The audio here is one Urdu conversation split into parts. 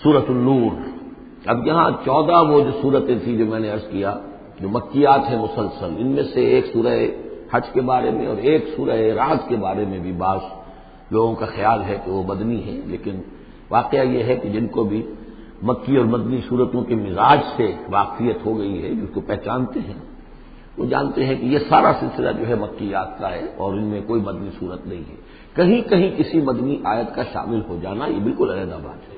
سورۃ النور۔ اب یہاں 14 وہ جو صورتیں تھیں جو میں نے عرض کیا جو مکیات ہیں مسلسل، ان میں سے ایک سورہ حج کے بارے میں اور ایک سورہ رعد کے بارے میں بھی بعض لوگوں کا خیال ہے کہ وہ مدنی ہے، لیکن واقعہ یہ ہے کہ جن کو بھی مکی اور مدنی صورتوں کے مزاج سے واقفیت ہو گئی ہے، جس کو پہچانتے ہیں، وہ جانتے ہیں کہ یہ سارا سلسلہ جو ہے مکیات کا ہے اور ان میں کوئی مدنی صورت نہیں ہے۔ کہیں کہیں کسی مدنی آیت کا شامل ہو جانا یہ بالکل علیحدہ بات ہے،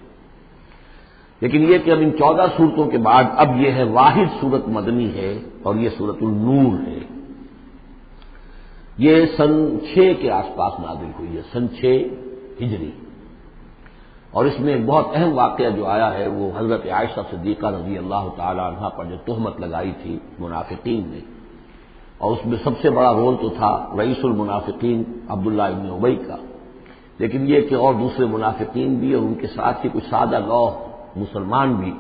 لیکن یہ کہ اب ان 14 صورتوں کے بعد اب یہ ہے واحد صورت مدنی ہے اور یہ سورۃ النور ہے۔ یہ سن 6 کے آس پاس نازل ہوئی ہے، سن 6 ہجری، اور اس میں بہت اہم واقعہ جو آیا ہے وہ حضرت عائشہ صدیقہ رضی اللہ تعالی عنہا پر جو تہمت لگائی تھی منافقین نے، اور اس میں سب سے بڑا رول تو تھا رئیس المنافقین عبداللہ ابن ابی کا، لیکن یہ کہ اور دوسرے منافقین بھی اور ان کے ساتھ ہی کچھ سادہ لوح مسلمان بھی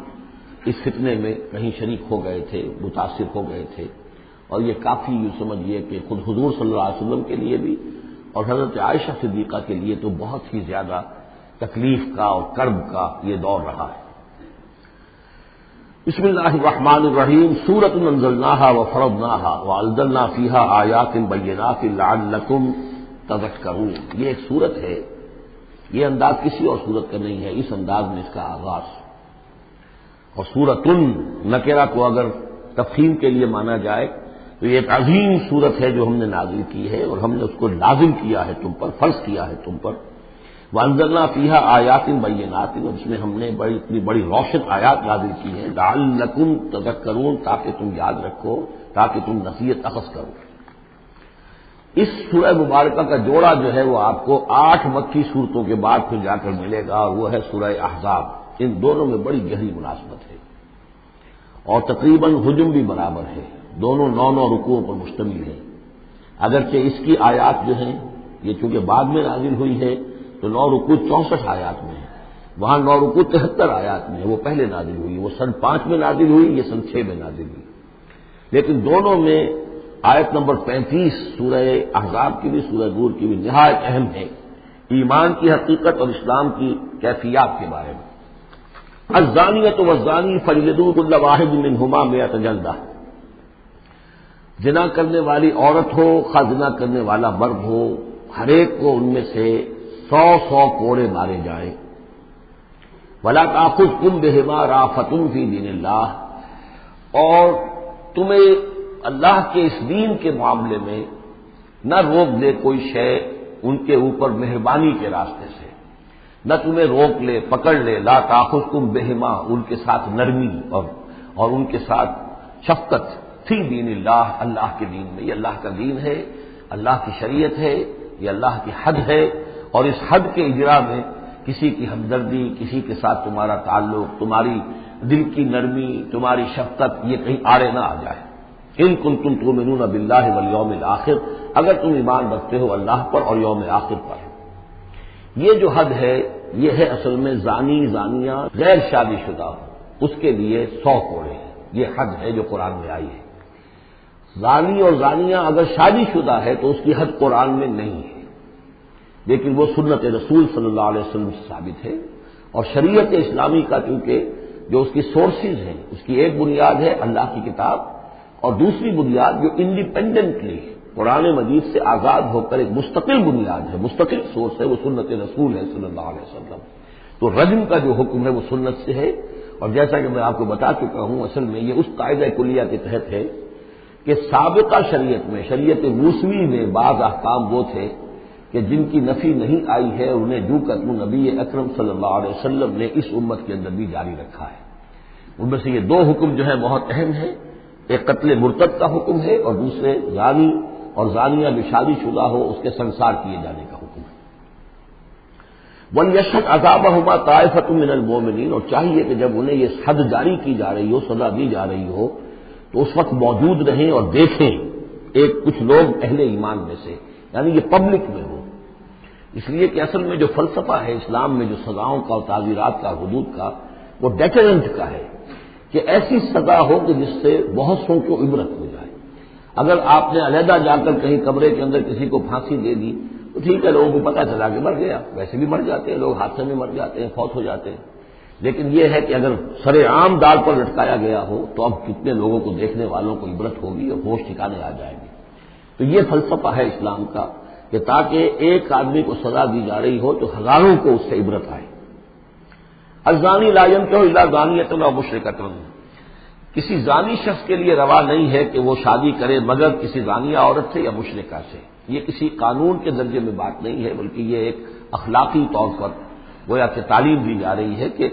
اس فتنے میں کہیں شریک ہو گئے تھے، متاثر ہو گئے تھے، اور یہ کافی یوں سمجھیے کہ خود حضور صلی اللہ علیہ وسلم کے لیے بھی اور حضرت عائشہ صدیقہ کے لیے تو بہت ہی زیادہ تکلیف کا اور کرب کا یہ دور رہا ہے۔ بسم اللہ الرحمن الرحیم، سورۃ انزلناها وفرضناها وانزلنا فیها آیات بینات لعلکم تذکرون۔ یہ ایک سورت ہے، یہ انداز کسی اور سورت کا نہیں ہے، اس انداز میں اس کا آغاز، اور سورۃ نکرہ کو اگر تفخیم کے لیے مانا جائے تو یہ ایک عظیم سورت ہے جو ہم نے نازل کی ہے اور ہم نے اس کو لازم کیا ہے تم پر، فرض کیا ہے تم پر۔ وانزلنا فیہا آیات بینات، اور اس میں ہم نے اتنی بڑی روشن آیات نازل کی ہیں لعلکم تذکرون، تاکہ تم یاد رکھو، تاکہ تم نصیحت اخذ کرو۔ اس سورہ مبارکہ کا جوڑا جو ہے وہ آپ کو 8 مکی صورتوں کے بعد پھر جا کر ملے گا، اور وہ ہے سورہ احزاب۔ ان دونوں میں بڑی گہری مناسبت ہے اور تقریباً حجم بھی برابر ہے، دونوں 9 رکوعوں پر مشتمل ہیں، اگرچہ اس کی آیات جو ہیں یہ چونکہ بعد میں نازل ہوئی ہے تو 9 رکوع 64 آیات میں ہے، وہاں 9 رکوع 73 آیات میں ہے، وہ پہلے نازل ہوئی، وہ سن 5 میں نازل ہوئی، یہ سن 6 میں نازل ہوئی، لیکن دونوں میں آیت نمبر 35 سورہ احزاب کی بھی سورہ نور کی بھی نہایت اہم ہے، ایمان کی حقیقت اور اسلام کی کیفیات کے بارے میں۔ الزانیۃ والزانی فاجلدوا کل واحد منہما 100 جلدہ، زنا کرنے والی عورت ہو خواہ زنا کرنے والا مرد ہو، ہر ایک کو ان میں سے 100 کوڑے مارے جائیں۔ ولا تأخذکم بہما رأفۃ فی دین اللہ، اور تمہیں اللہ کے اس دین کے معاملے میں نہ روک دے کوئی شے ان کے اوپر مہربانی کے راستے سے، نہ تمہیں روک لے، پکڑ لے، لا تأخذکم بہما، ان کے ساتھ نرمی اور ان کے ساتھ شفقت، فی دین اللہ، اللہ کے دین میں، یہ اللہ کا دین ہے، اللہ کی شریعت ہے، یہ اللہ کی حد ہے، اور اس حد کے اجرا میں کسی کی ہمدردی، کسی کے ساتھ تمہارا تعلق، تمہاری دل کی نرمی، تمہاری شفقت یہ کہیں آڑے نہ آ جائے۔ ان کنتم تؤمنون باللہ والیوم الآخر، اگر تم ایمان رکھتے ہو اللہ پر اور یوم آخر پر۔ یہ جو حد ہے یہ ہے اصل میں زانی زانیہ غیر شادی شدہ ہو اس کے لیے 100 کوڑے ہیں، یہ حد ہے جو قرآن میں آئی ہے۔ زانی اور زانیہ اگر شادی شدہ ہے تو اس کی حد قرآن میں نہیں ہے، لیکن وہ سنت رسول صلی اللہ علیہ وسلم سے ثابت ہے، اور شریعت اسلامی کا چونکہ جو اس کی سورسز ہیں، اس کی ایک بنیاد ہے اللہ کی کتاب، اور دوسری بنیاد جو انڈیپینڈنٹلی قرآن مجید سے آزاد ہو کر ایک مستقل بنیاد ہے، مستقل سورس ہے، وہ سنت رسول ہے صلی اللہ علیہ وسلم۔ تو رجم کا جو حکم ہے وہ سنت سے ہے، اور جیسا کہ میں آپ کو بتا چکا ہوں اصل میں یہ اس قاعدہ کلیہ کے تحت ہے کہ سابقہ شریعت میں، شریعت موسوی میں بعض احکام وہ تھے کہ جن کی نفی نہیں آئی ہے، انہیں جو قتل نبی اکرم صلی اللہ علیہ وسلم نے اس امت کے اندر بھی جاری رکھا ہے۔ ان میں سے یہ 2 حکم جو ہے بہت اہم ہے، ایک قتل مرتد کا حکم ہے اور دوسرے زانی اور زانیہ جو شادی شدہ ہو اس کے سنسار کیے جانے کا حکم ہے۔ وَلْيَشْهَدْ عَذَابَهُمَا طَائِفَةٌ مِّنَ الْمُؤْمِنِينَ، اور چاہیے کہ جب انہیں یہ حد جاری کی جا رہی ہو، سزا دی جا رہی ہو، تو اس وقت موجود رہیں اور دیکھیں کچھ لوگ اہل ایمان میں سے، یعنی یہ پبلک میں ہو، اس لیے کہ اصل میں جو فلسفہ ہے اسلام میں جو سزاؤں کا اور تعزیرات کا، حدود کا، وہ ڈیٹرنٹ کا ہے کہ ایسی سزا ہو کہ جس سے بہت سو کو عبرت ہو جائے۔ اگر آپ نے علیحدہ جا کر کہیں کمرے کے اندر کسی کو پھانسی دے دی تو ٹھیک ہے، لوگوں کو پتہ چلا کہ مر گیا، ویسے بھی مر جاتے ہیں لوگ، حادثے میں مر جاتے ہیں، فوت ہو جاتے ہیں، لیکن یہ ہے کہ اگر سر عام ڈال پر لٹکایا گیا ہو تو اب کتنے لوگوں کو، دیکھنے والوں کو عبرت ہوگی اور ہوش ٹھکانے آ جائیں گے۔ تو یہ فلسفہ ہے اسلام کا کہ تاکہ ایک آدمی کو سزا دی جا رہی ہو تو ہزاروں کو اس سے عبرت آئے۔ الزانی لا ينكح الا زانیۃ او مشرکۃ، کسی زانی شخص کے لیے روا نہیں ہے کہ وہ شادی کرے مگر کسی زانیہ عورت سے یا مشرکہ سے۔ یہ کسی قانون کے درجے میں بات نہیں ہے، بلکہ یہ ایک اخلاقی طور پر گویا کہ تعلیم دی جا رہی ہے کہ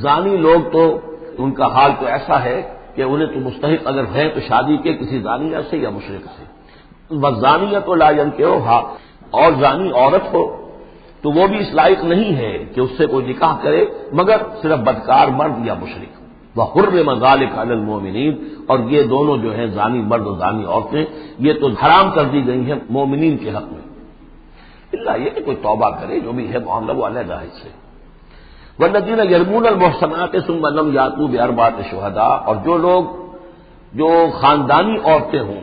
زانی لوگ تو ان کا حال تو ایسا ہے کہ انہیں تو مستحق اگر ہیں تو شادی کے کسی زانیہ سے یا مشرک سے۔ والزانیۃ لا ينكحها، اور زانی عورت ہو تو وہ بھی اس لائق نہیں ہے کہ اس سے کوئی نکاح کرے مگر صرف بدکار مرد یا مشرک۔ وحرم ذلک علی المؤمنین، اور یہ دونوں جو ہیں زانی مرد اور زانی عورتیں یہ تو حرام کر دی گئی ہیں مومنین کے حق میں، الا یہ کہ کوئی توبہ کرے، جو بھی ہے معاملہ وہ علیحدہ ہے سے۔ والذین یرمون المحصنات ثم لم یاتوا باربعۃ شہداء، اور جو لوگ جو خاندانی عورتیں ہوں،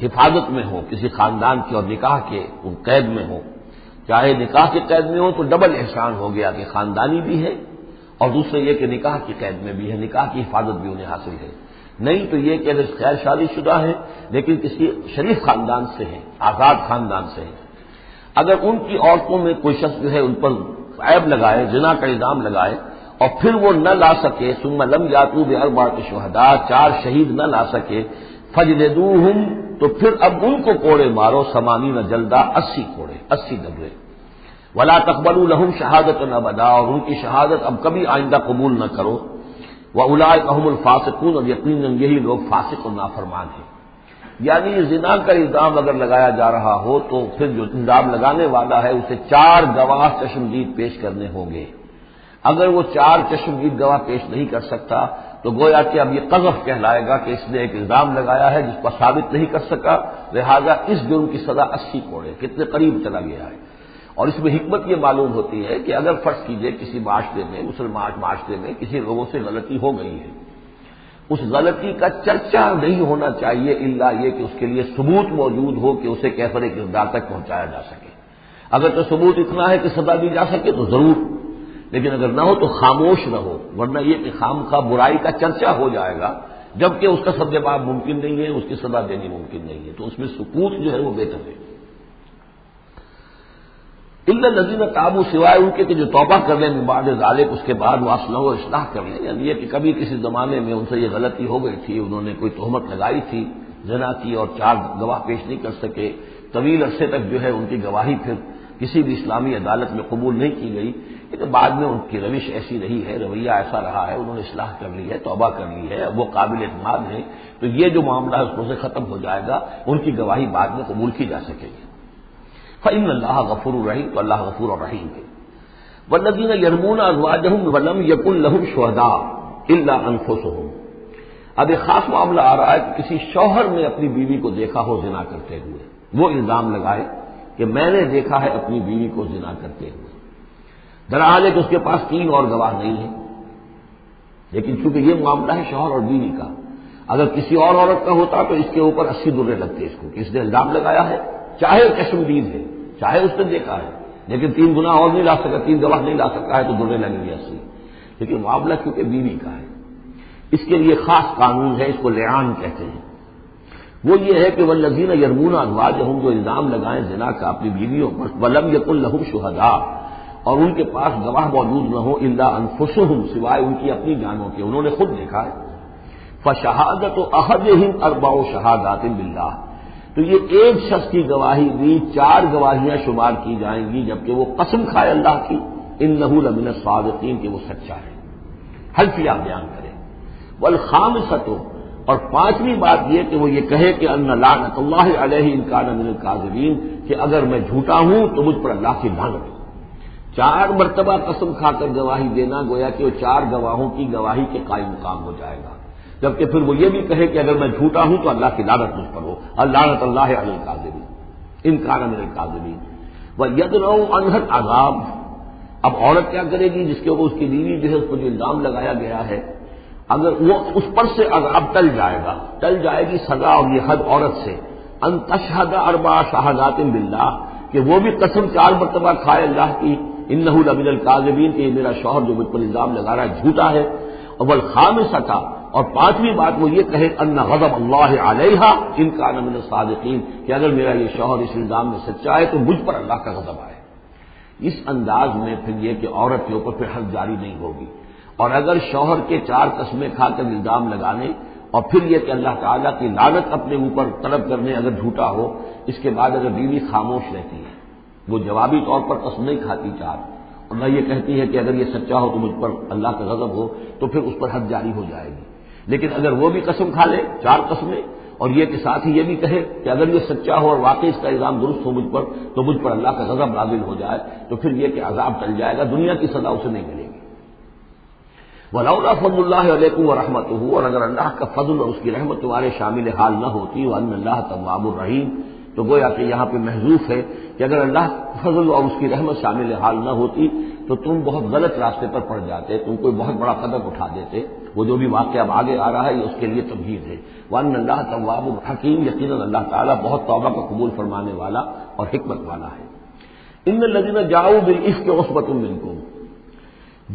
حفاظت میں ہوں کسی خاندان کی اور نکاح کے قید میں ہوں، چاہے نکاح کے قید میں ہوں تو ڈبل احسان ہو گیا کہ خاندانی بھی ہے اور دوسرے یہ کہ نکاح کی قید میں بھی ہے، نکاح کی حفاظت بھی انہیں حاصل ہے۔ نہیں تو یہ کہ اگر غیر شادی شدہ ہے لیکن کسی شریف خاندان سے ہیں، آزاد خاندان سے ہیں، اگر ان کی عورتوں میں کوئی شخص جو ہے ان پر عیب لگائے، زنا کا الزام لگائے اور پھر وہ نہ لا سکے، ثم لم یاتوا باربعۃ شہداء، 4 شہید نہ لا سکے، فجلدوہم، تو پھر اب ان کو کوڑے مارو، 80 جلدہ، 80 کوڑے، 80 دبرے۔ ولا تقبلوا لهم شہادۃ ابدا، اور ان کی شہادت اب کبھی آئندہ قبول نہ کرو۔ واولئک هم الفاسقون، اور یقیناً یہی لوگ فاسق اور نافرمان ہیں۔ یعنی زنا کا الزام اگر لگایا جا رہا ہو تو پھر جو الزام لگانے والا ہے اسے 4 گواہ چشمدید پیش کرنے ہوں گے۔ اگر وہ 4 چشمدید گواہ پیش نہیں کر سکتا تو گویا کہ اب یہ قذف کہلائے گا کہ اس نے ایک الزام لگایا ہے جس پر ثابت نہیں کر سکا، لہذا اس جرم کی سزا 80 کوڑے، کتنے قریب چلا گیا ہے۔ اور اس میں حکمت یہ معلوم ہوتی ہے کہ اگر فرض کیجئے کسی معاشرے میں، مسلمان معاشرے میں کسی لوگوں سے غلطی ہو گئی ہے، اس غلطی کا چرچا نہیں ہونا چاہیے الا یہ کہ اس کے لیے ثبوت موجود ہو کہ اسے کیفر کردار تک پہنچایا جا سکے۔ اگر تو ثبوت اتنا ہے کہ سزا دی جا سکے تو ضرور، لیکن اگر نہ ہو تو خاموش رہو، ورنہ یہ کہ خامخواہ برائی کا چرچا ہو جائے گا جبکہ اس کا سد باب ممکن نہیں ہے، اس کی سزا دینی ممکن نہیں ہے، تو اس میں سکوت جو ہے وہ بہتر ہے۔ الا الذین تابوا، سوائے ان کے کہ جو توبہ کر لیں من بعد ذلک، اس کے بعد واصلحوا، و اصلاح کر لیں، یعنی یہ کہ کبھی کسی زمانے میں ان سے یہ غلطی ہو گئی تھی، انہوں نے کوئی تہمت لگائی تھی زنا کی اور 4 گواہ پیش نہیں کر سکے، طویل عرصے تک جو ہے ان کی گواہی پھر کسی بھی اسلامی عدالت میں قبول نہیں کی گئی، لیکن بعد میں ان کی روش ایسی رہی ہے، رویہ ایسا رہا ہے، انہوں نے اصلاح کر لی ہے، توبہ کر لی ہے، اب وہ قابل اعتماد ہے، تو یہ جو معاملہ ہے اس کو سے ختم ہو جائے گا، ان کی گواہی بعد میں قبول کی جا سکے گی۔ فإن اللہ غفور رحیم، تو اللہ غفور الرحیم ہے۔ والذین یرمون ازواجہم ولم یکن لہم شہداء الا انفسہم، اب ایک خاص معاملہ آ رہا ہے کہ کسی شوہر نے اپنی بیوی کو دیکھا ہو زنا کرتے ہوئے، وہ الزام لگائے کہ میں نے دیکھا ہے اپنی بیوی کو زنا کرتے ہوئے، درحال ہے کہ اس کے پاس 3 اور گواہ نہیں ہیں، لیکن چونکہ یہ معاملہ ہے شوہر اور بیوی کا، اگر کسی اور عورت کا ہوتا تو اس کے اوپر 80 درے لگتے اس کو کہ اس نے الزام لگایا ہے، چاہے چشمدید ہے، چاہے اس نے دیکھا ہے، لیکن 3 گناہ اور نہیں لا سکا، 3 گواہ نہیں لا سکا ہے تو درے لگیں گے 80۔ لیکن معاملہ کیونکہ بیوی کا ہے، اس کے لیے خاص قانون ہے، اس کو لعان کہتے ہیں۔ وہ یہ ہے کہ والذین یرمون ازواجہم، جو الزام لگائیں زنا کا اپنی بیویوں پر، ولم یکن لہم شہداء، اور ان کے پاس گواہ موجود نہ ہو، الا انفسہم، سوائے ان کی اپنی جانوں کے، انہوں نے خود دیکھا ہے، فشہادۃ احدہم 4 شہادات باللہ، تو یہ ایک شخص کی گواہی بھی 4 گواہیاں شمار کی جائیں گی جبکہ وہ قسم کھائے اللہ کی، انہ لمن الصادقین، کہ وہ سچا ہے، حلفیہ بیان کرے۔ والخامسۃ، اور 5ویں بات یہ کہ وہ یہ کہے کہ ان لعنت اللہ علیہ ان کان من الکاذبین، کہ اگر میں جھوٹا ہوں تو مجھ پر اللہ کی لعنت ہو۔ 4 مرتبہ قسم کھا کر گواہی دینا گویا کہ وہ 4 گواہوں کی گواہی کے قائم مقام ہو جائے گا، جبکہ پھر وہ یہ بھی کہے کہ اگر میں جھوٹا ہوں تو اللہ کی لعنت مجھ پر ہو، لعنت اللہ علی الکاذبین ان کان من الکاذبین۔ وَيَدْرَؤُ عَنْهَا الْعَذَابَ، اب عورت کیا کرے گی جس کے اوپر اس کی بیوی جو ہے اس پر جو الزام لگایا گیا ہے، اگر وہ اس پر سے عذاب ٹل جائے گی سزا اور یہ حد عورت سے، ان تشہد 4 شہادات باللہ، کہ وہ بھی قسم 4 مرتبہ کھائے اللہ کی، انہ لمن الکاذبین، کہ یہ میرا شوہر جو مجھ پر الزام لگا رہا ہے جھوٹا ہے. اور والخامسۃ، اور پانچویں بات وہ یہ کہے ان غضب اللہ علیہا ان کان من الصادقین، کہ اگر میرا یہ شوہر اس الزام میں سچا ہے تو مجھ پر اللہ کا غضب آئے. اس انداز میں پھر یہ کہ عورت کے اوپر پھر حد جاری نہیں ہوگی. اور اگر شوہر کے 4 قسمیں کھا کر الزام لگانے اور پھر یہ کہ اللہ تعالیٰ کی لعنت اپنے اوپر طلب کرنے اگر جھوٹا ہو، اس کے بعد اگر بیوی خاموش رہتی ہے، وہ جوابی طور پر قسم نہیں کھاتی 4، اور نہ یہ کہتی ہے کہ اگر یہ سچا ہو تو مجھ پر اللہ کا غضب ہو، تو پھر اس پر حد جاری ہو جائے گی. لیکن اگر وہ بھی قسم کھا لے 4 قسمیں، اور یہ کہ ساتھ ہی یہ بھی کہے کہ اگر یہ سچا ہو اور واقعی اس کا الزام درست ہو مجھ پر، تو مجھ پر اللہ کا غضب نازل ہو جائے، تو پھر یہ کہ عذاب ٹل جائے گا، دنیا کی سزا اسے نہیں ملے گی. وَلَوْلَا فَضْلُ اللَّهِ عَلَيْكُمْ وَرَحْمَتُهُ، اور اگر اللہ کا فضل اور اس کی رحمت تمہارے شامل حال نہ ہوتی، وَأَنَّ اللَّهَ تَوَّابٌ رَحِيمٌ، تو گویا کہ یہاں پہ محذوف ہے کہ اگر اللہ فضل اور اس کی رحمت شامل حال نہ ہوتی تو تم بہت غلط راستے پر پڑ جاتے، تم کوئی بہت بڑا قدم اٹھا دیتے. وہ جو بھی واقعہ اب آگے آ رہا ہے یہ اس کے لیے تمہید ہے. وَأَنَّ اللَّهَ تَوَّابٌ حَكِيمٌ، یقیناً اللہ تعالیٰ بہت توبہ کو قبول فرمانے والا اور حکمت والا ہے. إِنَّ الَّذِينَ جَاءُوا بِالْإِفْكِ عُصْبَةٌ مِّنكُمْ،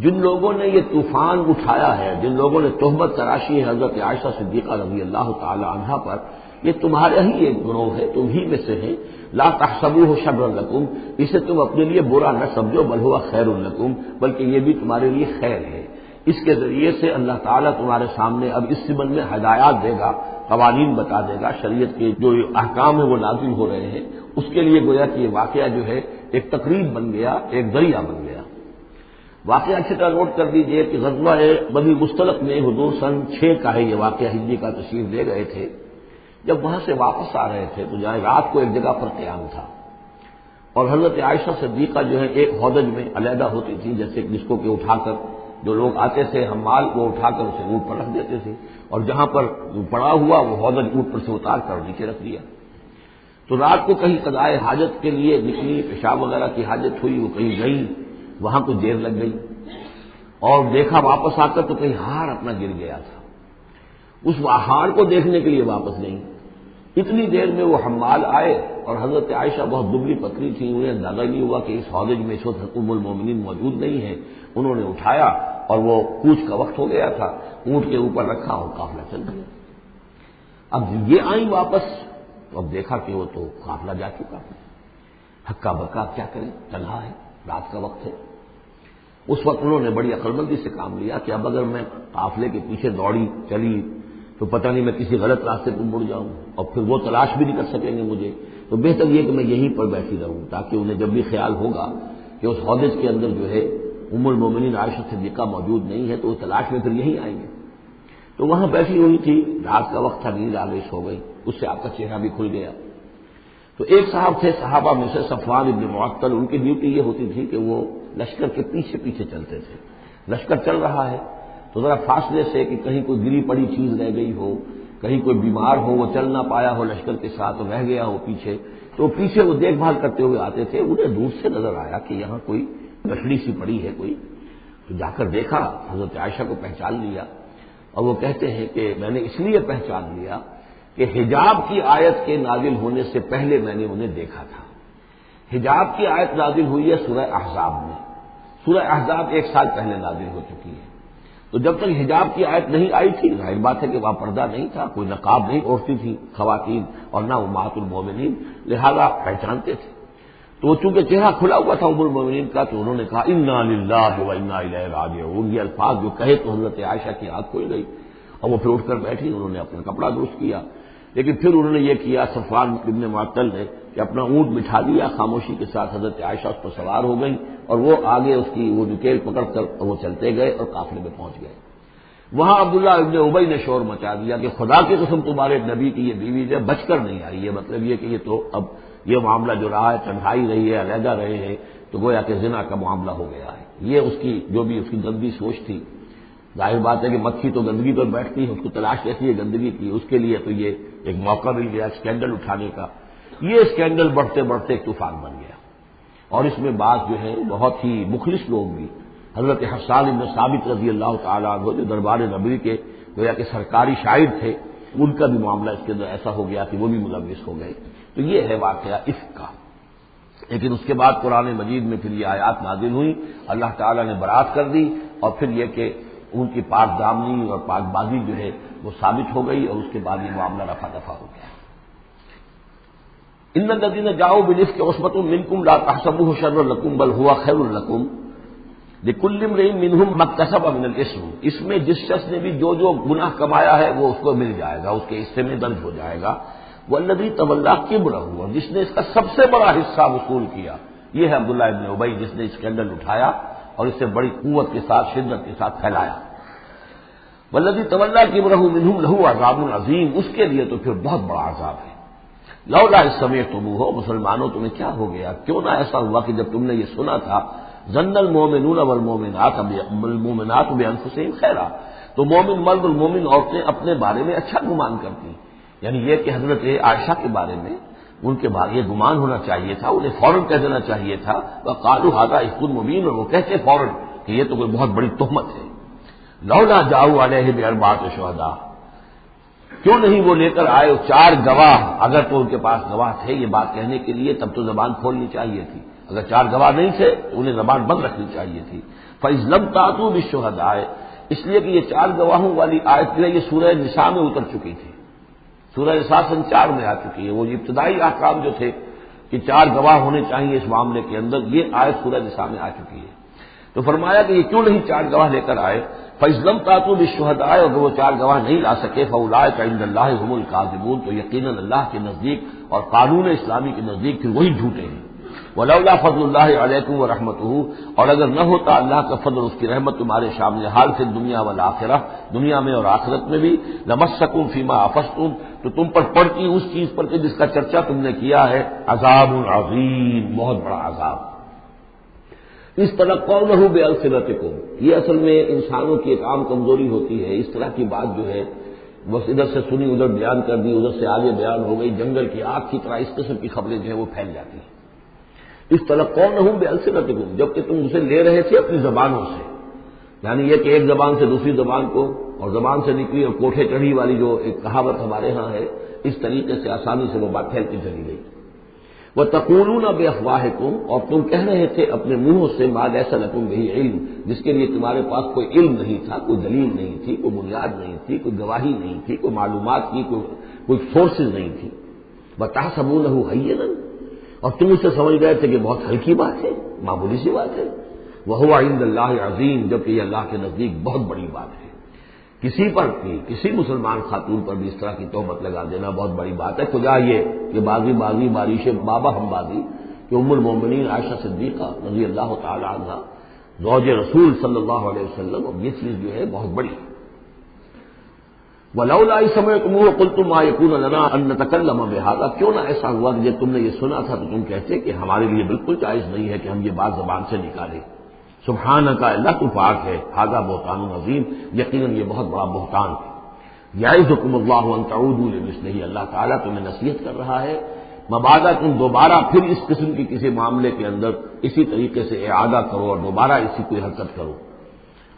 جن لوگوں نے یہ طوفان اٹھایا ہے، جن لوگوں نے تہمت تراشی ہے حضرت عائشہ صدیقہ رضی اللہ تعالی عنہا پر، یہ تمہارا ہی ایک گروہ ہے، تم ہی میں سے ہے. لا تحسبوه شرا لکم، اسے تم اپنے لیے برا نہ سمجھو، بل هو خیر لکم، بلکہ یہ بھی تمہارے لیے خیر ہے. اس کے ذریعے سے اللہ تعالیٰ تمہارے سامنے اب اس سمن میں ہدایات دے گا، قوانین بتا دے گا، شریعت کے جو احکام ہیں وہ نازل ہو رہے ہیں. اس کے لیے گویا کہ یہ واقعہ جو ہے ایک تقریب بن گیا، ایک ذریعہ بن گیا. واقعہ اچھی طرح نوٹ کر دیجئے کہ غزوہ بنی مستلق میں حضور سن 6 کا ہے، یہ واقعہ ہجری کا تشریف لے گئے تھے. جب وہاں سے واپس آ رہے تھے تو جہاں رات کو ایک جگہ پر قیام تھا، اور حضرت عائشہ صدیقہ جو ہے ایک ہودج میں علیحدہ ہوتی تھی، جیسے جس کو کہ اٹھا کر جو لوگ آتے تھے حمال کو اٹھا کر اسے اونٹ پر رکھ دیتے تھے، اور جہاں پر پڑا ہوا وہ ہودج اونٹ پر سے اتار کر نیچے رکھ دیا. تو رات کو کہیں قضائے حاجت کے لیے نکلی، پیشاب وغیرہ کی حاجت ہوئی، وہ کہیں گئی، وہاں کچھ دیر لگ گئی، اور دیکھا واپس آ کر تو کہیں ہار اپنا گر گیا تھا. اس ہار کو دیکھنے کے لیے واپس نہیں، اتنی دیر میں وہ حمال آئے، اور حضرت عائشہ بہت دبلی پتلی تھی، انہیں اندازہ نہیں ہوا کہ اس ہودج میں اس وقت ام المومنین موجود نہیں ہے. انہوں نے اٹھایا اور وہ کوچ کا وقت ہو گیا تھا، اونٹ کے اوپر رکھا اور قافلہ چل گیا. اب یہ آئیں واپس تو اب دیکھا کہ وہ تو قافلہ جا چکا ہے، ہکا بکا کیا کریں، تنہا ہے، رات کا وقت ہے. اس وقت انہوں نے بڑی عقل مندی سے کام لیا کہ اب اگر میں قافلے کے پیچھے دوڑی چلی تو پتہ نہیں میں کسی غلط راستے پر مڑ جاؤں اور پھر وہ تلاش بھی نہیں کر سکیں گے مجھے، تو بہتر یہ کہ میں یہیں پر بیٹھی رہوں، تاکہ انہیں جب بھی خیال ہوگا کہ اس ہودج کے اندر جو ہے ام المومنین عائشہ صدیقہ موجود نہیں ہے تو وہ تلاش میں پھر یہیں آئیں گے. تو وہاں بیٹھی ہوئی تھی، رات کا وقت تھا، نیند آلود ہو گئی، اس سے آپ کا چہرہ بھی کھل گیا. تو ایک صاحب تھے صحابہ میں سے صفوان ابن معطل، ان کی ڈیوٹی یہ ہوتی تھی کہ وہ لشکر کے پیچھے پیچھے چلتے تھے. لشکر چل رہا ہے تو ذرا فاصلے سے کہ کہیں کوئی گری پڑی چیز رہ گئی ہو، کہیں کوئی بیمار ہو وہ چل نہ پایا ہو لشکر کے ساتھ رہ گیا ہو پیچھے، تو پیچھے وہ دیکھ بھال کرتے ہوئے آتے تھے. انہیں دور سے نظر آیا کہ یہاں کوئی لکڑی سی پڑی ہے کوئی، تو جا کر دیکھا، حضرت عائشہ کو پہچان لیا. اور وہ کہتے ہیں کہ میں نے اس لیے پہچان لیا کہ حجاب کی آیت کے نازل ہونے سے پہلے میں نے انہیں دیکھا تھا. حجاب کی آیت نازل ہوئی ہے سورہ احزاب میں، سورہ احزاب 1 سال پہلے نازل ہو چکی ہے. تو جب تک حجاب کی آیت نہیں آئی تھی، ظاہر بات ہے کہ وہاں پردہ نہیں تھا، کوئی نقاب نہیں اوڑھتی تھی خواتین اور نہ امہات المومنین، لہذا پہچانتے تھے. تو چونکہ چہرہ کھلا ہوا تھا ام المومنین کا، تو انہوں نے کہا انا للہ و انا الیہ راجعون. یہ الفاظ جو کہے تو حضرت عائشہ کی آنکھ کھل گئی اور وہ پھر اٹھ کر بیٹھی، انہوں نے اپنا کپڑا درست کیا. لیکن پھر انہوں نے یہ کیا صفوان ابن معطل نے کہ اپنا اونٹ بٹھا دیا، خاموشی کے ساتھ حضرت عائشہ اس پر سوار ہو گئی اور وہ آگے اس کی وہ نکیل پکڑ کر وہ چلتے گئے اور قافلے میں پہنچ گئے. وہاں عبداللہ ابن ابی نے شور مچا دیا کہ خدا کی قسم تمہارے نبی کی یہ بیوی جو بچ کر نہیں آئی ہے. مطلب یہ کہ یہ تو اب یہ معاملہ جو رہا ہے، تنہائی رہی ہے، علیحدہ رہے ہیں، تو گویا کہ زنا کا معاملہ ہو گیا ہے. یہ اس کی جو بھی اس کی گندی سوچ تھی. ظاہر بات ہے کہ مکھی تو گندگی پر بیٹھتی ہے، اس کو تلاش کیسی ہے گندگی کی، اس کے لیے تو یہ ایک موقع مل گیا اسکینڈل اٹھانے کا. یہ اسکینڈل بڑھتے بڑھتے ایک طوفان بن گیا، اور اس میں بعض جو ہے بہت ہی مخلص لوگ بھی، حضرت حسان بن ثابت رضی اللہ تعالیٰ عنہ جو دربار نبوی کے گویا کہ سرکاری شاعر تھے، ان کا بھی معاملہ اس کے اندر ایسا ہو گیا کہ وہ بھی ملوث ہو گئے. تو یہ ہے واقعہ عفق کا. لیکن اس کے بعد قرآن مجید میں پھر یہ آیات نازل ہوئی، اللہ تعالیٰ نے برات کر دی، اور پھر یہ کہ ان کی پاک دامنی اور پاک بازی جو ہے وہ ثابت ہو گئی، اور اس کے بعد یہ معاملہ رفع دفع ہو گیا۔ ان الذین جاؤوا بالافک عصبۃ منکم لا تحسبوه شرا لکم بل هو خیر لکم لکل امرئ منهم ما اکتسب من الاثم، اس میں جس شخص نے بھی جو جو گناہ کمایا ہے وہ اس کو مل جائے گا، اس کے حصے میں درج ہو جائے گا۔ والذی تولی کبرہ، جس نے اس کا سب سے بڑا حصہ وصول کیا، یہ ہے عبداللہ ابن ابی جس نے اسکینڈل اٹھایا اور اسے بڑی قوت کے ساتھ شدت کے ساتھ پھیلایا۔ والذی تولی کبرہ منہم لہ عذاب عظیم، اس کے لیے تو پھر بہت بڑا عذاب ہے۔ لولا اذ سمعتموہ، مسلمانوں تمہیں کیا ہو گیا، کیوں نہ ایسا ہوا کہ جب تم نے یہ سنا تھا، ظن المؤمنون والمؤمنات بانفسہم خیرا، تو مومن مرد اور مومن عورتیں اپنے بارے میں اچھا گمان کرتی، یعنی یہ کہ حضرت عائشہ کے بارے میں ان کے بارے یہ گمان ہونا چاہیے تھا، انہیں فوراً کہہ دینا چاہیے تھا، وقالوا ھذا افک مبین، اور وہ کہتے فوراً کہ یہ تو کوئی بہت بڑی تہمت ہے۔ لولا جاؤوا علیہ باربعۃ شہداء، کیوں نہیں وہ لے کر آئے 4 گواہ، اگر تو ان کے پاس گواہ تھے یہ بات کہنے کے لیے تب تو زبان کھولنی چاہیے تھی، اگر 4 گواہ نہیں تھے تو انہیں زبان بند رکھنی چاہیے تھی۔ فَإِذْ لَمْ تَأْتُوا بِالشُّهَدَاءِ، اس لیے کہ یہ 4 گواہوں والی آیت جو ہے یہ سورہ نساء میں اتر چکی تھی، سورہ نساء سن 4 میں آ چکی ہے، وہ ابتدائی احکام جو تھے کہ 4 گواہ ہونے چاہیے اس معاملے کے اندر، یہ آیت سورہ نساء میں آ چکی ہے۔ تو فرمایا کہ یہ کیوں نہیں 4 گواہ لے کر آئے، فَإِذْ لَمْ تَأْتُوا بِالشُّهَدَاءِ، اگر وہ 4 گواہ نہیں لا سکے، فَأُولَٰئِکَ عِندَ اللَّهِ هُمُ الْكَاذِبُونَ، تو یقیناً اللہ کے نزدیک اور قانون اسلامی کے نزدیک پھر وہی جھوٹے ہیں۔ وَلَوْلَا فَضْلُ اللَّهِ عَلَيْكُمْ وَرَحْمَتُهُ، اور اگر نہ ہوتا اللہ کا فضل اور اس کی رحمت تمہارے شامل حال سے دنیا والآخرہ، دنیا میں اور آخرت میں بھی، لَمَسَّكُمْ فِيمَا أَفَضْتُمْ، تو تم پر پڑتی اس چیز پر کہ جس کا چرچا تم نے کیا ہے، عذاب عظیم، بہت بڑا عذاب۔ اس طرح قولہ بألسنتکم، یہ اصل میں انسانوں کی ایک عام کمزوری ہوتی ہے، اس طرح کی بات جو ہے بس ادھر سے سنی ادھر بیان کر دی، ادھر سے آگے بیان ہو گئی، جنگل کی آگ کی طرح اس قسم کی خبریں جو ہیں وہ پھیل جاتی ہیں۔ اس طرح قولہ بألسنتکم، جبکہ تم اسے لے رہے تھے اپنی زبانوں سے، یعنی یہ کہ ایک زبان سے دوسری زبان کو، اور زبان سے نکلی اور کوٹھے چڑھی والی جو ایک کہاوت ہمارے ہاں ہے، اس طریقے سے آسانی سے وہ بات پھیلتی چلی گئی۔ وَتَقُولُونَ بِأَفْوَاهِكُمْ، اور تم کہہ رہے تھے اپنے منہوں سے، مَا لَيْسَ لَكُمْ بِهِ عِلْم، جس کے لیے تمہارے پاس کوئی علم نہیں تھا، کوئی دلیل نہیں تھی، کوئی بنیاد نہیں تھی، کوئی گواہی نہیں تھی، کوئی معلومات کی کوئی سورسز نہیں تھی۔ وَتَحْسَبُونَهُ هَيِّنًا، اور تم اسے سمجھ گئے تھے کہ بہت ہلکی بات ہے، معمولی سی بات ہے۔ وَهُوَ عِندَ اللَّهِ عَظِيمٌ، جبکہ یہ اللہ کے نزدیک بہت بڑی بات ہے۔ کسی پر بھی، کسی مسلمان خاتون پر بھی اس طرح کی تہمت لگا دینا بہت بڑی بات ہے۔ خدا یہ کہ بازی بارش بابا ہم بازی کہ ام المومنین عائشہ صدیقہ رضی اللہ تعالی عنہ زوج رسول صلی اللہ علیہ وسلم، اور یہ چیز جو ہے بہت بڑی ہے۔ وَلَوْلَا إِذْ سَمِعْتُمُوهُ قُلْتُم مَّا يَكُونُ لَنَا أَن نَّتَكَلَّمَ بِهَٰذَا، کیوں نہ ایسا ہوا کہ جب تم نے یہ سنا تھا تو تم کہتے کہ ہمارے لیے بالکل جائز نہیں ہے کہ ہم یہ بات زبان سے نکالیں۔ سبحانک، اللہ تو پاک ہے، ھذا بہتان عظیم، یقیناً یہ بہت بڑا بہتان ہے۔ یعظکم اللہ ان تعودوا لمثلہ، اللہ تعالیٰ تمہیں نصیحت کر رہا ہے مبادا تم دوبارہ پھر اس قسم کی کسی معاملے کے اندر اسی طریقے سے اعادہ کرو اور دوبارہ اسی کوئی حرکت کرو،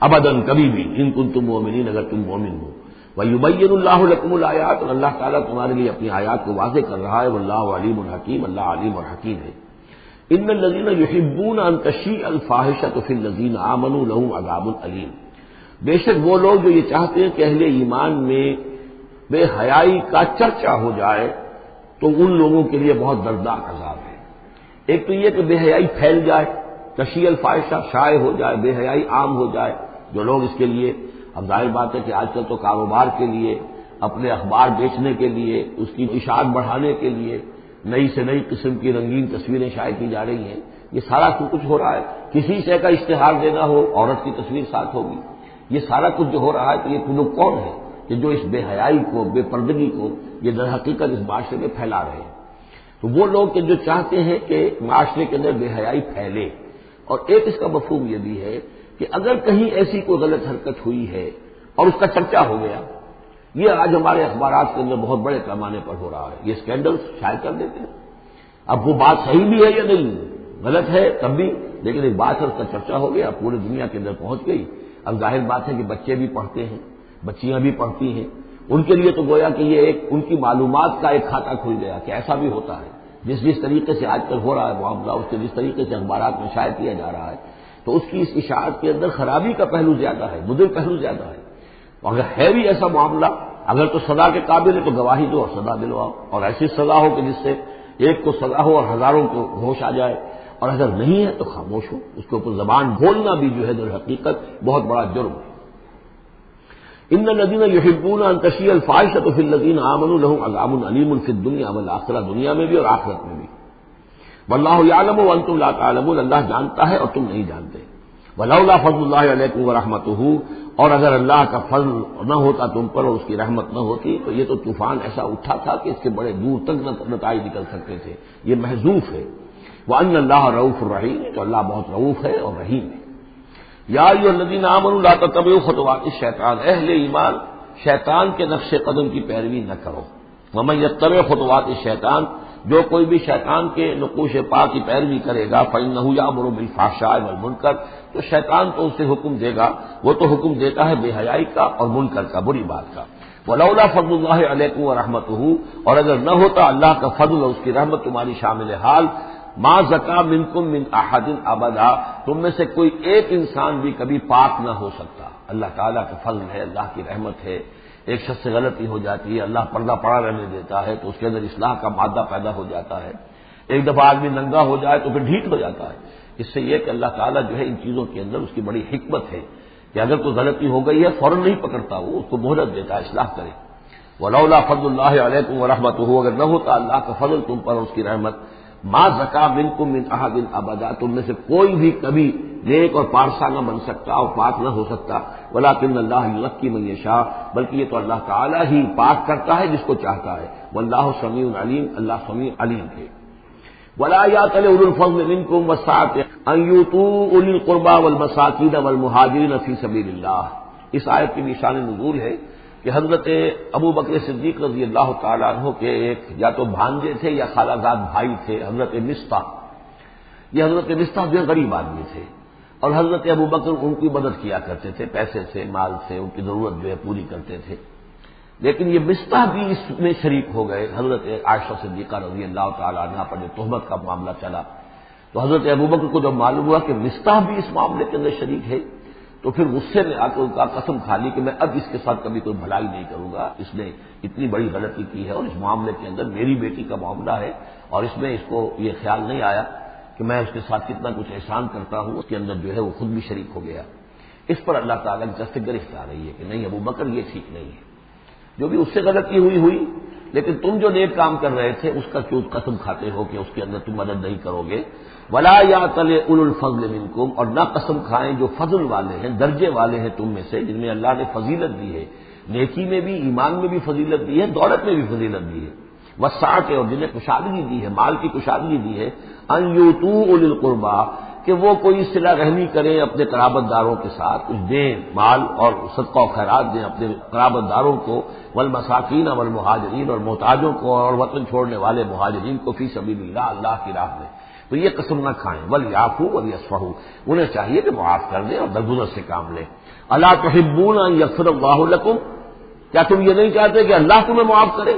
ابداً کبھی بھی، ان کنتم مؤمنین، اگر تم مومن ہو۔ وَيُبَيِّنُ اللَّهُ لَكُمُ الْآيَاتِ، اور اللہ تعالیٰ تمہارے لیے اپنی آیات کو واضح کر رہا ہے، واللہ علیم حکیم، اللہ علیم اور حکیم ہے۔ ان الذین یحبون ان تشیع الفاحشۃ فی الذین آمنوا لہم عذاب علیم، بے شک وہ لوگ جو یہ چاہتے ہیں کہ اہل ایمان میں بے حیائی کا چرچا ہو جائے تو ان لوگوں کے لیے بہت دردناک عذاب ہے۔ ایک تو یہ کہ بے حیائی پھیل جائے، تشیع الفاحشہ شائع ہو جائے، بے حیائی عام ہو جائے، جو لوگ اس کے لیے، اب ظاہر بات ہے کہ آج کل تو کاروبار کے لیے، اپنے اخبار بیچنے کے لیے، اس کی اشاعت بڑھانے کے لیے نئی سے نئی قسم کی رنگین تصویریں شائع کی جا رہی ہیں، یہ سارا کچھ ہو رہا ہے۔ کسی شے کا اشتہار دینا ہو، عورت کی تصویر ساتھ ہوگی، یہ سارا کچھ جو ہو رہا ہے، تو یہ لوگ کون ہے کہ جو اس بے حیائی کو، بے پردگی کو یہ در حقیقت اس معاشرے میں پھیلا رہے ہیں؟ تو وہ لوگ کہ جو چاہتے ہیں کہ معاشرے کے اندر بے حیائی پھیلے، اور ایک اس کا مفہوم یہ بھی ہے کہ اگر کہیں ایسی کوئی غلط حرکت ہوئی ہے اور اس کا چرچا ہو گیا، یہ آج ہمارے اخبارات کے اندر بہت بڑے پیمانے پر ہو رہا ہے، یہ اسکینڈل شائع کر دیتے ہیں۔ اب وہ بات صحیح بھی ہے یا نہیں، غلط ہے تب بھی، لیکن ایک بات ہے اس کا چرچا ہو گیا، پوری دنیا کے اندر پہنچ گئی۔ اب ظاہر بات ہے کہ بچے بھی پڑھتے ہیں، بچیاں بھی پڑھتی ہیں، ان کے لیے تو گویا کہ یہ ایک ان کی معلومات کا ایک کھاتا کھل گیا کہ ایسا بھی ہوتا ہے، جس طریقے سے آج کل ہو رہا ہے معاملہ، اس کے جس طریقے سے اخبارات میں شائع کیا جا رہا ہے، تو اس کی اس اشاعت کے اندر خرابی کا پہلو زیادہ ہے، مضر پہلو زیادہ ہے۔ اگر ہے بھی ایسا معاملہ، اگر تو سزا کے قابل ہے تو گواہی دو اور سزا دلواؤ، اور ایسی سزا ہو کہ جس سے ایک کو سزا ہو اور ہزاروں کو ہوش آ جائے، اور اگر نہیں ہے تو خاموش ہو۔ اس کے اوپر زبان بولنا بھی جو ہے در حقیقت بہت بڑا جرم ہے۔ ان الذين يحبون ان تشيع الفاحشة في الذين آمنوا لهم عذاب أليم في الدنيا والآخرة، دنیا میں بھی اور آخرت میں بھی۔ واللہ یعلم وانتم لا تعلمون، اللہ جانتا ہے اور تم نہیں جانتے۔ ولولا فضل اللہ علیکم ورحمتہ، اور اگر اللہ کا فضل نہ ہوتا تم پر اور اس کی رحمت نہ ہوتی تو یہ تو طوفان ایسا اٹھا تھا کہ اس کے بڑے دور تک نتائج نکل سکتے تھے، یہ محذوف ہے۔ وان اللہ رؤوف الرحیم، تو اللہ بہت رؤوف ہے اور رحیم ہے۔ یا ایھا الذین آمنوا لا تتبعوا خطوات الشیطان، اہل ایمان شیطان کے نقش قدم کی پیروی نہ کرو۔ ومن یتبع خطوات الشیطان، جو کوئی بھی شیطان کے نقوش پا کی پیروی کرے گا فإنہ یأمر بالفحشاء والمنکر، تو شیطان تو اسے حکم دے گا، وہ تو حکم دیتا ہے بے حیائی کا اور منکر کا، بری بات کا۔ ولولا فضل اللہ علیکم ورحمتہ، اور اگر نہ ہوتا اللہ کا فضل اور اس کی رحمت تمہاری شامل حال، ما زکا منکم من احد ابدا، تم میں سے کوئی ایک انسان بھی کبھی پاک نہ ہو سکتا۔ اللہ تعالیٰ کا فضل ہے، اللہ کی رحمت ہے۔ ایک شخص سے غلطی ہو جاتی ہے، اللہ پردہ پڑا رہنے دیتا ہے تو اس کے اندر اصلاح کا مادہ پیدا ہو جاتا ہے۔ ایک دفعہ آدمی ننگا ہو جائے تو پھر ڈھیٹ ہو جاتا ہے۔ اس سے یہ کہ اللہ تعالیٰ جو ہے ان چیزوں کے اندر اس کی بڑی حکمت ہے کہ اگر کوئی غلطی ہو گئی ہے فوراً نہیں پکڑتا، وہ اس کو مہلت دیتا ہے، اصلاح کرے۔ ولولا فضل اللہ علیکم ورحمتہ، اگر نہ ہوتا اللہ کا فضل تم پر اور اس کی رحمت، ما زکا منکم من احد ابدا، تم میں سے کوئی بھی کبھی نیک اور پارسا نہ بن سکتا اور پاک نہ ہو سکتا۔ ولکن اللہ یزکی من یشاء، بلکہ یہ تو اللہ تعالیٰ ہی پاک کرتا ہے جس کو چاہتا ہے۔ واللہ سمیع علیم، اللہ سمیع علیم ہے۔ ولا یأتل اولو الفضل منکم والسعة ان یؤتوا اولی القربى والمساکین والمہاجرین فی سبیل اللہ، اس آیت کی بھی شان نزول ہے کہ حضرت ابو بکر صدیق رضی اللہ تعالیٰ عنہ کے ایک یا تو بھانجے تھے یا خالہ زاد بھائی تھے، حضرت مصطح۔ یہ حضرت مصطح جو غریب آدمی تھے اور حضرت ابو بکر ان کی مدد کیا کرتے تھے، پیسے سے، مال سے ان کی ضرورت جو ہے پوری کرتے تھے۔ لیکن یہ مصطح بھی اس میں شریک ہو گئے۔ حضرت عائشہ صدیقہ رضی اللہ تعالیٰ عنہ پر جو تہمت کا معاملہ چلا تو حضرت ابو بکر کو جب معلوم ہوا کہ مصطح بھی اس معاملے کے اندر شریک ہے تو پھر غصے میں آ کے ان کا قسم کھا لی کہ میں اب اس کے ساتھ کبھی کوئی بھلائی نہیں کروں گا، اس نے اتنی بڑی غلطی کی ہے اور اس معاملے کے اندر میری بیٹی کا معاملہ ہے اور اس میں اس کو یہ خیال نہیں آیا کہ میں اس کے ساتھ کتنا کچھ احسان کرتا ہوں، اس کے اندر جو ہے وہ خود بھی شریک ہو گیا۔ اس پر اللہ تعالیٰ کی طرف سے گرفت آ رہی ہے کہ نہیں ابو بکر یہ ٹھیک نہیں ہے، جو بھی اس سے غلطی ہوئی، لیکن تم جو نیک کام کر رہے تھے اس کا کیوں قسم کھاتے ہو کہ اس کے اندر تم مدد نہیں کرو گے۔ ولا یأتل اولو الفضل منکم، اور نہ قسم کھائیں جو فضل والے ہیں، درجے والے ہیں تم میں سے، جن میں اللہ نے فضیلت دی ہے، نیکی میں بھی، ایمان میں بھی فضیلت دی ہے، دولت میں بھی فضیلت دی ہے، وسعت، اور جنہیں کشادگی دی ہے، مال کی کشادگی دی ہے، ان یؤتوا اولی القربى، کہ وہ کوئی صلہ رحمی کریں اپنے قرابت داروں کے ساتھ، کچھ دیں مال اور صدقہ و خیرات دیں اپنے قرابت داروں کو، والمساکین والمہاجرین، اور محتاجوں کو اور وطن چھوڑنے والے مہاجرین کو، فی سبیل اللہ، اللہ کی راہ میں، تو یہ قسم نہ کھائیں۔ ولیعفوا ولیصفحوا، انہیں چاہیے کہ معاف کر دیں اور درگزر سے کام لیں۔ الا تحبون ان یغفر اللہ لکم، کیا تم یہ نہیں چاہتے کہ اللہ تمہیں معاف کرے؟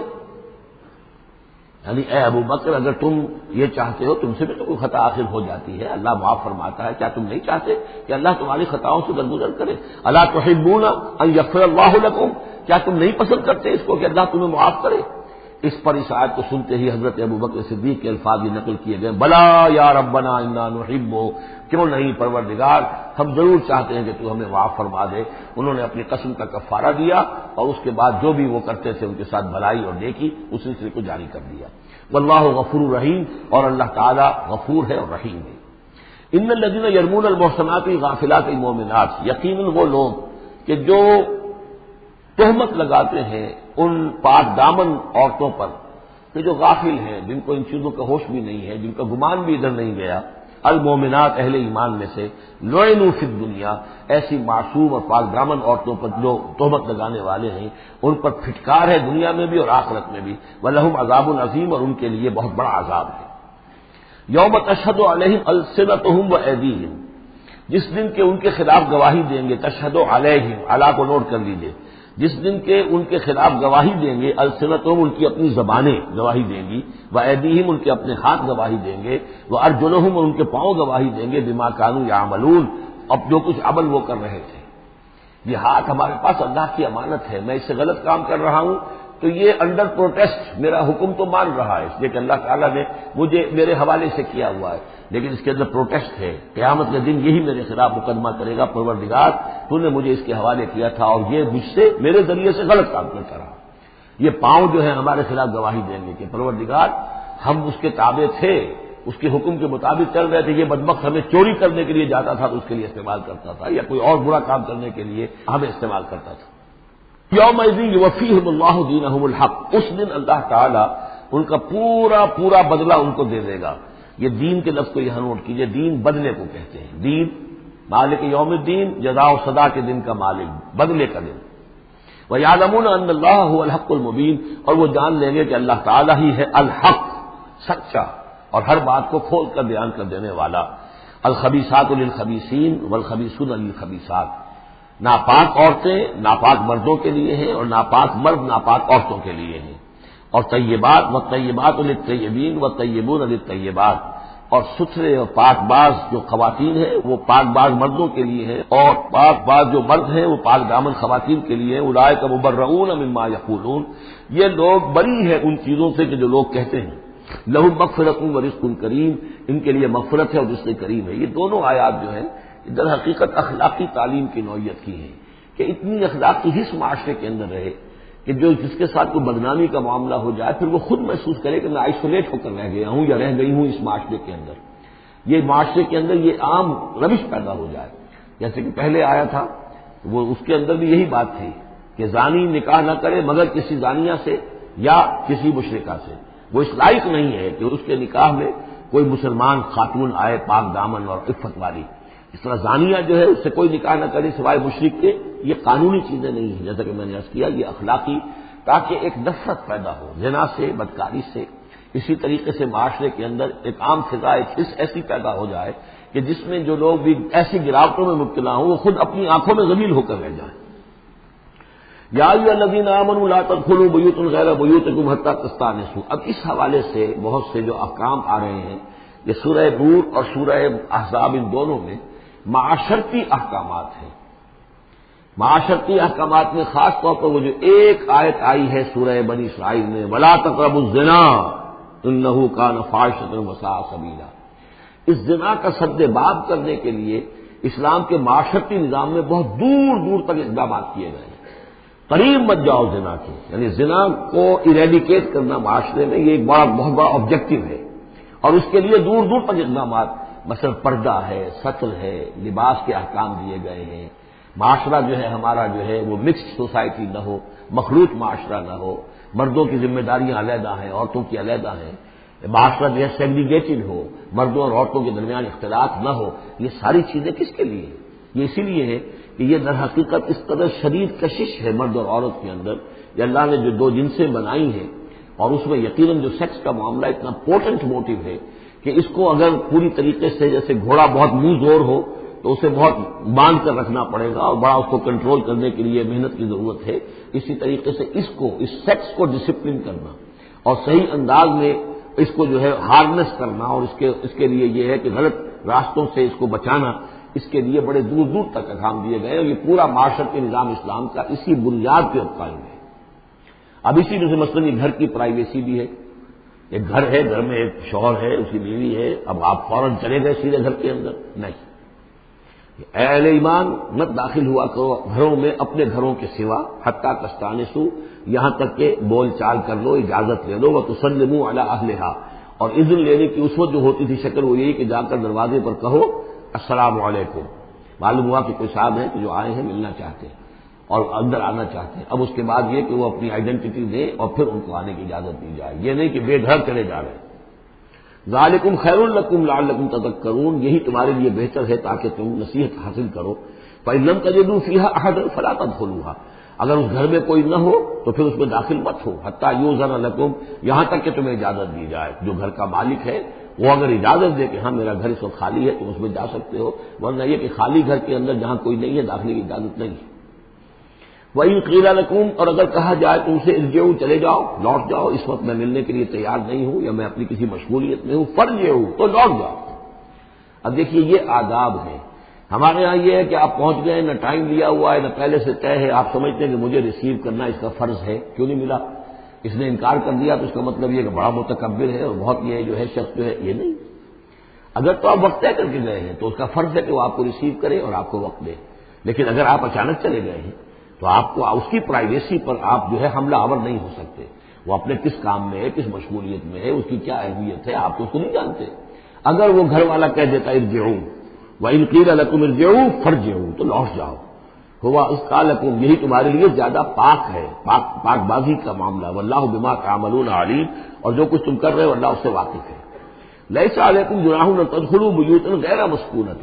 یعنی اے ابو بکر اگر تم یہ چاہتے ہو، تم سے بھی تو کوئی خطا آخر ہو جاتی ہے، اللہ معاف فرماتا ہے، کیا تم نہیں چاہتے کہ اللہ تمہاری خطاؤں سے درگزر کرے؟ الا تحبون ان یغفر اللہ لکم، کیا تم نہیں پسند کرتے اس کو کہ اللہ تمہیں معاف کرے؟ اس پر اس آیت کو سنتے ہی حضرت ابو بکر صدیق کے الفاظ یہ نقل کیے گئے، بلا یا ربنا انا نحب، کیوں نہیں پروردگار، ہم ضرور چاہتے ہیں کہ تو ہمیں معاف فرما دے۔ انہوں نے اپنی قسم کا کفارہ دیا اور اس کے بعد جو بھی وہ کرتے تھے ان کے ساتھ بھلائی اور نیکی اس سلسلے کو جاری کر دیا۔ واللہ غفور رحیم، اور اللہ تعالی غفور ہے اور رحیم ہے۔ ان الذین یرمون المحصنات الغافلات المؤمنات، یقیناً وہ لوگ کہ جو تہمت لگاتے ہیں ان پاک دامن عورتوں پر کہ جو غافل ہیں، جن کو ان چیزوں کا ہوش بھی نہیں ہے، جن کا گمان بھی ادھر نہیں گیا، المومنات اہل ایمان میں سے، لعنوا فی الدنیا، ایسی معصوم اور پاک دامن عورتوں پر جو تہمت لگانے والے ہیں ان پر پھٹکار ہے دنیا میں بھی اور آخرت میں بھی، ولہم عذاب عظیم، اور ان کے لیے بہت بڑا عذاب ہے۔ یوم تشہد علیہم السنتہم وایدیہم، جس دن کے ان کے خلاف گواہی دیں گے، تشہد علیہم، علی کو نوٹ کر لیجیے، جس دن کے ان کے خلاف گواہی دیں گے، السنتہم ان کی اپنی زبانیں گواہی دیں گی، وایدیہم ان کے اپنے ہاتھ گواہی دیں گے، وارجلہم اور ان کے پاؤں گواہی دیں گے، بما کانوا یعملون، اب جو کچھ عمل وہ کر رہے تھے۔ یہ ہاتھ ہمارے پاس اللہ کی امانت ہے، میں اس سے غلط کام کر رہا ہوں تو یہ انڈر پروٹیسٹ میرا حکم تو مان رہا ہے، اس لیے کہ اللہ تعالیٰ نے مجھے میرے حوالے سے کیا ہوا ہے، لیکن اس کے اندر پروٹیسٹ ہے، قیامت کے دن یہی میرے خلاف مقدمہ کرے گا، پروردگار تو نے مجھے اس کے حوالے کیا تھا اور یہ مجھ سے میرے ذریعے سے غلط کام کرتا رہا۔ یہ پاؤں جو ہے ہمارے خلاف گواہی دیں گے کہ پروردگار ہم اس کے تابع تھے، اس کے حکم کے مطابق چل رہے تھے، یہ بدبخت ہمیں چوری کرنے کے لیے جاتا تھا تو اس کے لیے استعمال کرتا تھا، یا کوئی اور برا کام کرنے کے لیے ہمیں استعمال کرتا تھا۔ یومئذ یوفیہم اللہ دینہم الحق، اس دن اللہ تعالیٰ ان کا پورا پورا بدلہ ان کو دے دے گا۔ یہ دین کے لفظ کو یہاں نوٹ کیجئے، دین بدلے کو کہتے ہیں، دین مالک یوم الدین، جزا و سزا کے دن کا مالک، بدلے کا دن۔ وَيَعْلَمُونَ أَنَّ اللَّهَ هُوَ الْحَقُّ الْمُبِينُ، اور وہ جان لیں گے کہ اللہ تعالیٰ ہی ہے الحق، سچا اور ہر بات کو کھول کر بیان کر دینے والا۔ الخبیثات للخبیثین والخبیثون للخبیثات، ناپاک عورتیں ناپاک مردوں کے لیے ہیں اور ناپاک مرد ناپاک عورتوں کے لیے ہیں، اور طیبات والطیبات للطیبین والطیبون للطیبات، اور ستھرے اور پاک باز جو خواتین ہیں وہ پاک باز مردوں کے لیے ہیں، اور پاک باز جو مرد ہیں وہ پاک دامن خواتین کے لیے ہیں۔ اولئک مبرؤون مما یقولون، یہ لوگ بری ہیں ان چیزوں سے کہ جو لوگ کہتے ہیں۔ لہم مغفرۃ ورزق کریم، ان کے لیے مغفرت ہے اور رزق کریم ہے۔ یہ دونوں آیات جو ہیں در حقیقت اخلاقی تعلیم کی نوعیت کی ہیں کہ اتنی اخلاقی حص معاشرے کے اندر رہے کہ جو جس کے ساتھ کوئی بدنامی کا معاملہ ہو جائے پھر وہ خود محسوس کرے کہ میں آئسولیٹ ہو کر رہ گیا ہوں یا رہ گئی ہوں اس معاشرے کے اندر، یہ معاشرے کے اندر یہ عام روش پیدا ہو جائے۔ جیسے کہ پہلے آیا تھا وہ اس کے اندر بھی یہی بات تھی کہ زانی نکاح نہ کرے مگر کسی زانیہ سے یا کسی مشرکہ سے، وہ اس لائق نہیں ہے کہ اس کے نکاح میں کوئی مسلمان خاتون آئے پاک دامن اور عفت والی، اس طرح زانیہ جو ہے اس سے کوئی نکاح نہ کرے سوائے مشرک کے، یہ قانونی چیزیں نہیں ہیں جیسا کہ میں نے عرض کیا، یہ اخلاقی، تاکہ ایک نفرت پیدا ہو زنا سے، بدکاری سے۔ اسی طریقے سے معاشرے کے اندر ایک عام فضا، ایک حص ایسی پیدا ہو جائے کہ جس میں جو لوگ بھی ایسی گراوٹوں میں مبتلا ہوں وہ خود اپنی آنکھوں میں ذلیل ہو کر رہ جائیں۔ یا ایھا الذین آمنوا لا تدخلوا بیوتا غیر بیوتکم حتی تستأنسوا، اب اس حوالے سے بہت سے جو احکام آ رہے ہیں، یہ سورہ نور اور سورہ احزاب ان دونوں میں معاشرتی احکامات ہیں۔ معاشرتی احکامات میں خاص طور پر وہ جو ایک آیت آئی ہے سورہ بنی اسرائیل میں، وَلَا تَقْرَبُوا الزِّنَا إِنَّهُ كَانَ فَاحِشَةً وَسَاءَ سَبِيلًا، اس زنا کا سد باب کرنے کے لیے اسلام کے معاشرتی نظام میں بہت دور دور تک اقدامات کیے گئے ہیں۔ قریب مت جاؤ زنا کے، یعنی زنا کو ایریڈیکیٹ کرنا معاشرے میں یہ ایک بہت بڑا آبجیکٹو ہے، اور اس کے لیے دور دور تک اقدامات، مثلا پردہ ہے، سطر ہے، لباس کے احکام دیے گئے ہیں، معاشرہ جو ہے ہمارا جو ہے وہ مکسڈ سوسائٹی نہ ہو، مخلوط معاشرہ نہ ہو، مردوں کی ذمہ داریاں علیحدہ ہیں، عورتوں کی علیحدہ ہیں، معاشرہ جو ہے سیگریگیٹڈ ہو، مردوں اور عورتوں کے درمیان اختلاط نہ ہو، یہ ساری چیزیں کس کے لیے ہیں؟ یہ اسی لیے ہے کہ یہ در حقیقت اس قدر شدید کشش ہے مرد اور عورت کے اندر، یہ اللہ نے جو دو جنسیں بنائی ہیں، اور اس میں یقیناً جو سیکس کا معاملہ اتنا پوٹنٹ موٹیو ہے کہ اس کو اگر پوری طریقے سے جیسے گھوڑا بہت منہ زور ہو تو اسے بہت باندھ کر رکھنا پڑے گا اور بڑا اس کو کنٹرول کرنے کے لیے محنت کی ضرورت ہے، اسی طریقے سے اس سیکس کو ڈسپلن کرنا اور صحیح انداز میں اس کو جو ہے ہارنس کرنا، اور اس کے لیے یہ ہے کہ غلط راستوں سے اس کو بچانا، اس کے لیے بڑے دور دور تک احکام دیے گئے، اور یہ پورا معاشرتی نظام اسلام کا اسی بنیاد پہ قائم ہے۔ اب اسی میں سے مثلاً یہ گھر کی پرائیویسی بھی ہے، ایک گھر ہے، گھر میں ایک شوہر ہے، اس کی بیوی ہے، اب آپ فوراً چلے گئے سیدھے گھر کے اندر، نہیں، اے اہل ایمان مت داخل ہوا کرو گھروں میں اپنے گھروں کے سوا، حتیٰ تستانسوا، یہاں تک کہ بول چال کر لو، اجازت لے لو، وتسلموا علی اہلہا، اور اذن لینے کی اس وقت جو ہوتی تھی شکل وہ یہی کہ جا کر دروازے پر کہو السلام علیکم، معلوم ہوا کہ کوئی صاحب ہیں کہ جو آئے ہیں ملنا چاہتے ہیں اور اندر آنا چاہتے ہیں، اب اس کے بعد یہ کہ وہ اپنی آئیڈینٹی دیں اور پھر ان کو آنے کی اجازت دی جائے، یہ نہیں کہ بے گھر چلے جا رہے ہیں۔ ذالکم خیر لکم لعلکم تذکرون، یہی تمہارے لیے بہتر ہے تاکہ تم نصیحت حاصل کرو۔ فإن لم تجدوا فیہا احدا فلا تدخلوها، اگر اس گھر میں کوئی نہ ہو تو پھر اس میں داخل مت ہو، حتیٰ یؤذن لکم، یہاں تک کہ تمہیں اجازت دی جائے، جو گھر کا مالک ہے وہ اگر اجازت دے کہ ہاں میرا گھر اس وقت خالی ہے تم اس میں جا سکتے ہو، ورنہ یہ کہ خالی گھر کے اندر جہاں کوئی نہیں ہے داخلے کی اجازت نہیں ہے۔ وَإِن قِيلَ لَكُمْ، اور اگر کہا جائے تم سے ارجعوا، چلے جاؤ، لوٹ جاؤ، اس وقت میں ملنے کے لیے تیار نہیں ہوں یا میں اپنی کسی مشغولیت میں ہوں، فارجعوا، تو لوٹ جاؤ۔ اب دیکھیے یہ آداب ہیں۔ ہمارے یہاں یہ ہے کہ آپ پہنچ گئے، نہ ٹائم لیا ہوا ہے، نہ پہلے سے طے ہے، آپ سمجھتے ہیں کہ مجھے ریسیو کرنا اس کا فرض ہے، کیوں نہیں ملا؟ اس نے انکار کر دیا تو اس کا مطلب یہ کہ بڑا متکبر ہے اور بہت یہ جو ہے شخص جو ہے، یہ نہیں۔ اگر تو آپ وقت طے کر کے گئے ہیں تو اس کا فرض ہے کہ وہ آپ کو ریسیو کرے اور آپ کو وقت دے، لیکن اگر آپ اچانک چلے گئے ہیں تو آپ کو اس کی پرائیویسی پر آپ جو ہے حملہ آور نہیں ہو سکتے۔ وہ اپنے کس کام میں ہے، کس مشغولیت میں ہے، اس کی کیا اہمیت ہے، آپ تو اس کو نہیں جانتے۔ اگر وہ گھر والا کہہ دیتا ارجعوا وَإِن قِيلَ لَكُمْ ارْجِعُوا فَارْجِعُوا، تو لوٹ جاؤ، ہوا اذکیٰ لکم، یہی تمہارے لیے زیادہ پاک ہے، پاک بازی کا معاملہ، واللہ بما تعملون علیم، اور جو کچھ تم کر رہے ہو اللہ اس سے واقف ہے۔ لیس علیکم جناح ان تدخلوا بیوتا غیر مسکونۃ،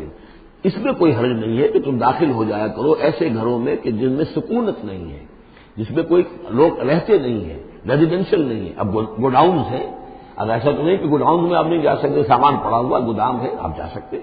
اس میں کوئی حرج نہیں ہے کہ تم داخل ہو جایا کرو ایسے گھروں میں کہ جن میں سکونت نہیں ہے، جس میں کوئی لوگ رہتے نہیں ہیں، ریزیڈینشل نہیں ہے۔ اب گوڈاؤنز ہیں، اب ایسا تو نہیں کہ گوڈاؤنز میں آپ نہیں جا سکتے، سامان پڑا ہوا گودام ہے، آپ جا سکتے۔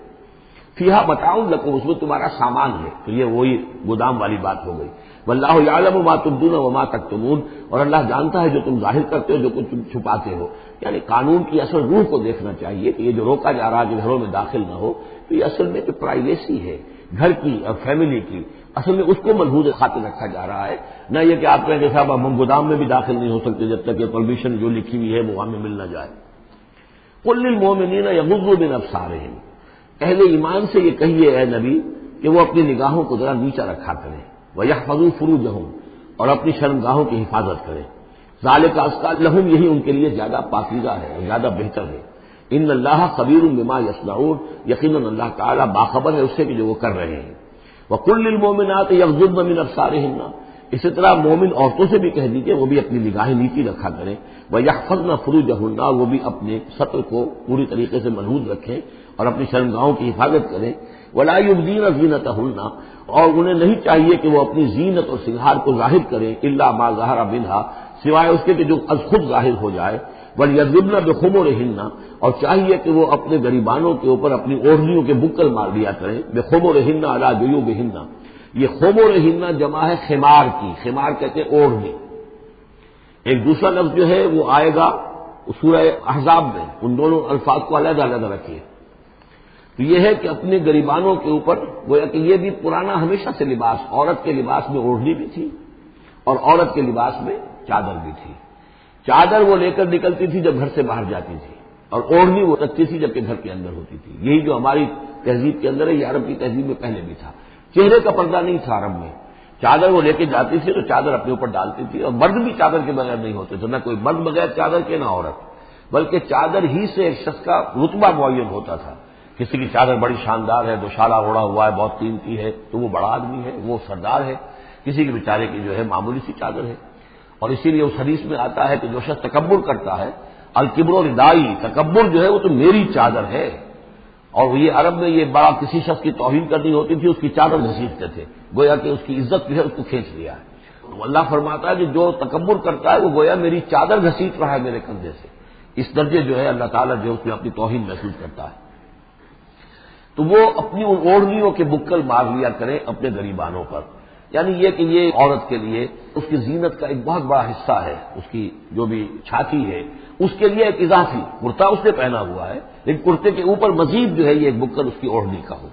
فیہا متاع لکم، اس میں تمہارا سامان ہے، تو یہ وہی گودام والی بات ہو گئی۔ واللہ یعلم ما تبدون وما تکتمون، اور اللہ جانتا ہے جو تم ظاہر کرتے ہو، جو کچھ تم چھپاتے ہو۔ یعنی قانون کی اصل روح کو دیکھنا چاہیے کہ یہ جو روکا جا رہا ہے کہ گھروں میں داخل نہ ہو، تو یہ اصل میں جو پرائیویسی ہے گھر کی اور فیملی کی، اصل میں اس کو ملحوظ خاطر رکھا جا رہا ہے، نہ یہ کہ آپ کہیں کہ صاحب ہم گودام میں بھی داخل نہیں ہو سکتے جب تک یہ پرمیشن جو لکھی ہوئی ہے وہ ہمیں مل نہ جائے۔ قل للمؤمنین یغضوا من ابصارہم، اہل ایمان سے یہ کہیے اے نبی کہ وہ اپنی نگاہوں کو ذرا نیچا رکھا کریں، وَيَحْفَظُوا فُرُوجَهُمْ، اور اپنی شرمگاہوں کی حفاظت کریں، ذَلِكَ أَزْكَىٰ لَهُمْ، یہی ان کے لیے زیادہ پاکیزہ ہے، زیادہ بہتر ہے۔ ان اللہ خبیر بما یصنعون، یقیناً اللہ تعالیٰ باخبر ہے اس سے کہ جو وہ کر رہے ہیں۔ وَقُل لِّلْمُؤْمِنَاتِ يَغْضُضْنَ مِنْ أَبْصَارِهِنَّ، اسی طرح مومن عورتوں سے بھی کہہ دیجیے وہ بھی اپنی نگاہیں نیچی رکھا کریں، وَيَحْفَظْنَ فُرُوجَهُنَّ، وہ بھی اپنے سطر کو پوری طریقے سے ملحوظ رکھیں اور اپنی شرمگاہوں کی حفاظت کریں۔ وَلَا يُبْدِينَ زِينَتَهُنَّ، اور انہیں نہیں چاہیے کہ وہ اپنی زینت اور سنگھار کو ظاہر کریں، إِلَّا مَا ظَهَرَ مِنْهَا، سوائے اس کے کہ جو از خود ظاہر ہو جائے۔ وَلْيَضْرِبْنَ بِخُمُرِهِنَّ، اور چاہیے کہ وہ اپنے گریبانوں کے اوپر اپنی اوڑھنیوں کے بکل مار دیا کریں، بِخُمُرِهِنَّ عَلَىٰ جُيُوبِهِنَّ، یہ خمرہن جمع ہے خمار کی، خمار کہتے ہیں اوڑھنی۔ ایک دوسرا لفظ جو ہے وہ آئے گا سورہ احزاب میں، ان دونوں الفاظ کو علیحدہ علیحدہ رکھیے۔ تو یہ ہے کہ اپنے گریبانوں کے اوپر، گویا کہ یہ بھی پرانا ہمیشہ سے لباس، عورت کے لباس میں اوڑھنی بھی تھی اور عورت کے لباس میں چادر بھی تھی۔ چادر وہ لے کر نکلتی تھی جب گھر سے باہر جاتی تھی، اور اوڑھنی وہ رکھتی تھی جبکہ گھر کے اندر ہوتی تھی۔ یہی جو ہماری تہذیب کے اندر ہے، یہ عرب کی تہذیب میں پہلے بھی تھا۔ چہرے کا پردہ نہیں تھا عرب میں، چادر وہ لے کے جاتی تھی تو چادر اپنے اوپر ڈالتی تھی، اور مرد بھی چادر کے بغیر نہیں ہوتے تھے، نہ کوئی مرد بغیر چادر کے نہ عورت، بلکہ چادر ہی سے ایک شخص کا رتبہ معین ہوتا تھا۔ کسی کی چادر بڑی شاندار ہے، دوشالہ اوڑھا ہوا ہے، بہت قیمتی ہے، تو وہ بڑا آدمی ہے، وہ سردار ہے۔ کسی کے بیچارے کی جو ہے معمولی سی چادر ہے، اور اسی لیے اس حدیث میں آتا ہے کہ جو شخص تکبر کرتا ہے، الکبر ردائی، تکبر جو ہے وہ تو میری چادر ہے۔ اور یہ عرب میں یہ بڑا کسی شخص کی توہین کرنی ہوتی تھی اس کی چادر گھسیٹتے تھے، گویا کہ اس کی عزت جو ہے اس کو کھینچ لیا ہے۔ تو اللہ فرماتا ہے کہ جو تکبر کرتا ہے وہ گویا میری چادر گھسیٹ رہا ہے میرے کندھے سے، اس درجے جو ہے اللہ تعالیٰ جو اس میں اپنی توہین محسوس کرتا ہے۔ تو وہ اپنی ان اوڑھنیوں کے بکل مار لیا کریں اپنے گریبانوں پر، یعنی یہ کہ یہ عورت کے لیے اس کی زینت کا ایک بہت بڑا حصہ ہے، اس کی جو بھی چھاتی ہے اس کے لیے ایک اضافی کرتا اس نے پہنا ہوا ہے، لیکن کرتے کے اوپر مزید جو ہے یہ ایک بکل اس کی اوڑھنی کا ہو۔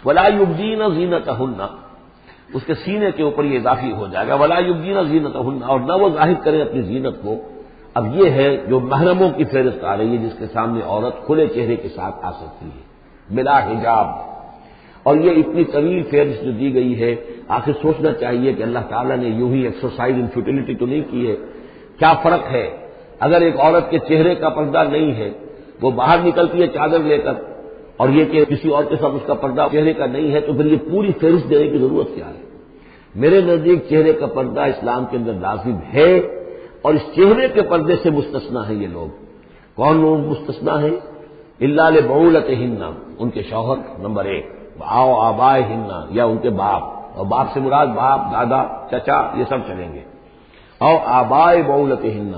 وَلَا يُبْدِينَ زِينَتَهُنَّ، اس کے سینے کے اوپر یہ اضافی ہو جائے گا، وَلَا يُبْدِينَ زِينَتَهُنَّ، اور نہ وہ ظاہر کریں اپنی زینت کو۔ اب یہ ہے جو محرموں کی فہرست آ رہی ہے جس کے سامنے عورت کھلے چہرے کے ساتھ آ سکتی ہے بلا حجاب، اور یہ اتنی طویل فہرست جو دی گئی ہے، آخر سوچنا چاہیے کہ اللہ تعالیٰ نے یوں ہی ایکسرسائز ان فیوٹیلٹی تو نہیں کی ہے۔ کیا فرق ہے اگر ایک عورت کے چہرے کا پردہ نہیں ہے، وہ باہر نکلتی ہے چادر لے کر، اور یہ کہ کسی اور کے ساتھ اس کا پردہ چہرے کا نہیں ہے، تو پھر یہ پوری فہرست دینے کی ضرورت کیا ہے؟ میرے نزدیک چہرے کا پردہ اسلام کے اندر لازم ہے، اور اس چہرے کے پردے سے مستثنا ہیں یہ لوگ۔ کون لوگ مستثنا ہیں؟ الا لبعولتہن، ان کے شوہر نمبر ایک، او آبائہن، یا ان کے باپ، اور باپ سے مراد باپ، دادا، چچا، یہ سب چلیں گے، او آبائے بعولتہن،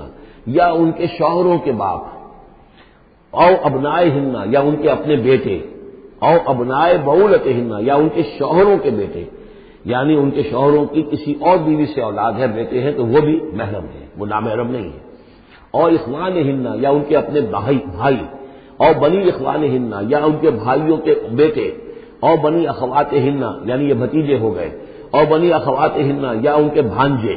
یا ان کے شوہروں کے باپ، او ابنائہن، یا ان کے اپنے بیٹے، او ابنائے بعولتہن، یا ان کے شوہروں کے بیٹے۔ یعنی ان کے شوہروں کی کسی اور بیوی سے اولاد ہے، بیٹے ہیں، تو وہ بھی محرم ہے، وہ نامحرم نہیں ہے۔ اور اخوان ہننا یا ان کے اپنے بھائی، اور بنی اخوان ہننا یا ان کے بھائیوں کے بیٹے، اور بنی اخوات ہننا یعنی یہ بھتیجے ہو گئے، اور بنی اخوات ہننا یا ان کے بھانجے،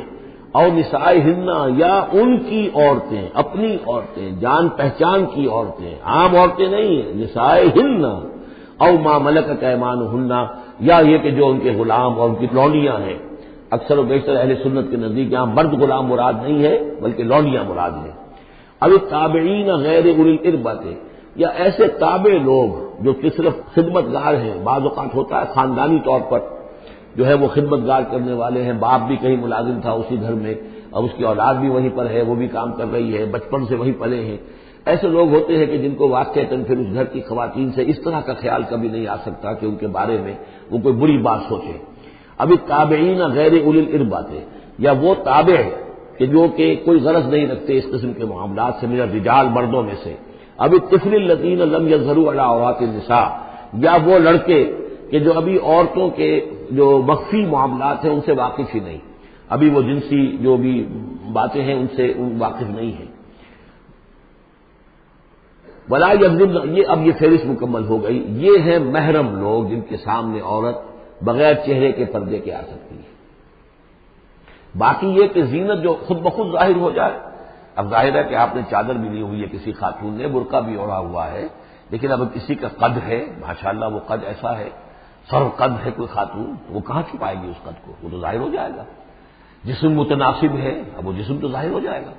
اور نساء ہننا یا ان کی عورتیں، اپنی عورتیں، جان پہچان کی عورتیں، عام عورتیں نہیں ہیں، نساء ہننا، او ما ملکت ایمانہن، یا یہ کہ جو ان کے غلام اور ان کی لونڈیاں ہیں۔ اکثر و بیشتر اہل سنت کے نزدیک یہاں مرد غلام مراد نہیں ہے بلکہ لونڈیاں مراد ہیں۔ اب تابعین غیر اولی الاربۃ، یا ایسے تابع لوگ جو کہ صرف خدمت گار ہیں، بعض اوقات ہوتا ہے خاندانی طور پر جو ہے وہ خدمت گار کرنے والے ہیں، باپ بھی کہیں ملازم تھا اسی گھر میں اور اس کی اولاد بھی وہیں پر ہے، وہ بھی کام کر رہی ہے، بچپن سے وہیں پلے ہیں۔ ایسے لوگ ہوتے ہیں کہ جن کو واقعتاً پھر اس گھر کی خواتین سے اس طرح کا خیال کبھی نہیں آ سکتا کہ ان کے بارے میں وہ کوئی بری بات سوچے۔ ابھی تابعین غیر اولی الاربۃ، یا وہ تابع کہ جو کہ کوئی غرض نہیں رکھتے اس قسم کے معاملات سے، من الرجال مردوں میں سے، اب الطفل الذین لم یظہروا علی عورات النساء، یا وہ لڑکے کہ جو ابھی عورتوں کے جو مخفی معاملات ہیں ان سے واقف ہی نہیں، ابھی وہ جنسی جو بھی باتیں ہیں ان سے واقف نہیں ہیں۔ ولا یضربن، یہ اب یہ فہرست مکمل ہو گئی، یہ ہیں محرم لوگ جن کے سامنے عورت بغیر چہرے کے پردے کے آ سکتی ہے۔ باقی یہ کہ زینت جو خود بخود ظاہر ہو جائے، اب ظاہر ہے کہ آپ نے چادر بھی لی ہوئی ہے، کسی خاتون نے برقع بھی اوڑھا ہوا ہے، لیکن اب کسی کا قد ہے، ماشاءاللہ وہ قد ایسا ہے، سر قد ہے کوئی خاتون، وہ کہاں چھپائے گی اس قد کو، وہ تو ظاہر ہو جائے گا۔ جسم متناسب ہے، اب وہ جسم تو ظاہر ہو جائے گا۔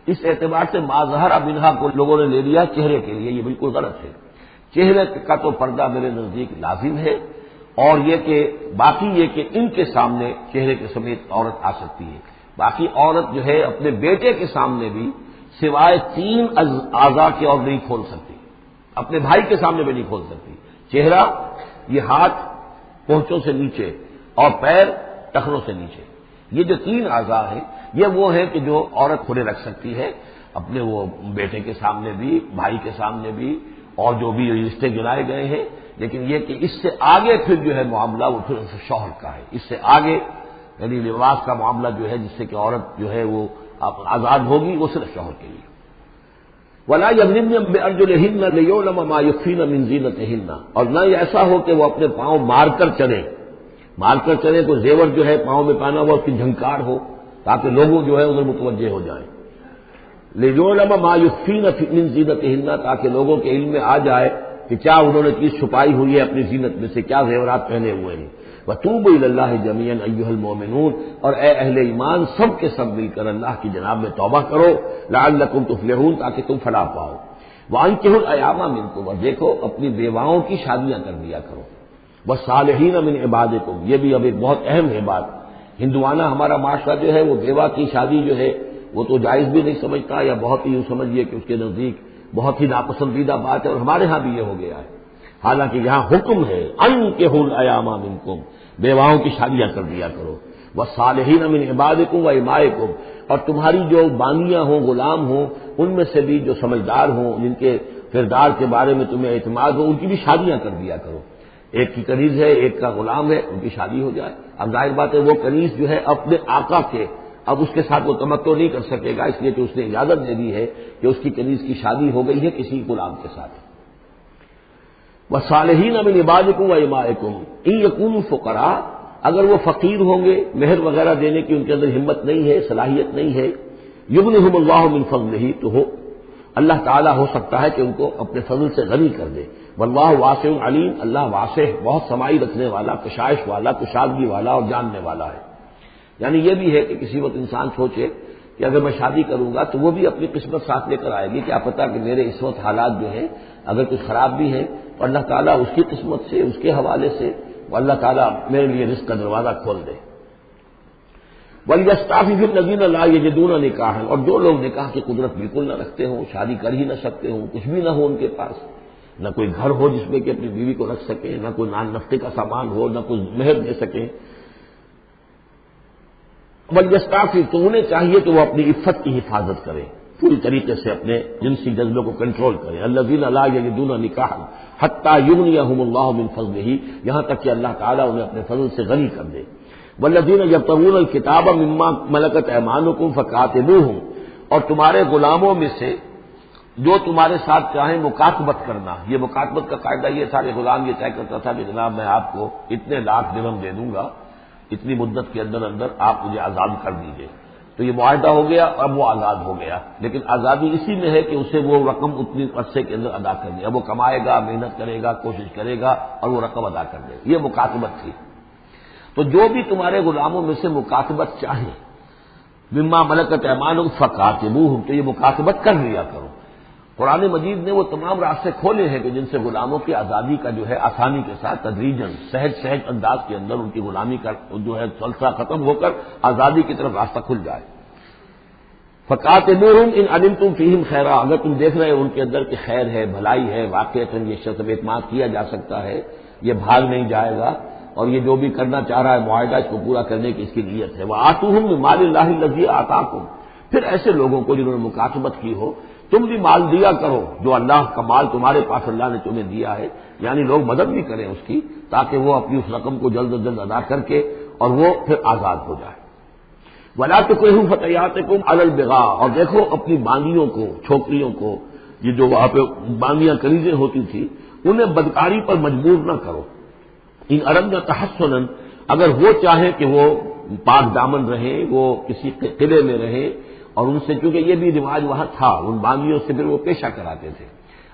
اس اعتبار سے ما ظہر منہا کو لوگوں نے لے لیا چہرے کے لیے، یہ بالکل غلط ہے۔ چہرے کا تو پردہ میرے نزدیک لازم ہے، اور یہ کہ باقی یہ کہ ان کے سامنے چہرے کے سمیت عورت آ سکتی ہے۔ باقی عورت جو ہے اپنے بیٹے کے سامنے بھی سوائے 3 اعضاء کے اور نہیں کھول سکتی، اپنے بھائی کے سامنے بھی نہیں کھول سکتی۔ چہرہ، یہ ہاتھ پونچوں سے نیچے، اور پیر ٹخنوں سے نیچے، یہ جو 3 اعضاء ہیں یہ وہ ہیں کہ جو عورت کھلے رکھ سکتی ہے، اپنے وہ بیٹے کے سامنے بھی، بھائی کے سامنے بھی، اور جو بھی رشتے گنائے گئے ہیں۔ لیکن یہ کہ اس سے آگے پھر جو ہے معاملہ وہ پھر شوہر کا ہے، اس سے آگے یعنی لباس کا معاملہ جو ہے جس سے کہ عورت جو ہے وہ آزاد ہوگی، وہ صرف شوہر کے لیے۔ ولا یضربن بارجلہن لیعلم ما یخفین من زینتہن، اور نہ یہ ایسا ہو کہ وہ اپنے پاؤں مار کر چلیں، کوئی زیور جو ہے پاؤں میں پہنا ہوا اس کی جھنکار ہو تاکہ لوگوں جو ہے ادھر متوجہ ہو جائیں۔ لیعلم ما یخفین من زینتہن، تاکہ لوگوں کے علم میں آ جائے کہ کیا انہوں نے چیز چھپائی ہوئی ہے اپنی زینت میں سے، کیا زیورات پہنے ہوئے ہیں۔ وَتُوبُوا إِلَى اللَّهِ جَمِيعًا أَيُّهَا الْمُؤْمِنُونَ، اور اے اہل ایمان سب کے سب مل کر اللہ کی جناب میں توبہ کرو، لعلکم تفلحون، تاکہ تم فلاح پاؤ۔ وَأَنكِحُوا الْأَيَامَ مِنكُمْ، اور دیکھو اپنی بیواؤں کی شادیاں کر دیا کرو۔ وَالصَّالِحِينَ مِنْ عِبَادِكُمْ، یہ بھی اب ایک بہت اہم ہے بات۔ ہندوانہ ہمارا معاشرہ جو ہے وہ بیوہ کی شادی جو ہے وہ تو جائز بھی نہیں سمجھتا، یا بہت ہی یوں سمجھیے کہ اس کے نزدیک بہت ہی ناپسندیدہ بات ہے، اور ہمارے ہاں بھی یہ ہو گیا ہے۔ حالانکہ یہاں حکم ہے انکحوا الایام منکم، بیواؤں کی شادیاں کر دیا کرو۔ والصالحین من عبادکم و امائکم، اور تمہاری جو بانیاں ہوں، غلام ہوں، ان میں سے بھی جو سمجھدار ہوں، جن کے کردار کے بارے میں تمہیں اعتماد ہو، ان کی بھی شادیاں کر دیا کرو۔ ایک کی کنیز ہے، ایک کا غلام ہے، ان کی شادی ہو جائے۔ اب ظاہر بات ہے وہ کنیز جو ہے اپنے آقا کے، اب اس کے ساتھ وہ تمتع نہیں کر سکے گا، اس لیے کہ اس نے اجازت دے دی ہے کہ اس کی کنیز کی شادی ہو گئی ہے کسی غلام کے ساتھ۔ وَالصَّالِحِينَ مِنْ عِبَادِكُمْ وَإِمَائِكُمْ إِنْ يَكُونُوا فُقَرَاءَ، اگر وہ فقیر ہوں گے، مہر وغیرہ دینے کی ان کے اندر ہمت نہیں ہے، صلاحیت نہیں ہے، يُغْنِهُمُ اللَّهُ مِنْ فَضْلِهِ، تو اللہ تعالیٰ ہو سکتا ہے کہ ان کو اپنے فضل سے غنی کر دے۔ واللہ واسع علیم، اللہ واسع بہت سمائی رکھنے والا، کشائش والا، کشادگی والا اور جاننے والا ہے۔ یعنی یہ بھی ہے کہ کسی وقت انسان سوچے کہ اگر میں شادی کروں گا تو وہ بھی اپنی قسمت ساتھ لے کر آئے گی، کیا پتہ کہ میرے اس وقت حالات جو ہیں اگر کچھ خراب بھی ہیں، تو اللہ تعالیٰ اس کی قسمت سے، اس کے حوالے سے وہ اللہ تعالیٰ میرے لیے رزق کا دروازہ کھول دے۔ وَلْيَسْتَعْفِفِ الَّذِينَ لَا يَجِدُونَ نِكَاحًا، اور جو لوگ نکاح کی قدرت بالکل نہ رکھتے ہوں، شادی کر ہی نہ سکتے ہوں، کچھ بھی نہ ہو ان کے پاس، نہ کوئی گھر ہو جس میں کہ اپنی بیوی کو رکھ سکیں، نہ کوئی نان نفقے کا سامان ہو، نہ کوئی مہر دے سکیں، وَلْيَسْتَعْفِفْ، تو انہیں چاہیے کہ وہ اپنی عفت کی حفاظت کریں، پوری طریقے سے اپنے جنسی جذبے کو کنٹرول کریں۔ الَّذِينَ لَا يَجِدُونَ نِكَاحًا حَتَّىٰ يُغْنِيَهُمُ اللَّهُ مِنْ فَضْلِهِ، یہاں تک کہ اللہ تعالیٰ انہیں اپنے فضل سے غنی کر دے۔ والذین یبتغون الکتاب مما ملکت ایمانکم فکاتبوہم، اور تمہارے غلاموں میں سے جو تمہارے ساتھ چاہیں مکاتبت کرنا. یہ مکاتبت کا قاعدہ یہ سارے غلام یہ طے کرتا تھا کہ جناب میں آپ کو اتنے لاکھ درہم دے دوں گا، اتنی مدت کے اندر اندر آپ مجھے آزاد کر دیجئے. تو یہ معاہدہ ہو گیا، اب وہ آزاد ہو گیا، لیکن آزادی اسی میں ہے کہ اسے وہ رقم اتنی عرصے کے اندر ادا کرنی ہے. اب وہ کمائے گا، محنت کرے گا، کوشش کرے گا اور وہ رقم ادا کر دے گا. یہ مکاتبت تھی. تو جو بھی تمہارے غلاموں میں سے مکاتبت چاہیں مما ملکت ایمانکم فکاتبوہم، تو یہ مکاتبت کر لیا کرو. قرآن مجید نے وہ تمام راستے کھولے ہیں کہ جن سے غلاموں کی آزادی کا جو ہے آسانی کے ساتھ تدریجاً سہج انداز کے اندر ان کی غلامی کا جو ہے سلسلہ ختم ہو کر آزادی کی طرف راستہ کھل جائے. فکاتبوہم ان علمتم فیہم خیرا، اگر تم دیکھ رہے ہو ان کے اندر کہ خیر ہے، بھلائی ہے، واقعتاً یہ شخص اعتماد کیا جا سکتا ہے، یہ بھاگ نہیں جائے گا اور یہ جو بھی کرنا چاہ رہا ہے معاہدہ اس کو پورا کرنے کی اس کی نیت ہے. وآتوہم من مال اللہ الذی آتاکم، پھر ایسے لوگوں کو جنہوں نے مکاتبت کی ہو تم بھی مال دیا کرو، جو اللہ کا مال تمہارے پاس اللہ نے تمہیں دیا ہے، یعنی لوگ مدد بھی کریں اس کی تاکہ وہ اپنی اس رقم کو جلد از جلد ادا کر کے اور وہ پھر آزاد ہو جائے. وَلَا تُكْرِهُوا فَتَيَاتِكُمْ عَلَى الْبِغَاءِ، اور دیکھو اپنی باندیوں کو، چھوکریوں کو، یہ جو وہاں پہ باندیاں کنیزیں ہوتی تھی انہیں بدکاری پر مجبور نہ کرو. ان اردنا تحسنا، اگر وہ چاہیں کہ وہ پاک دامن رہیں، وہ کسی قلعے میں رہیں، اور ان سے چونکہ یہ بھی رواج وہاں تھا، ان باندیوں سے پھر وہ پیشہ کراتے تھے.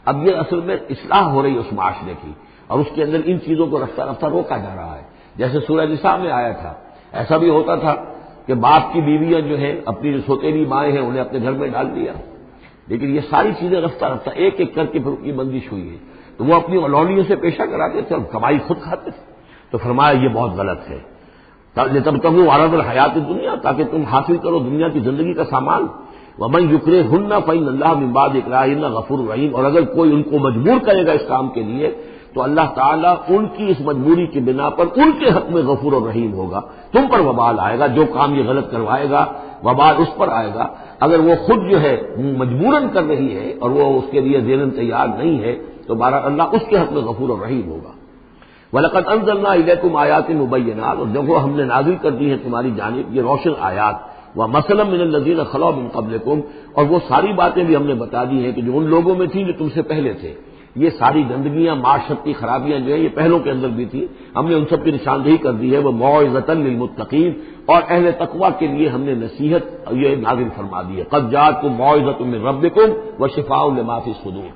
اب یہ اصل میں اصلاح ہو رہی ہے اس معاشرے کی، اور اس کے اندر ان چیزوں کو رفتہ رفتہ روکا جا رہا ہے. جیسے سورہ نساء میں آیا تھا، ایسا بھی ہوتا تھا کہ باپ کی بیویاں جو ہیں اپنی جو سوتیلی مائیں ہیں انہیں اپنے گھر میں ڈال دیا، لیکن یہ ساری چیزیں رفتہ رفتہ ایک ایک کر کے پھر کی بندش ہوئی ہے. تو وہ اپنی اولونیوں سے پیشہ کراتے تھے اور کمائی خود کھاتے تھے. تو فرمایا یہ بہت غلط ہے. لتبتغوا عرض الحیات الدنیا، تاکہ تم حاصل کرو دنیا کی زندگی کا سامان. ومن یکرہن فإن اللہ من بعد اکراہہن غفور رحیم، اور اگر کوئی ان کو مجبور کرے گا اس کام کے لیے تو اللہ تعالیٰ ان کی اس مجبوری کی بنا پر ان کے حق میں غفور اور رحیم ہوگا. تم پر وبال آئے گا، جو کام یہ غلط کروائے گا وبال اس پر آئے گا. اگر وہ خود جو ہے مجبوراً کر رہی ہے اور وہ اس کے لیے ذہناً تیار نہیں ہے تو بہرحال اللہ اس کے حق میں غفور اور رحیم ہوگا. وَلَقَدْ أَنزَلْنَا إِلَيْكُمْ آيَاتٍ مُبَيِّنَاتٍ، اور دیکھو ہم نے نازل کر دی ہے تمہاری جانب یہ روشن آیات. وَمَثَلًا مِّنَ الَّذِينَ خَلَوْا مِن قَبْلِكُمْ، اور وہ ساری باتیں بھی ہم نے بتا دی ہیں کہ جو ان لوگوں میں تھیں جو تم سے پہلے تھے. یہ ساری گندگیاں، معاشرتی خرابیاں جو ہیں یہ پہلوں کے اندر بھی تھی، ہم نے ان سب کی نشاندہی کر دی ہے. وہ موعظۃ للمتقین، اور اہل تقویٰ کے لیے ہم نے نصیحت یہ نازل فرما دی ہے. قد جاءتکم موعظۃ من ربکم وشفاء لما فی الصدور.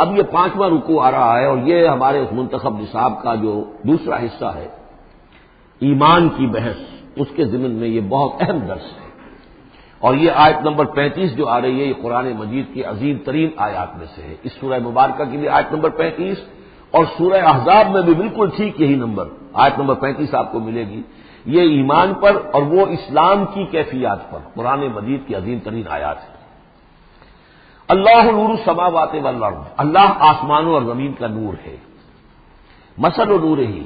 اب یہ 5واں رکوع آ رہا ہے اور یہ ہمارے اس منتخب نصاب کا جو دوسرا حصہ ہے ایمان کی بحث، اس کے ضمن میں یہ بہت اہم درس ہے. اور یہ آیت نمبر 35 جو آ رہی ہے یہ قرآن مجید کی عظیم ترین آیات میں سے ہے. اس سورہ مبارکہ کی بھی آیت نمبر 35 اور سورہ احزاب میں بھی بالکل ٹھیک یہی نمبر آیت نمبر 35 آپ کو ملے گی. یہ ایمان پر اور وہ اسلام کی کیفیات پر قرآن مجید کی عظیم ترین آیات ہے. اللہ نور السماوات والارض، اللہ آسمانوں اور زمین کا نور ہے. مثل نور ہی،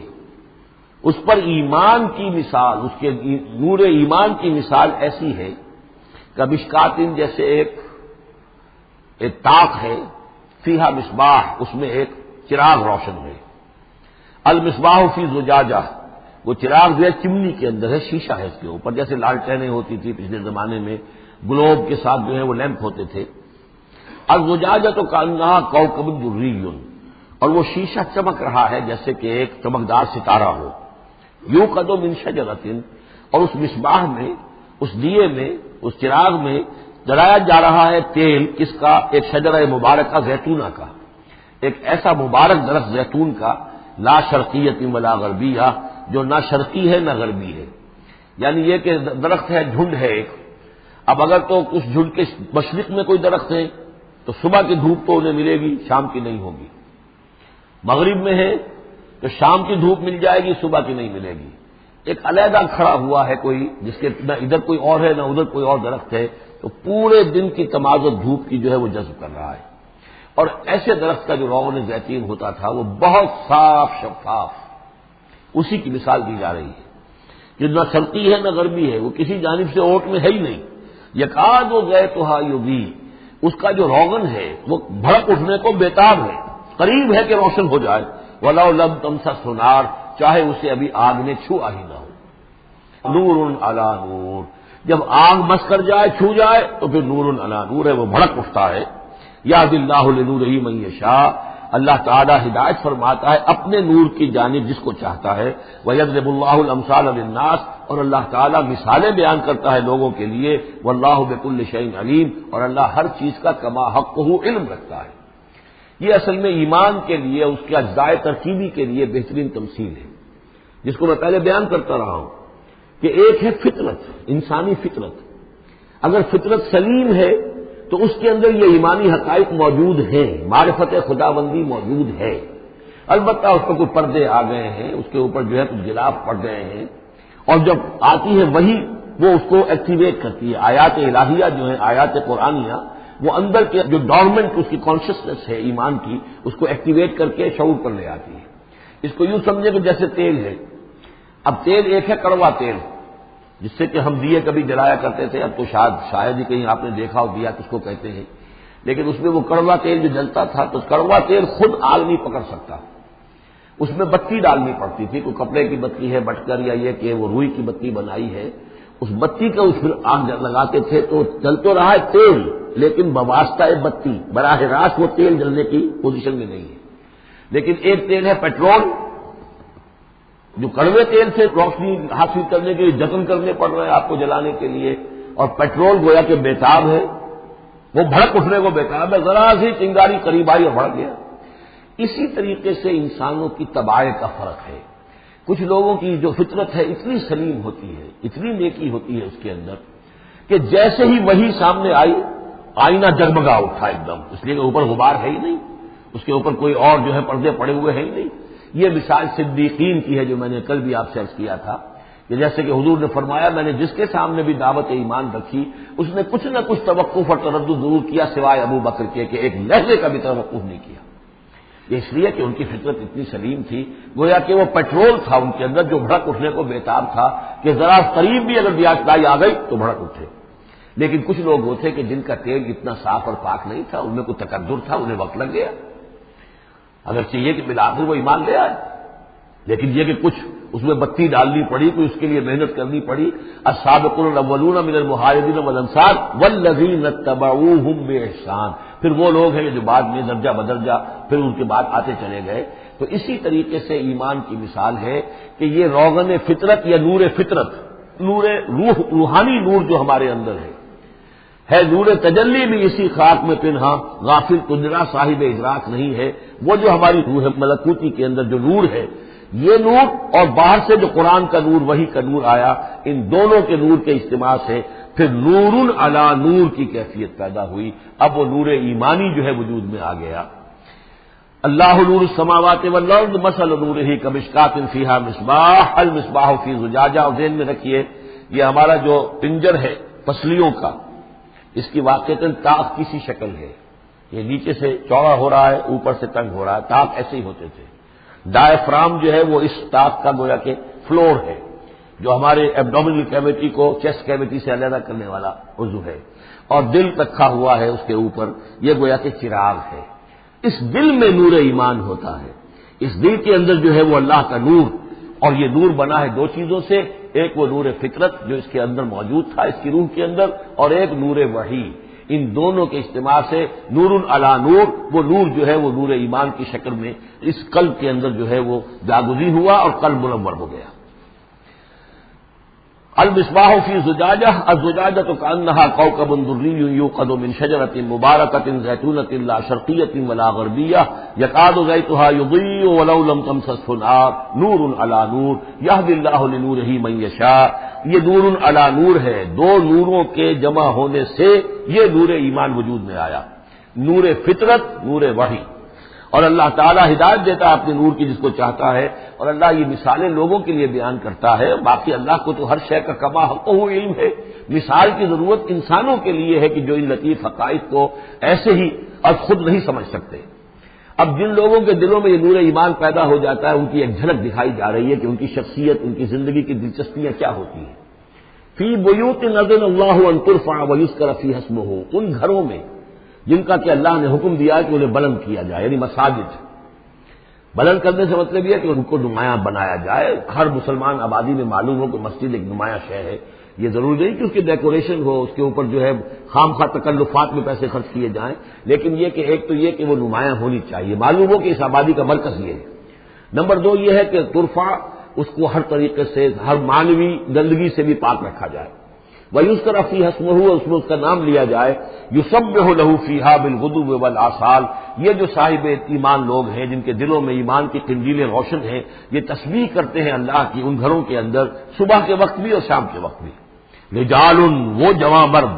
اس پر ایمان کی مثال، اس کے نور ایمان کی مثال ایسی ہے کہ مشکاتن، جیسے ایک طاق ہے، فیہا مصباح، اس میں ایک چراغ روشن ہے. المصباح فی زجاجہ، وہ چراغ جو ہے چمنی کے اندر ہے، شیشہ ہے اس کے اوپر، جیسے لالٹینیں ہوتی تھی پچھلے زمانے میں، گلوب کے ساتھ جو ہے وہ لیمپ ہوتے تھے. الزجاجہ تو کانہا کوکب دری، اور وہ شیشہ چمک رہا ہے جیسے کہ ایک چمکدار ستارہ ہو. یوقد من شجرۃ، اور اس مصباح میں، اس دیے میں، اس چراغ میں جلایا جا رہا ہے تیل، کس کا؟ ایک شجرہ مبارکہ زیتونہ کا، ایک ایسا مبارک درخت زیتون کا، لا شرقیۃ ولا غربیہ، جو نہ شرقی ہے نہ غربی ہے. یعنی یہ کہ درخت ہے، جھنڈ ہے ایک. اب اگر تو اس جھنڈ کے مشرق میں کوئی درخت ہے تو صبح کی دھوپ تو انہیں ملے گی، شام کی نہیں ہوگی. مغرب میں ہے تو شام کی دھوپ مل جائے گی، صبح کی نہیں ملے گی. ایک علیحدہ کھڑا ہوا ہے کوئی، جس کے نہ ادھر کوئی اور ہے نہ ادھر کوئی اور درخت ہے، تو پورے دن کی تمازت دھوپ کی جو ہے وہ جذب کر رہا ہے. اور ایسے درخت کا جو روغن زیتون ہوتا تھا وہ بہت صاف شفاف، اسی کی مثال دی جا رہی ہے. جو نہ شرقی ہے نہ غربی ہے، وہ کسی جانب سے اوٹ میں ہے ہی نہیں. یکاد و زیتھا یضیء، اس کا جو روغن ہے وہ بھڑک اٹھنے کو بیتاب ہے، قریب ہے کہ روشن ہو جائے. ولو لم تمسسہ نار، چاہے اسے ابھی آگ نے چھوا ہی نہ ہو. نور علی نور، جب آگ بس کر جائے، چھو جائے تو پھر نور علی نور ہے، وہ بھڑک اٹھتا ہے۔ یہدی اللہ لنورہ من یشاء، اللہ تعالیٰ ہدایت فرماتا ہے اپنے نور کی جانب جس کو چاہتا ہے۔ وَيَضْرِبُ اللَّهُ الْأَمْثَالَ لِلنَّاسِ، اور اللہ تعالیٰ مثالیں بیان کرتا ہے لوگوں کے لیے۔ وَاللَّهُ بِكُلِّ شَيْءٍ عَلِيمٌ، اور اللہ ہر چیز کا کما حقہ علم رکھتا ہے۔ یہ اصل میں ایمان کے لیے، اس کے اجزائے ترکیبی کے لیے بہترین تمثیل ہے، جس کو میں پہلے بیان کرتا رہا ہوں کہ ایک ہے فطرت، انسانی فطرت۔ اگر فطرت سلیم ہے تو اس کے اندر یہ ایمانی حقائق موجود ہیں، معرفت خداوندی موجود ہے۔ البتہ اس پر کوئی پردے آ گئے ہیں، اس کے اوپر جو ہے کچھ غلاف پڑ گئے ہیں، اور جب آتی ہے وہی وہ اس کو ایکٹیویٹ کرتی ہے۔ آیات الہیہ جو ہیں، آیات قرآنیہ، وہ اندر کے جو ڈورمنٹ اس کی کانشیسنس ہے ایمان کی، اس کو ایکٹیویٹ کر کے شعور پر لے آتی ہے۔ اس کو یوں سمجھے کہ جیسے تیل ہے۔ اب تیل ایک ہے کڑوا تیل، جس سے کہ ہم دیے کبھی جلایا کرتے تھے، اب تو شاید ہی کہیں آپ نے دیکھا ہو دیا کس کو کہتے ہیں، لیکن اس میں وہ کڑوا تیل جو جلتا تھا تو کڑوا تیل خود آگ نہیں پکڑ سکتا، اس میں بتی ڈالنی پڑتی تھی، کوئی کپڑے کی بتی ہے بٹکر یا یہ کہ وہ روئی کی بتی بنائی ہے، اس بتی کا اس پھر آگ لگاتے تھے تو جل تو رہا ہے تیل، لیکن بواسطہ بتی، براہ راست وہ تیل جلنے کی پوزیشن میں نہیں ہے۔ لیکن ایک تیل ہے پیٹرول، جو کڑوے تیل سے روشنی حاصل کرنے کے لیے جتن کرنے پڑ رہے ہیں آپ کو جلانے کے لیے، اور پیٹرول گویا کہ بیتاب ہے، وہ بھڑک اٹھنے کو بیتاب ہے، ذرا سی چنگاری قریب آئی اور بھڑک گیا۔ اسی طریقے سے انسانوں کی طباع کا فرق ہے۔ کچھ لوگوں کی جو فطرت ہے اتنی سلیم ہوتی ہے، اتنی نیکی ہوتی ہے اس کے اندر کہ جیسے ہی وہی سامنے آئی، آئینہ جگمگا اٹھا ایک دم، اس لیے کہ اوپر غبار ہے ہی نہیں، اس کے اوپر کوئی اور جو ہے پردے پڑے ہوئے ہیں ہی نہیں۔ یہ مثال صدیقین کی ہے جو میں نے کل بھی آپ سے عرض کیا تھا کہ جیسے کہ حضور نے فرمایا میں نے جس کے سامنے بھی دعوت ایمان رکھی اس نے کچھ نہ کچھ توقف اور تردد ضرور کیا، سوائے ابو بکر کے کہ ایک لہجے کا بھی توقف نہیں کیا۔ یہ اس لیے کہ ان کی فطرت اتنی سلیم تھی، گویا کہ وہ پیٹرول تھا ان کے اندر جو بھڑک اٹھنے کو بیتاب تھا کہ ذرا قریب بھی اگر بیاچائی آ گئی تو بھڑک اٹھے۔ لیکن کچھ لوگ وہ تھے کہ جن کا تیل اتنا صاف اور پاک نہیں تھا، ان میں کوئی تکدر تھا، انہیں وقت لگ گیا، اگر چاہیے کہ بالآخر وہ ایمان لے آئے، لیکن یہ کہ کچھ اس میں بتی ڈالنی پڑی، کوئی اس کے لیے محنت کرنی پڑی۔ السابقون الاولون من المہاجرین والانصار والذین اتبعوہم باحسان، پھر وہ لوگ ہیں جو بعد میں درجہ بدرجہ پھر ان کے بعد آتے چلے گئے۔ تو اسی طریقے سے ایمان کی مثال ہے کہ یہ روغن فطرت یا نور فطرت، نور روح، روحانی نور جو ہمارے اندر ہے نور تجلی بھی اسی خاک میں پنہاں، غافل تجرا صاحب ادراک نہیں ہے۔ وہ جو ہماری روح ملکوتی کے اندر جو نور ہے، یہ نور اور باہر سے جو قرآن کا نور، وحی کا نور آیا، ان دونوں کے نور کے اجتماع سے پھر نور علی نور کی کیفیت پیدا ہوئی۔ اب وہ نور ایمانی جو ہے وجود میں آ گیا۔ اللہ نور السماوات والارض مثل نورہ کمشکاۃ فیہا مصباح المصباح فی زجاجہ، اور ذہن میں رکھیے یہ ہمارا جو پنجر ہے پسلیوں کا، اس کی واقعتاً تاق کی سی شکل ہے، یہ نیچے سے چوڑا ہو رہا ہے، اوپر سے تنگ ہو رہا ہے، تاق ایسے ہی ہوتے تھے۔ ڈائفرام جو ہے وہ اس تاق کا گویا کہ فلور ہے، جو ہمارے ایبڈومینل کیویٹی کو چیسٹ کیویٹی سے علیحدہ کرنے والا عضو ہے، اور دل رکھا ہوا ہے اس کے اوپر، یہ گویا کہ چراغ ہے۔ اس دل میں نور ایمان ہوتا ہے، اس دل کے اندر جو ہے وہ اللہ کا نور، اور یہ نور بنا ہے دو چیزوں سے، ایک وہ نور فطرت جو اس کے اندر موجود تھا اس کی روح کے اندر، اور ایک نور وحی۔ ان دونوں کے اجتماع سے نور علی نور، وہ نور جو ہے وہ نور ایمان کی شکل میں اس قلب کے اندر جو ہے وہ جاگزی ہوا اور قلب منور ہو گیا۔ المصباح فی زجاجہ، الزجاجۃ کأنہا کوکب دری یوقد من شجرۃ مبارکۃ زیتونۃ لا شرقیۃ ولا غربیہ یکاد زیتها یضیء ولو لم تمسسہ نار نور علی نور یہدی اللہ لنورہ من یشاء۔ یہ نور علی نور ہے، دو نوروں کے جمع ہونے سے یہ نور ایمان وجود میں آیا، نور فطرت، نور وحی۔ اور اللہ تعالیٰ ہدایت دیتا ہے اپنے نور کی جس کو چاہتا ہے، اور اللہ یہ مثالیں لوگوں کے لیے بیان کرتا ہے۔ باقی اللہ کو تو ہر شے کا کما حقہ علم ہے، مثال کی ضرورت انسانوں کے لیے ہے کہ جو ان لطیف حقائق کو ایسے ہی اور خود نہیں سمجھ سکتے۔ اب جن لوگوں کے دلوں میں یہ نور ایمان پیدا ہو جاتا ہے، ان کی ایک جھلک دکھائی جا رہی ہے کہ ان کی شخصیت، ان کی زندگی کی دلچسپیاں کیا ہوتی ہیں۔ فی بیوت اذن اللہ ان ترفع ویذکر فیہا اسمہ، ان گھروں میں جن کا کہ اللہ نے حکم دیا ہے کہ انہیں بلند کیا جائے، یعنی مساجد۔ بلند کرنے سے مطلب یہ ہے کہ ان کو نمایاں بنایا جائے، ہر مسلمان آبادی میں معلوم ہو کہ مسجد ایک نمایاں شے ہے. یہ ضروری نہیں کہ اس کی ڈیکوریشن ہو، اس کے اوپر جو ہے خام خواہ تکلفات میں پیسے خرچ کیے جائیں، لیکن یہ کہ ایک تو یہ کہ وہ نمایاں ہونی چاہیے، معلوم ہو کہ اس آبادی کا مرکز یہ ہے. نمبر 2 یہ ہے کہ ترفع، اس کو ہر طریقے سے ہر معنوی گندگی سے بھی پاک رکھا جائے. وَيُذْكَرَ فِيهَا اسْمُهُ، اور اس میں اس کا نام لیا جائے. يُسَبِّحُ لَهُ فِيهَا بِالْغُدُوِّ وَالْآصَالِ، یہ جو صاحب ایمان لوگ ہیں جن کے دلوں میں ایمان کی قندیلیں روشن ہیں، یہ تسبیح کرتے ہیں اللہ کی ان گھروں کے اندر صبح کے وقت بھی اور شام کے وقت بھی. رجال، وہ جواں مرد،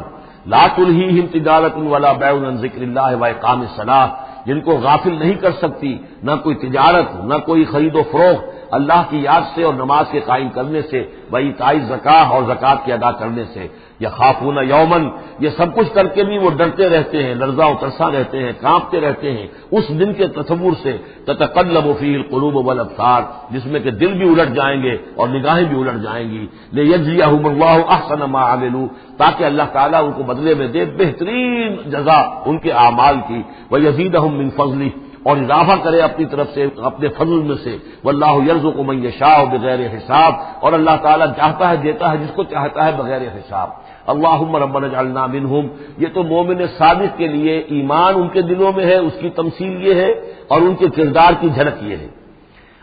لا تلہیہم تجارۃ ولا بیع عن ذکر اللہ واقام الصلاۃ، جن کو غافل نہیں کر سکتی نہ کوئی تجارت نہ کوئی خرید و فروخت اللہ کی یاد سے اور نماز کے قائم کرنے سے، وایتاء الزکاۃ اور زکوٰۃ کے ادا کرنے سے. یخافون یومن، یہ سب کچھ کر کے بھی وہ ڈرتے رہتے ہیں، لرزاں و ترساں رہتے ہیں، کانپتے رہتے ہیں اس دن کے تصور سے. تتقلب فیہ القلوب والابصار، جس میں کہ دل بھی الٹ جائیں گے اور نگاہیں بھی الٹ جائیں گی. لیجزیہم اللہ احسن ما عملوا، تاکہ اللہ تعالیٰ ان کو بدلے میں دے بہترین جزا ان کے اعمال کی. ویزیدہم من فضلہ، اور اضافہ کرے اپنی طرف سے اپنے فضل میں سے. واللہ یرزق من یشاء بغیر حساب، اور اللہ تعالیٰ چاہتا ہے دیتا ہے جس کو چاہتا ہے بغیر حساب. اللہم ربنا اجعلنا منہم، یہ تو مومن صادق کے لیے ایمان ان کے دلوں میں ہے، اس کی تمثیل یہ ہے، اور ان کے کردار کی جھلک یہ ہے.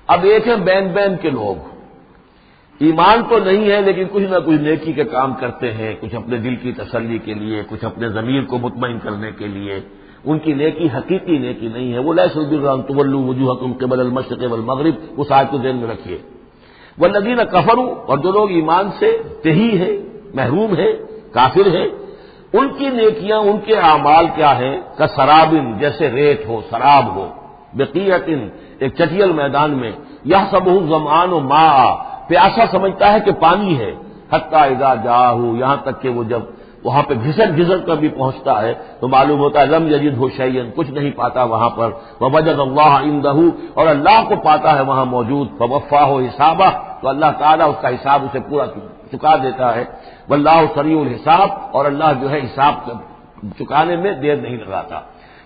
اب ایک ہے بین بین کے لوگ، ایمان تو نہیں ہے لیکن کچھ نہ کچھ نیکی کے کام کرتے ہیں، کچھ اپنے دل کی تسلی کے لیے، کچھ اپنے ضمیر کو مطمئن کرنے کے لیے. ان کی نیکی حقیقی نیکی نہیں ہے. وہ لیس البر ان تولوا وجوہکم قبل المشرق والمغرب، اس آیت کو ذہن میں رکھیے. والذین کفروا، اور جو لوگ ایمان سے تہی ہے، محروم ہے، کافر ہے، ان کی نیکیاں، ان کے اعمال کیا ہیں؟ کسراب، جیسے ریت ہو، سراب ہو، بقیعۃ، ایک چٹیل میدان میں. یحسبہ الظمآن ماء، پیاسا سمجھتا ہے کہ پانی ہے. حتی اذا جاءہ، یہاں تک کہ وہ جب وہاں پہ گھسٹ کر بھی پہنچتا ہے تو معلوم ہوتا ہے لم یجدہ شیئا، کچھ نہیں پاتا وہاں پر. ووجد اللہ عندہ، اور اللہ کو پاتا ہے وہاں موجود. فوفاہ حسابہ، تو اللہ تعالیٰ اس کا حساب اسے پورا چکا دیتا ہے. واللہ سریع الحساب، اور اللہ جو ہے حساب چکانے میں دیر نہیں لگاتا.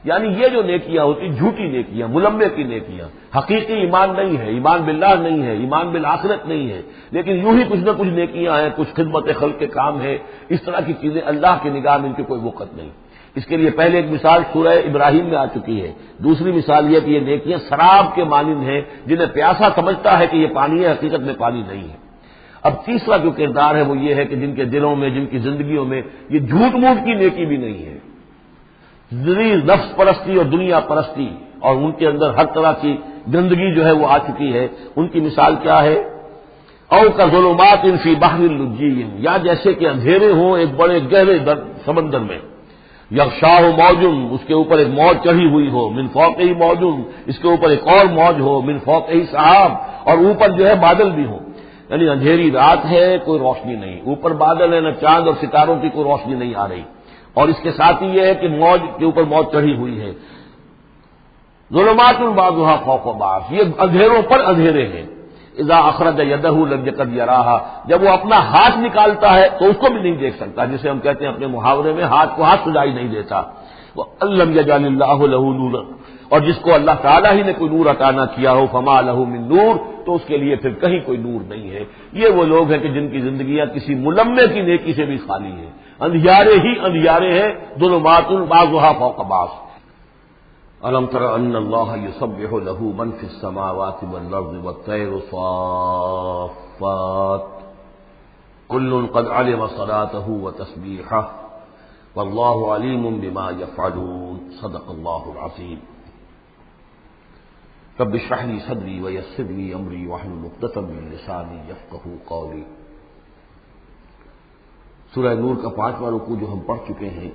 یعنی یہ جو نیکیاں ہوتی جھوٹی نیکیاں، ملمے کی نیکیاں، حقیقی ایمان نہیں ہے، ایمان باللہ نہیں ہے، ایمان بالآخرت نہیں ہے، لیکن یوں ہی کچھ نہ کچھ نیکیاں ہیں، کچھ خدمت خلق کے کام ہے. اس طرح کی چیزیں اللہ کی نگاہ میں ان کی کوئی وقت نہیں. اس کے لیے پہلے ایک مثال سورہ ابراہیم میں آ چکی ہے. دوسری مثال یہ کہ یہ نیکیاں سراب کے مانند ہیں، جنہیں پیاسا سمجھتا ہے کہ یہ پانی ہے، حقیقت میں پانی نہیں ہے. اب تیسرا جو کردار ہے وہ یہ ہے کہ جن کے دلوں میں، جن کی زندگیوں میں یہ جھوٹ موٹ کی نیکی بھی نہیں ہے، نفس پرستی اور دنیا پرستی، اور ان کے اندر ہر طرح کی گندگی جو ہے وہ آ چکی ہے. ان کی مثال کیا ہے؟ او کا ظلمات فی بحر اللجی، یا جیسے کہ اندھیرے ہوں ایک بڑے گہرے سمندر میں. یغشاہ موج، اس کے اوپر ایک موج چڑھی ہوئی ہو. من فوقہ موج، اس کے اوپر ایک اور موج ہو. من فوقہ سحاب، اور اوپر جو ہے بادل بھی ہوں. یعنی اندھیری رات ہے، کوئی روشنی نہیں، اوپر بادل ہے، نہ چاند اور ستاروں کی کوئی روشنی نہیں آ رہی. اور اس کے ساتھ ہی یہ ہے کہ موج کے اوپر موج چڑھی ہوئی ہے. ظلمات بعضها فوق بعض، یہ اندھیروں پر اندھیرے ہیں. اذا اخرج یدہ لم یکد یراہا، جب وہ اپنا ہاتھ نکالتا ہے تو اس کو بھی نہیں دیکھ سکتا، جسے ہم کہتے ہیں اپنے محاورے میں ہاتھ کو ہاتھ سجائی نہیں دیتا. وَأَلَّمْ يَجْعَلِ اللَّهُ لَهُ نُورًا، اور جس کو اللہ تعالیٰ ہی نے کوئی نور عطا نہ کیا ہو، فما لہ من نور، تو اس کے لیے پھر کہیں کوئی نور نہیں ہے. یہ وہ لوگ ہیں کہ جن کی زندگیاں کسی ملمے کی نیکی سے بھی خالی ہیں، اندھیارے ہی اندھیارے ہیں. ظلمات بعضها فوق بعض. الم تر ان اللہ یسبح له من فی السماوات والارض والطیر صافات کل قد علم صلاته وتسبیحه واللہ علیم بما یفعلون. صدق اللہ العظیم. رب اشرح لي صدری ویسر لي امری واحلل عقدۃ من لسانی یفقهوا قولی. سورہ نور کا 5واں رکوع جو ہم پڑھ چکے ہیں،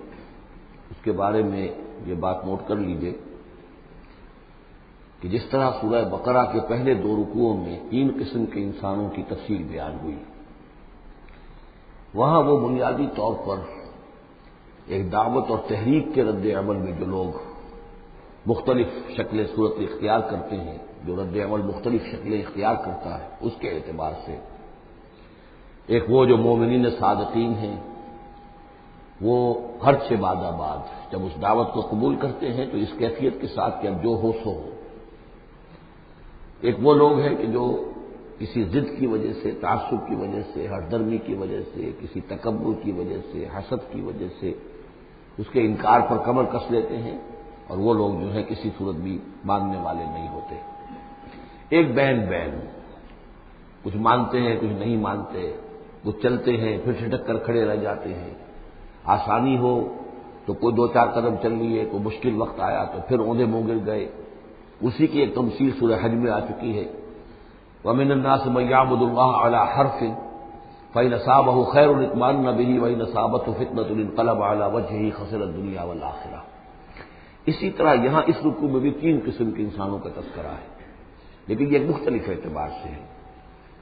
اس کے بارے میں یہ بات نوٹ کر لیجئے کہ جس طرح سورہ بقرہ کے پہلے 2 رکوعوں میں 3 قسم کے انسانوں کی تفصیل بیان ہوئی، وہاں وہ بنیادی طور پر ایک دعوت اور تحریک کے رد عمل میں جو لوگ مختلف شکلیں صورت اختیار کرتے ہیں، جو رد عمل مختلف شکلیں اختیار کرتا ہے، اس کے اعتبار سے ایک وہ جو مومنین صادقین ہیں، وہ ہر 6 بعد جب اس دعوت کو قبول کرتے ہیں تو اس کیفیت کے ساتھ کہ اب جو ہو سو ہو. ایک وہ لوگ ہیں کہ جو کسی ضد کی وجہ سے، تعصب کی وجہ سے، ہردرمی کی وجہ سے، کسی تکبر کی وجہ سے، حسد کی وجہ سے اس کے انکار پر کمر کس لیتے ہیں، اور وہ لوگ جو ہے کسی صورت بھی ماننے والے نہیں ہوتے۔ ایک بین کچھ مانتے ہیں کچھ نہیں مانتے، کچھ چلتے ہیں پھر چھٹک کر کھڑے رہ جاتے ہیں، آسانی ہو تو کوئی دو چار قدم چل لیے، کوئی مشکل وقت آیا تو پھر اوندے منہ گر گئے۔ اسی کی ایک تمثیل سورہ حج میں آ چکی ہے، وَمِنَ النَّاسِ مَن يَعْبُدُ اللَّهَ عَلَىٰ حَرْفٍ فَإِنْ أَصَابَهُ خَيْرٌ اطْمَأَنَّ بِهِ وَإِنْ أَصَابَتْهُ فِتْنَةٌ انقلب عَلَىٰ وَجْهِهِ خَسِرَ الدُّنْيَا وَالْآخِرَةَ۔ اسی طرح یہاں اس رکوع میں بھی تین قسم کے انسانوں کا تذکرہ ہے، لیکن یہ مختلف اعتبار سے ہے۔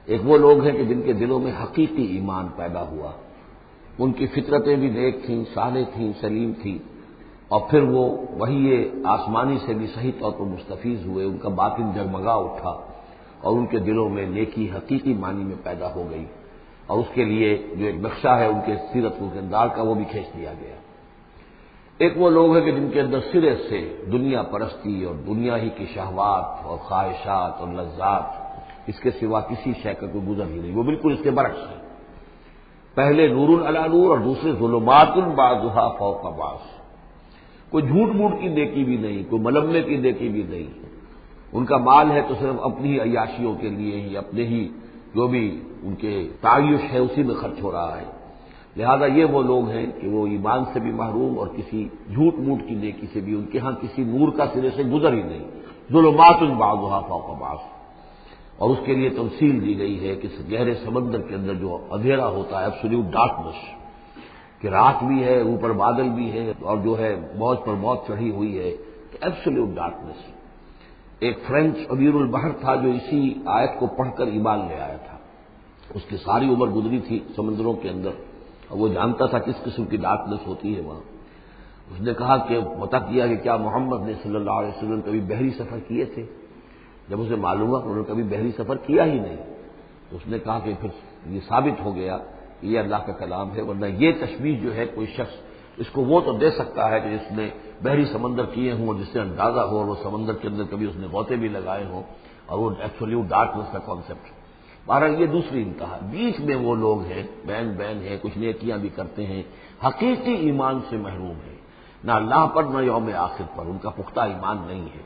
ایک وہ لوگ ہیں کہ جن کے دلوں میں حقیقی ایمان پیدا ہوا، ان کی فطرتیں بھی نیک تھیں، صالح تھیں، سلیم تھیں، اور پھر وہ وہی آسمانی سے بھی صحیح طور پر مستفیض ہوئے، ان کا باطن جگمگا اٹھا اور ان کے دلوں میں نیکی حقیقی معنی میں پیدا ہو گئی، اور اس کے لیے جو ایک نقشہ ہے ان کے سیرت و کردار کا وہ بھی کھینچ دیا گیا۔ ایک وہ لوگ ہیں کہ جن کے اندر سرے سے دنیا پرستی اور دنیا ہی کی شہوات اور خواہشات اور لذات، اس کے سوا کسی شے کا کوئی گزر ہی نہیں، وہ بالکل اس کے برعکس ہے۔ پہلے نور علی نور اور دوسرے ظلمات بعضها فوق بعض۔ کوئی جھوٹ موٹ کی نیکی بھی نہیں، کوئی ملمے کی نیکی بھی نہیں، ان کا مال ہے تو صرف اپنی ہی عیاشیوں کے لیے ہی، اپنے ہی جو بھی ان کے تعیش ہے اسی میں خرچ ہو رہا ہے۔ لہذا یہ وہ لوگ ہیں کہ وہ ایمان سے بھی محروم اور کسی جھوٹ موٹ کی نیکی سے بھی ان کے ہاں کسی نور کا سرے سے گزر ہی نہیں، ظلمات بعضها فوق بعض۔ اور اس کے لیے تمثیل دی گئی ہے کہ گہرے سمندر کے اندر جو اندھیرا ہوتا ہے، ایبسولوٹ ڈارکنس، کہ رات بھی ہے، اوپر بادل بھی ہے، اور جو ہے موج پر موج چڑھی ہوئی ہے، ایبسولوٹ ڈارکنس۔ ایک فرینچ امیر البحر تھا جو اسی آیت کو پڑھ کر ایمان لے آیا تھا، اس کی ساری عمر گزری تھی سمندروں کے اندر، اور وہ جانتا تھا کس قسم کی ڈارکنس ہوتی ہے وہاں۔ اس نے کہا کہ پتہ کیا کہ کیا محمد نے صلی اللہ علیہ وسلم کبھی بحری سفر کیے تھے؟ جب اسے معلوم ہوا کہ انہوں نے کبھی بحری سفر کیا ہی نہیں، تو اس نے کہا کہ پھر یہ ثابت ہو گیا کہ یہ اللہ کا کلام ہے، ورنہ یہ تشبیہ جو ہے کوئی شخص اس کو وہ تو دے سکتا ہے کہ جس نے بحری سمندر کیے ہوں اور جس سے اندازہ ہو، اور وہ سمندر کے اندر کبھی اس نے غوطے بھی لگائے ہوں، اور وہ ایبسولوٹ ڈارکنس کا کانسیپٹ۔ بہرحال یہ دوسری انتہا، بیچ میں وہ لوگ ہیں، بین ہیں، کچھ نیکیاں بھی کرتے ہیں، حقیقی ایمان سے محروم ہیں، نہ اللہ پر نہ یوم آخر پر ان کا پختہ ایمان نہیں ہے،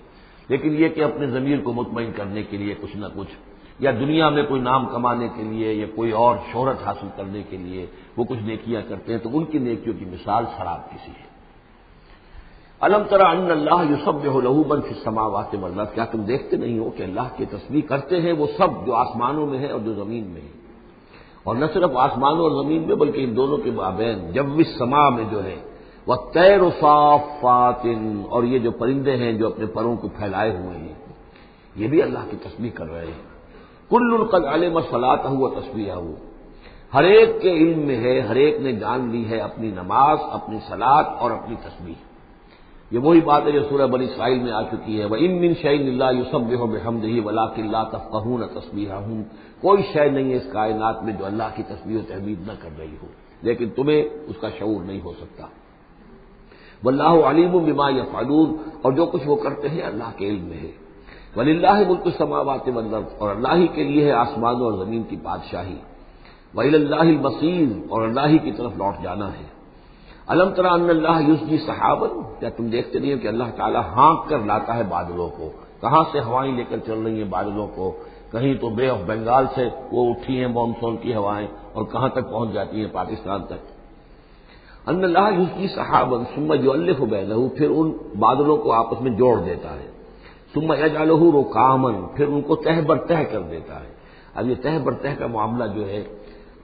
لیکن یہ کہ اپنے ضمیر کو مطمئن کرنے کے لیے کچھ نہ کچھ، یا دنیا میں کوئی نام کمانے کے لیے یا کوئی اور شہرت حاصل کرنے کے لیے وہ کچھ نیکیاں کرتے ہیں، تو ان کی نیکیوں کی مثال شراب کسی ہے۔ الم تری ان اللہ یسبح لہ من فی السماوات والارض، کیا تم دیکھتے نہیں ہو کہ اللہ کی تسبیح کرتے ہیں وہ سب جو آسمانوں میں ہے اور جو زمین میں ہے، اور نہ صرف آسمانوں اور زمین میں بلکہ ان دونوں کے مابین جو السماء میں جو ہے، والطیر صافات، اور یہ جو پرندے ہیں جو اپنے پروں کو پھیلائے ہوئے ہیں یہ بھی اللہ کی تسبیح کر رہے ہیں۔ کل قد علم صلاتہ و تسبیحہ، ہر ایک کے علم میں ہے، ہر ایک نے جان لی ہے اپنی نماز، اپنی صلاۃ اور اپنی تسبیح۔ یہ وہی بات ہے جو سورہ بنی اسرائیل میں آ چکی ہے، وَإِن مِّن شَيْءٍ إِلَّا يُسَبِّحُ بِحَمْدِهِ وَلَٰكِن لَّا تَفْقَهُونَ تَسْبِيحَهُمْ، کوئی شے نہیں ہے اس کائنات میں جو اللہ کی تسبیح و تحمید نہ کر رہی ہو، لیکن تمہیں اس کا شعور نہیں ہو سکتا۔ واللہ علیم بما یفعلون، اور جو کچھ وہ کرتے ہیں اللہ کے علم میں ہے۔ وللہ ملک السماوات والارض، اور اللہ ہی کے لیے ہے آسمانوں اور زمین کی بادشاہی۔ وإلی اللہ المصیر، اور اللہ ہی کی طرف لوٹ جانا ہے۔ الم تری ان اللہ یزجی سحابا، کیا تم دیکھتے نہیں ہو کہ اللہ تعالیٰ ہانک کر لاتا ہے بادلوں کو؟ کہاں سے ہوائیں لے کر چل رہی ہیں بادلوں کو؟ کہیں تو بے آف بنگال سے وہ اٹھی ہیں مانسون کی ہوائیں، اور کہاں تک پہنچ جاتی ہیں؟ پاکستان تک۔ ان اللہ یزجی سحابا ثم یؤلف بینہ، پھر ان بادلوں کو آپس میں جوڑ دیتا ہے، ثم یجعلہ رکاما، پھر ان کو تہ بر تہ کر دیتا ہے۔ اب یہ تہ بر تہ کا معاملہ جو ہے،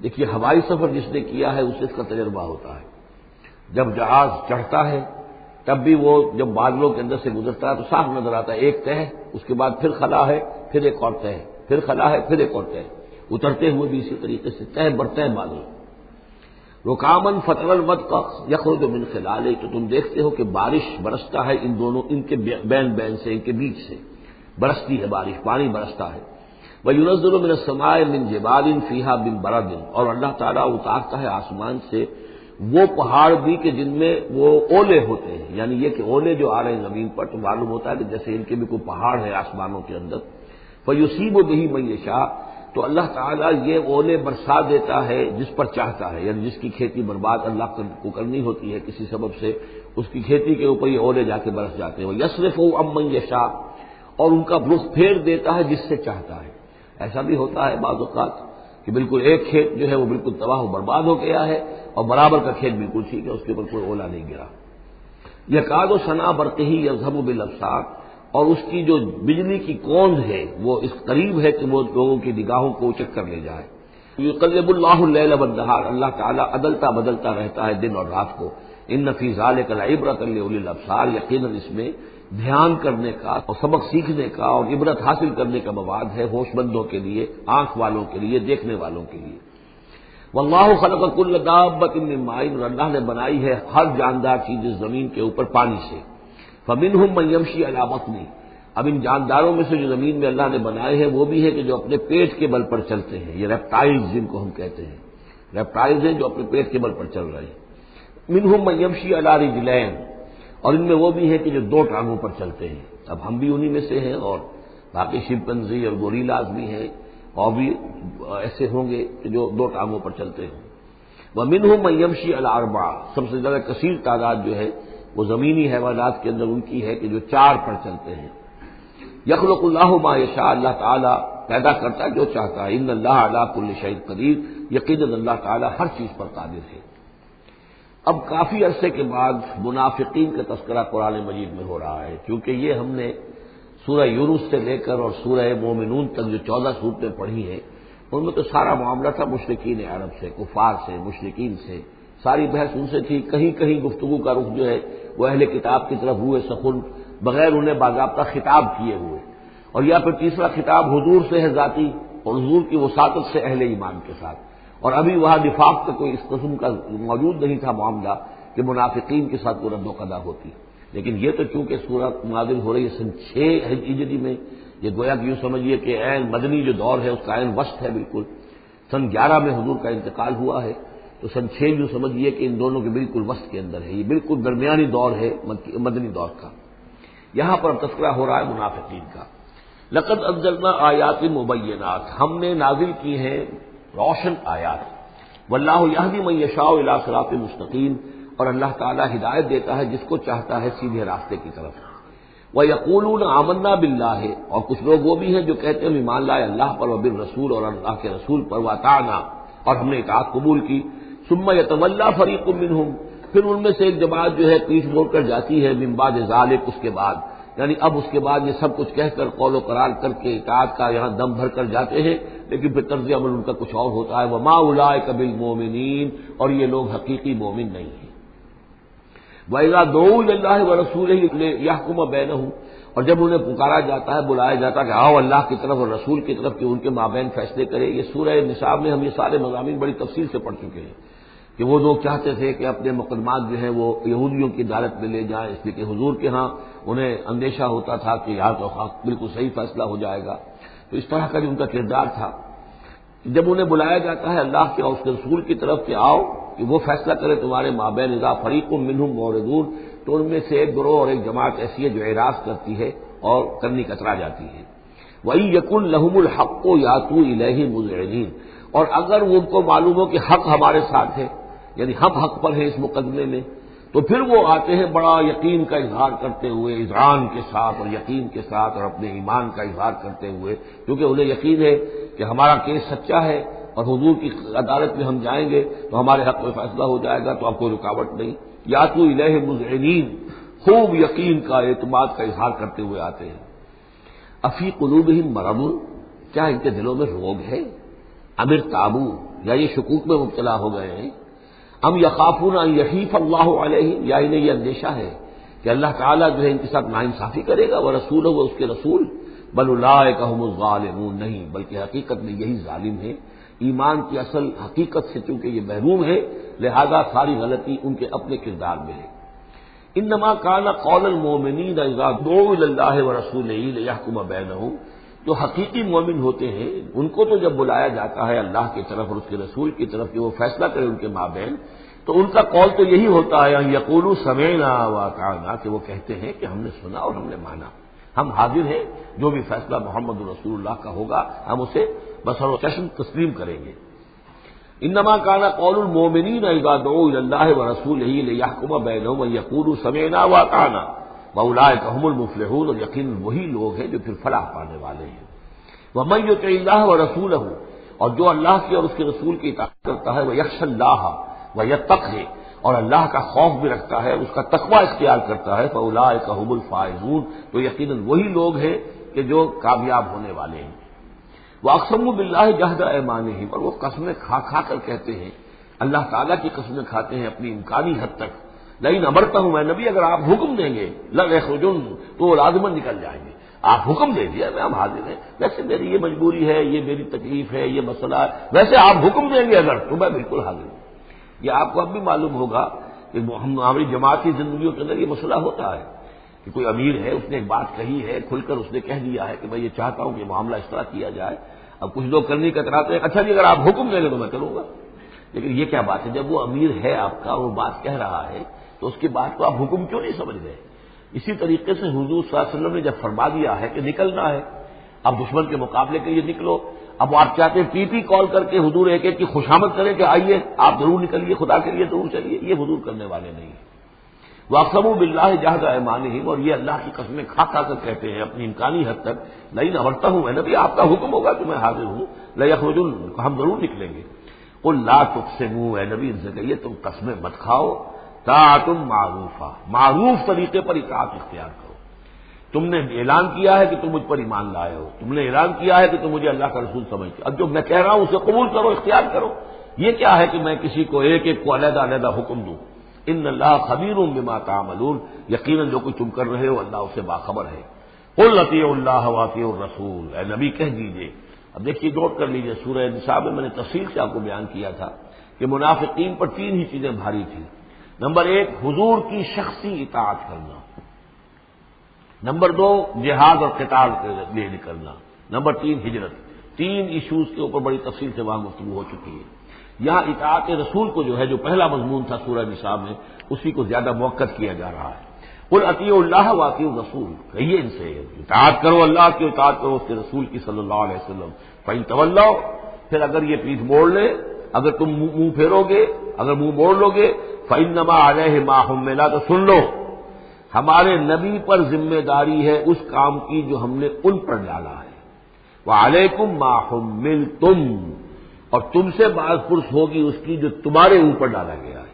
دیکھیے ہوائی سفر جس نے کیا ہے اسے اس کا تجربہ ہوتا ہے۔ جب جہاز چڑھتا ہے تب بھی وہ جب بادلوں کے اندر سے گزرتا ہے تو صاف نظر آتا ہے ایک تہ، اس کے بعد پھر خلا ہے، پھر ایک اور تہ، پھر خلا ہے، پھر ایک اور تہ، اترتے ہوئے بھی اسی طریقے سے تہ بر تہ بادل۔ رکامن فتر الودق یخرج من خلالہ، تو تم دیکھتے ہو کہ بارش برستا ہے ان دونوں، ان کے بین سے، ان کے بیچ سے برستی ہے بارش، پانی برستا ہے۔ وَيُنَزِّلُ مِنَ السَّمَاءِ مِن جِبَالٍ فِيهَا مِن بَرَدٍ، اور اللہ تعالیٰ اتارتا ہے آسمان سے وہ پہاڑ بھی کہ جن میں وہ اولے ہوتے ہیں، یعنی یہ کہ اولے جو آ رہے ہیں زمین پر تو معلوم ہوتا ہے کہ جیسے ان کے بھی کوئی پہاڑ ہے آسمانوں کے اندر۔ فیصیب بہ من یشاء، تو اللہ تعالیٰ یہ اولے برسا دیتا ہے جس پر چاہتا ہے، یعنی جس کی کھیتی برباد اللہ کو کرنی ہوتی ہے کسی سبب سے، اس کی کھیتی کے اوپر یہ اولے جا کے برس جاتے ہیں۔ ویصرفہ عن من یشاء، اور ان کا رخ پھیر دیتا ہے جس سے چاہتا ہے۔ ایسا بھی ہوتا ہے بعض اوقات کہ بالکل ایک کھیت جو ہے وہ بالکل تباہ و برباد ہو گیا ہے اور برابر کا کھیت بالکل ٹھیک ہے، اس کے اوپر کوئی اولا نہیں گرا۔ یکاد سنا برقہ یذھب بالابصار، اور اس کی جو بجلی کی کوند ہے وہ اس قریب ہے کہ وہ لوگوں کی نگاہوں کو اچک کر لے جائے۔ یقلب اللہ اللیل والنہار، اللہ تعالیٰ عدلتا بدلتا رہتا ہے دن اور رات کو۔ ان فی ذلک لعبرۃ لاولی الابصار، یقیناً اس میں دھیان کرنے کا اور سبق سیکھنے کا اور عبرت حاصل کرنے کا مواد ہے ہوش مندوں کے لیے، آنکھ والوں کے لیے، دیکھنے والوں کے لیے۔ واللہ خلق کل دابۃ من ماء، اور اللہ نے بنائی ہے ہر جاندار چیز اس زمین کے اوپر پانی سے۔ فمنہم من یمشی علی بطنہ، اب ان جانداروں میں سے جو زمین میں اللہ نے بنائے ہیں وہ بھی ہے کہ جو اپنے پیٹ کے بل پر چلتے ہیں، یہ ریپٹائلز جن کو ہم کہتے ہیں، ریپٹائلز ہیں جو اپنے پیٹ کے بل پر چل رہے ہیں۔ منہم من یمشی علی رجلین، اور ان میں وہ بھی ہے کہ جو دو ٹانگوں پر چلتے ہیں۔ اب ہم بھی انہی میں سے ہیں، اور باقی شمپنزی اور گوریلاز بھی ہیں، اور بھی ایسے ہوں گے کہ جو دو ٹانگوں پر چلتے ہیں۔ ومنہم من یمشی علی اربع، سب سے زیادہ کثیر تعداد جو ہے وہ زمینی حیوانات کے اندر ان کی ہے کہ جو چار پر چلتے ہیں۔ یخلق اللہ ما یشاء، اللہ تعالیٰ پیدا کرتا ہے جو چاہتا ہے۔ ان اللہ علی کل شیء قدیر، یقیناً اللہ تعالیٰ ہر چیز پر قادر ہے۔ اب کافی عرصے کے بعد منافقین کا تذکرہ قرآن مجید میں ہو رہا ہے، کیونکہ یہ ہم نے سورہ یونس سے لے کر اور سورہ مومنون تک جو 14 سورتیں پڑھی ہیں ان میں تو سارا معاملہ تھا مشرکین عرب سے، کفار سے، مشرکین سے، ساری بحث ان سے تھی۔ کہیں کہیں گفتگو کا رخ جو ہے وہ اہل کتاب کی طرف ہوئے سخن، بغیر انہیں باضابطہ خطاب کیے ہوئے، اور یا پھر تیسرا خطاب حضور سے ہے ذاتی، اور حضور کی وساطت سے اہل ایمان کے ساتھ، اور ابھی وہاں نفاق کا کوئی اس قسم کا موجود نہیں تھا معاملہ کہ منافقین کے ساتھ کوئی رد و قضا ہوتی۔ لیکن یہ تو چونکہ سورت نازل ہو رہی ہے سن 6 ہجری میں، یہ گویا کہ یوں سمجھیے کہ عین مدنی جو دور ہے اس کا عین وسط ہے بالکل۔ سن 11 میں حضور کا انتقال ہوا ہے، تو سن 6 یوں سمجھیے کہ ان دونوں کے بالکل وسط کے اندر ہے، یہ بالکل درمیانی دور ہے مدنی دور کا۔ یہاں پر تذکرہ ہو رہا ہے منافقین کا۔ لقد انزلنا آیات مبینات، ہم نے نازل کی ہیں روشن آیات۔ واللہ یہدی من یشاء الی صراط مستقیم، اور اللہ تعالیٰ ہدایت دیتا ہے جس کو چاہتا ہے سیدھے راستے کی طرف۔ وَيَقُولُونَ آمَنَّا بِاللَّهِ، اور کچھ لوگ وہ بھی ہیں جو کہتے ہیں ایمان لائے اللہ پر، وبالرسول، اور اللہ کے رسول پر، وَأَطَعْنَا، اور ہم نے اطاعت قبول کی۔ ثُمَّ يَتَوَلَّىٰ فَرِيقٌ مِّنْهُمْ، پھر ان میں سے ایک جماعت جو ہے پیٹھ موڑ کر جاتی ہے، من بعد ذالک، اس کے بعد، یعنی اب اس کے بعد یہ سب کچھ کہہ کر قول و قرار کر کے اطاعت کا یہاں دم بھر کر جاتے ہیں، لیکن پھر طرز عمل ان کا کچھ اور ہوتا ہے۔ وَمَا أُولَٰئِكَ بِالْمُؤْمِنِينَ، اور یہ لوگ حقیقی مومن نہیں ہیں۔ وَإِذَا دُعُوا إِلَى اللَّهِ وَرَسُولِهِ لِيَحْكُمَ بَيْنَهُمْ، اور جب انہیں پکارا جاتا ہے، بلایا جاتا ہے کہ آؤ اللہ کی طرف اور رسول کی طرف کہ ان کے مابین فیصلے کرے۔ یہ سورہ نساء میں ہم یہ سارے مضامین بڑی تفصیل سے پڑھ چکے ہیں کہ وہ لوگ چاہتے تھے کہ اپنے مقدمات جو ہیں وہ یہودیوں کی عدالت میں لے جائیں، اس لیے کہ حضور کے ہاں انہیں اندیشہ ہوتا تھا کہ یہاں تو بالکل صحیح فیصلہ ہو جائے گا۔ تو اس طرح کا جو ان کا کردار تھا، جب انہیں بلایا جاتا ہے اللہ کے اور اس کے رسول کی طرف کہ آؤ کہ وہ فیصلہ کرے تمہارے مابین، اذا فریق منہم معرضون، تو ان میں سے ایک گروہ اور ایک جماعت ایسی ہے جو اعراض کرتی ہے اور کرنی کترا جاتی ہے۔ وَإِن يَكُن لَّهُمُ الْحَقُّ يَأْتُوا إِلَيْهِ مُذْعِنِينَ، اور اگر ان کو معلوم ہو کہ حق ہمارے ساتھ ہے، یعنی ہم حق پر ہیں اس مقدمے میں، تو پھر وہ آتے ہیں بڑا یقین کا اظہار کرتے ہوئے، اذعان کے ساتھ اور یقین کے ساتھ اور اپنے ایمان کا اظہار کرتے ہوئے، کیونکہ انہیں یقین ہے کہ ہمارا کیس سچا ہے اور حضور کی عدالت میں ہم جائیں گے تو ہمارے حق میں فیصلہ ہو جائے گا، تو اب کوئی رکاوٹ نہیں۔ یاتوا الیہ مذعنین، خوب یقین کا، اعتماد کا اظہار کرتے ہوئے آتے ہیں۔ افی قلوبہم مرض، کیا ان کے دلوں میں روگ ہے؟ ام ارتابوا، یا یہ شکوک میں مبتلا ہو گئے ہیں؟ ام یخافون ان یحیف اللہ علیہم، یا انہیں یہ اندیشہ ہے کہ اللہ تعالیٰ جو ہے ان کے ساتھ ناانصافی کرے گا، ورسولہ، وہ اس کے رسول، بل اولئک هم الظالمون، نہیں بلکہ حقیقت میں یہی ظالم ہیں۔ ایمان کی اصل حقیقت سے چونکہ یہ محروم ہے، لہذا ساری غلطی ان کے اپنے کردار میں ہے۔ انما کان قول المؤمنین اذا دعوا الی اللہ ورسولہ لیحکم بینہم، جو حقیقی مومن ہوتے ہیں ان کو تو جب بلایا جاتا ہے اللہ کی طرف اور اس کے رسول کی طرف کہ وہ فیصلہ کرے ان کے مابین، تو ان کا قول تو یہی ہوتا ہے ان یقولوا سمعنا واطعنا، کہ وہ کہتے ہیں کہ ہم نے سنا اور ہم نے مانا، ہم حاضر ہیں، جو بھی فیصلہ محمد رسول اللہ کا ہوگا ہم اسے بسر و چشم تسلیم کریں گے۔ انما کان قول المؤمنین اذا دعوا الی اللہ ورسولہ لیحکم بینہم ان یقولوا سمعنا واطعنا واولئک هم المفلحون، اور یقیناً وہی لوگ ہیں جو پھر فلاح پانے والے ہیں۔ ومن یطع اللہ ورسولہ، اور جو اللہ کی اور اس کے رسول کی اطاعت کرتا ہے، ویخشى اللہ ویتقہ، اور اللہ کا خوف بھی رکھتا ہے، اس کا تقوی اختیار کرتا ہے، فاولئک هم الفائزون، تو یقیناً وہی لوگ ہیں کہ جو کامیاب ہونے والے ہیں۔ وَأَقْسَمُوا بِاللَّهِ جَهْدَ أَيْمَانِهِمْ، اور وہ قسمیں کھا کر کہتے ہیں، اللہ تعالیٰ کی قسمیں کھاتے ہیں اپنی امکانی حد تک، لئن امرتہم، اے نبی اگر آپ حکم دیں گے لَيَخْرُجُنَّ، تو وہ لازماً نکل جائیں گے۔ آپ حکم دے دیا میں ہم حاضر ہیں، ویسے میری یہ مجبوری ہے، یہ میری تکلیف ہے، یہ مسئلہ ہے، ویسے آپ حکم دیں گے اگر تو میں بالکل حاضر ہوں۔ یہ آپ کو اب بھی معلوم ہوگا کہ ہماری جماعتی زندگیوں کے اندر یہ مسئلہ ہوتا ہے کہ کوئی امیر ہے، اس نے ایک بات کہی ہے، کھل کر اس نے کہہ دیا ہے کہ میں یہ چاہتا ہوں کہ معاملہ اس طرح کیا جائے۔ اب کچھ لوگ کرنے کا کراتے ہیں، اچھا جی اگر آپ حکم دیں گے تو میں کروں گا، لیکن یہ کیا بات ہے؟ جب وہ امیر ہے آپ کا، وہ بات کہہ رہا ہے تو اس کی بات کو آپ حکم کیوں نہیں سمجھ گئے؟ اسی طریقے سے حضور صلی اللہ علیہ وسلم نے جب فرما دیا ہے کہ نکلنا ہے، اب دشمن کے مقابلے کے لیے نکلو، اب آپ چاہتے ہیں پی پی کال کر کے حضور ایک ایک کی خوشامد کریں کہ آئیے آپ ضرور نکلیے، خدا کے لیے ضرور چلیے، یہ حضور کرنے والے نہیں ہیں۔ وَأَقْسَمُوا بِاللَّهِ جَهْدَ أَيْمَانِهِمْ، اور یہ اللہ کی قسمیں کھا کر کہتے ہیں اپنی امکانی حد تک، لئن امرتہم، اے نبی آپ کا حکم ہوگا کہ میں حاضر ہوں، لَيَخْرُجُنَّ، ہم ضرور نکلیں گے۔ قُل لَا تُقْسِمُوا، اے نبی ان سے کہیے تم قسمیں مت کھاؤ، طاعۃ معروفہ، معروف طریقے پر اطاعت اختیار کرو۔ تم نے اعلان کیا ہے کہ تم مجھ پر ایمان لائے ہو، تم نے اعلان کیا ہے کہ تم مجھے اللہ کا رسول سمجھتے ہو، اب جو میں کہہ رہا ہوں اسے قبول کرو، اختیار کرو۔ یہ کیا ہے کہ میں کسی کو ایک ایک کو علیحدہ علیحدہ حکم دوں؟ ان اللہ خبیر بما تعملون، یقیناً جو کچھ تم کر رہے ہو اللہ اسے باخبر ہے۔ قل اطیعوا اللہ واطیعوا الرسول، اے نبی کہہ دیجئے۔ اب دیکھیے نوٹ کر لیجئے، سورہ نساء میں نے تفصیل سے آپ کو بیان کیا تھا کہ منافقین پر تین ہی چیزیں بھاری تھیں۔ نمبر ایک، حضور کی شخصی اطاعت کرنا۔ نمبر دو، جہاد اور قتال کے لیے نکلنا۔ نمبر تین، ہجرت۔ تین ایشوز کے اوپر بڑی تفصیل سے وہاں گفتگو ہو چکی ہے۔ یہاں اطاعت رسول کو جو ہے، جو پہلا مضمون تھا سورہ نساء میں، اسی کو زیادہ موقت کیا جا رہا ہے۔ قل اطیعوا اللہ واطیعوا الرسول، کہیے ان سے اطاعت کرو، اللہ کی اطاعت کرو، اس کے رسول کی صلی اللہ علیہ وسلم۔ فإن تولوا، پھر اگر یہ پیٹھ موڑ لے، اگر تم منہ پھیرو گے، اگر منہ موڑ لو گے، فإنما علیہ ما حمل، تو سن لو ہمارے نبی پر ذمہ داری ہے اس کام کی جو ہم نے ان پر ڈالا ہے۔ وعلیکم ما حملتم، اور تم سے باز پرس ہوگی اس کی جو تمہارے اوپر ڈالا گیا ہے۔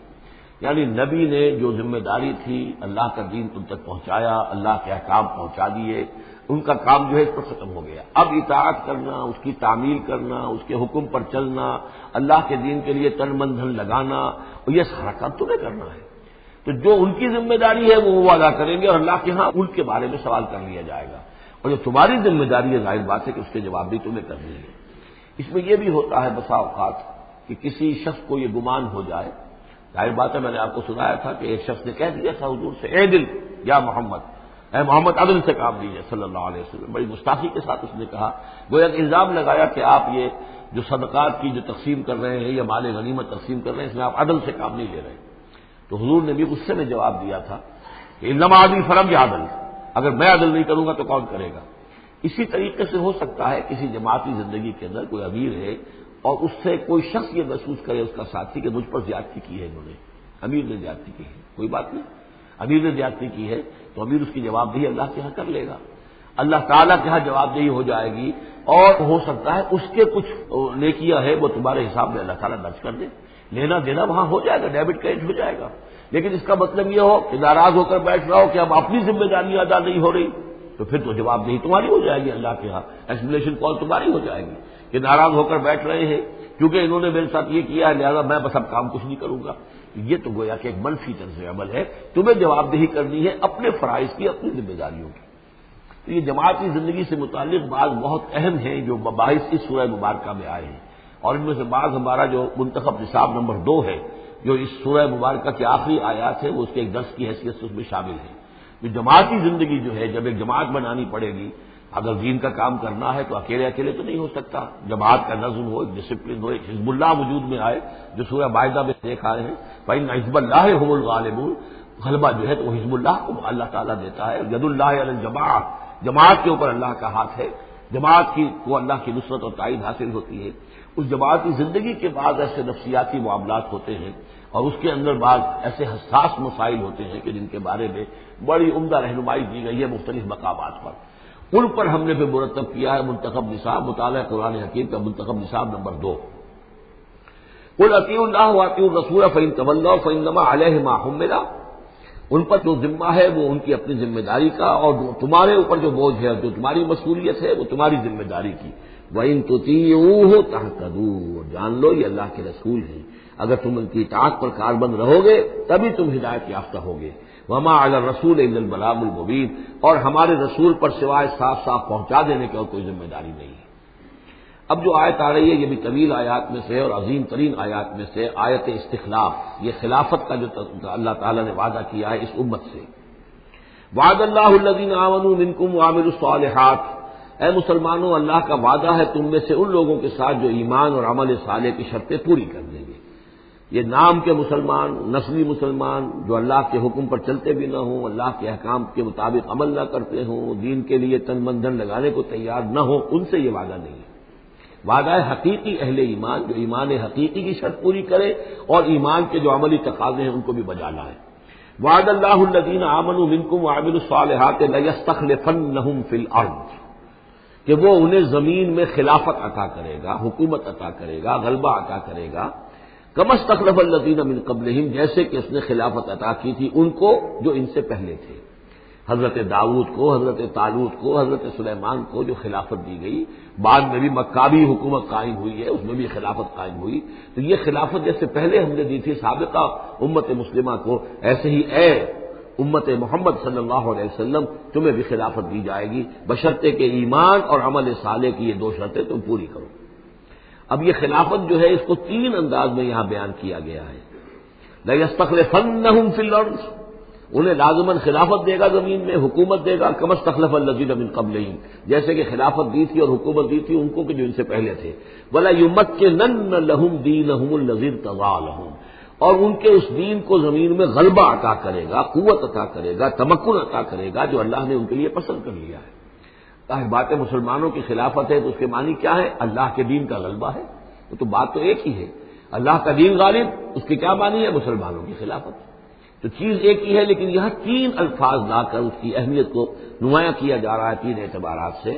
یعنی نبی نے جو ذمہ داری تھی، اللہ کا دین تم تک پہنچایا، اللہ کے احکام پہنچا دیے، ان کا کام جو ہے اس پر ختم ہو گیا۔ اب اطاعت کرنا، اس کی تعمیل کرنا، اس کے حکم پر چلنا، اللہ کے دین کے لیے تن من دھن لگانا، اور یہ سارا کام تمہیں کرنا ہے۔ تو جو ان کی ذمہ داری ہے وہ ادا کریں گے، اور اللہ کے ہاں ان کے بارے میں سوال کر لیا جائے گا، اور جو تمہاری ذمہ داری ہے ظاہر بات ہے کہ اس کے جواب بھی تمہیں کرنی ہے۔ اس میں یہ بھی ہوتا ہے بسا اوقات کہ کسی شخص کو یہ گمان ہو جائے، ظاہر بات ہے میں نے آپ کو سنایا تھا کہ ایک شخص نے کہہ دیا تھا حضور سے، اے دل یا محمد، اے محمد عدل سے کام لیجیے صلی اللہ علیہ وسلم۔ بڑی گستاخی کے ساتھ اس نے کہا، گویا کہ الزام لگایا کہ آپ یہ جو صدقات کی جو تقسیم کر رہے ہیں یا مال غنیمت تقسیم کر رہے ہیں، اس میں آپ عدل سے کام نہیں لے رہے۔ تو حضور نے بھی غصے میں جواب دیا تھا کہ انما عدل فرم یا عدل، اگر میں عدل نہیں کروں گا تو کون کرے گا؟ اسی طریقے سے ہو سکتا ہے کسی جماعتی زندگی کے اندر کوئی امیر ہے اور اس سے کوئی شخص یہ محسوس کرے، اس کا ساتھی، کہ مجھ پر زیادتی کی ہے انہوں نے، امیر نے زیادتی کی ہے، کوئی بات نہیں، امیر نے زیادتی کی ہے تو امیر اس کی جواب دہی اللہ کے ہاں کر لے گا، اللہ تعالیٰ کے ہاں جواب دہی ہو جائے گی، اور ہو سکتا ہے اس کے کچھ نیکیاں ہے وہ تمہارے حساب میں اللہ تعالیٰ درج کر دے، لینا دینا وہاں ہو جائے گا، ڈیبٹ کریڈٹ ہو جائے گا۔ لیکن اس کا مطلب یہ ہو کہ ناراض ہو کر بیٹھ رہا ہو کہ اب اپنی ذمہ داریاں ادا نہیں ہو رہی، تو پھر تو جواب دہی تمہاری ہو جائے گی اللہ کے ہاں، ایکسپلینیشن کال تمہاری ہو جائے گی کہ ناراض ہو کر بیٹھ رہے ہیں کیونکہ انہوں نے میرے ساتھ یہ کیا ہے، لہذا میں بس اب کام کچھ نہیں کروں گا۔ یہ تو گویا کہ ایک منفی طرز عمل ہے، تمہیں جواب دہی کرنی ہے اپنے فرائض کی، اپنی ذمہ داریوں کی۔ تو یہ جماعتی زندگی سے متعلق بعض بہت اہم ہیں جو مباحث اس سورہ مبارکہ میں آئے ہیں، اور ان میں سے بعض ہمارا جو منتخب نصاب نمبر 2 ہے جو اس سورہ مبارکہ کی آخری آیات ہے، وہ اس کے ایک درس کی حیثیت سے اس میں شامل ہے۔ جو جماعتی زندگی جو ہے، جب ایک جماعت بنانی پڑے گی، اگر دین کا کام کرنا ہے تو اکیلے اکیلے تو نہیں ہو سکتا، جماعت کا نظم ہو، ایک ڈسپلن ہو، ایک حزب اللہ وجود میں آئے جو سورہ مائدہ میں دیکھ آئے ہیں، فإن حزب اللہ هم الغالبون، غلبہ جو ہے تو وہ حزب اللہ کو اللہ تعالیٰ دیتا ہے، ید اللہ علی الجماعہ، جماعت کے اوپر اللہ کا ہاتھ ہے، جماعت کی کو اللہ کی نصرت اور تائید حاصل ہوتی ہے۔ اس جماعتی زندگی کے بعد ایسے نفسیاتی معاملات ہوتے ہیں اور اس کے اندر بعض ایسے حساس مسائل ہوتے ہیں کہ جن کے بارے میں بڑی عمدہ رہنمائی دی گئی ہے مختلف مقامات پر، ان پر ہم نے پھر مرتب کیا ہے منتخب نصاب، مطالعہ قرآن حکیم کا منتخب نصاب نمبر 2۔ قل اطیعوا اللہ واطیعوا الرسول فإن تولوا فإنما علیہ ما حمل، ان پر جو ذمہ ہے وہ ان کی اپنی ذمہ داری کا، اور تمہارے اوپر جو بوجھ ہے، جو تمہاری مسئولیت ہے، وہ تمہاری ذمہ داری کی۔ وَإِن تُطِيعُوهُ تَهْتَدُوا، جان لو یہ اللہ کے رسول ہیں، اگر تم ان کی اطاعت پر کاربند رہو گے تبھی تم ہدایت یافتہ ہوگے۔ وَمَا عَلَى الرَّسُولِ إِلَّا الْبَلَاغُ الْمُبِينُ، اور ہمارے رسول پر سوائے صاف صاف پہنچا دینے کی اور کوئی ذمہ داری نہیں ہے۔ اب جو آیت آ رہی ہے یہ بھی طویل آیات میں سے اور عظیم ترین آیات میں سے آیت استخلاف، یہ خلافت کا جو اللہ تعالیٰ نے وعدہ کیا ہے اس امت سے۔ وعد اللہ الذین آمنوا منکم وعملوا الصالحات، اے مسلمانوں اللہ کا وعدہ ہے تم میں سے ان لوگوں کے ساتھ جو ایمان اور عمل صالح کی شرطیں پوری کر دیں گے۔ یہ نام کے مسلمان، نسلی مسلمان جو اللہ کے حکم پر چلتے بھی نہ ہوں، اللہ کے احکام کے مطابق عمل نہ کرتے ہوں، دین کے لیے تن من دھن لگانے کو تیار نہ ہوں، ان سے یہ وعدہ نہیں ہے۔ وعدہ ہے حقیقی اہل ایمان، جو ایمان حقیقی کی شرط پوری کرے اور ایمان کے جو عملی تقاضے ہیں ان کو بھی بجا لائے۔ وعد اللہ الذین آمنوا منکم وعملوا الصالحات لیستخلفنہم فی الارض، کہ وہ انہیں زمین میں خلافت عطا کرے گا، حکومت عطا کرے گا، غلبہ عطا کرے گا۔ کما استخلف الذین من قبلہم، جیسے کہ اس نے خلافت عطا کی تھی ان کو جو ان سے پہلے تھے، حضرت داؤد کو، حضرت طالوت کو، حضرت سلیمان کو جو خلافت دی گئی، بعد میں بھی مکابی حکومت قائم ہوئی ہے، اس میں بھی خلافت قائم ہوئی، تو یہ خلافت جیسے پہلے ہم نے دی تھی سابقہ امت مسلمہ کو، ایسے ہی اے امت محمد صلی اللہ علیہ وسلم تمہیں بھی خلافت دی جائے گی، بشرطے کہ ایمان اور عمل صالح کی یہ 2 شرطیں تم پوری کرو۔ اب یہ خلافت جو ہے اس کو 3 انداز میں یہاں بیان کیا گیا ہے۔ لَيَسْتَخْلِفَنَّهُمْ فِي الْأَرْضِ، انہیں لازماً خلافت دے گا زمین میں، حکومت دے گا، کما استخلف الذین من قبلہم، جیسے کہ خلافت دی تھی اور حکومت دی تھی ان کو کہ جو ان سے پہلے تھے۔ وَلَا يُمَكِّنَنَّ لَهُمْ دِينَهُمُ الَّذِي ارْتَضَىٰ لَهُمْ، اور ان کے اس دین کو زمین میں غلبہ عطا کرے گا، قوت عطا کرے گا، تمکن عطا کرے گا جو اللہ نے ان کے لیے پسند کر لیا ہے۔ ظاہر بات ہے مسلمانوں کی خلافت ہے تو اس کے معنی کیا ہے؟ اللہ کے دین کا غلبہ ہے، وہ تو بات تو ایک ہی ہے، اللہ کا دین غالب، اس کے کیا معنی ہے؟ مسلمانوں کی خلافت۔ تو چیز ایک ہی ہے لیکن یہاں 3 الفاظ لا کر اس کی اہمیت کو نمایاں کیا جا رہا ہے 3 اعتبارات سے۔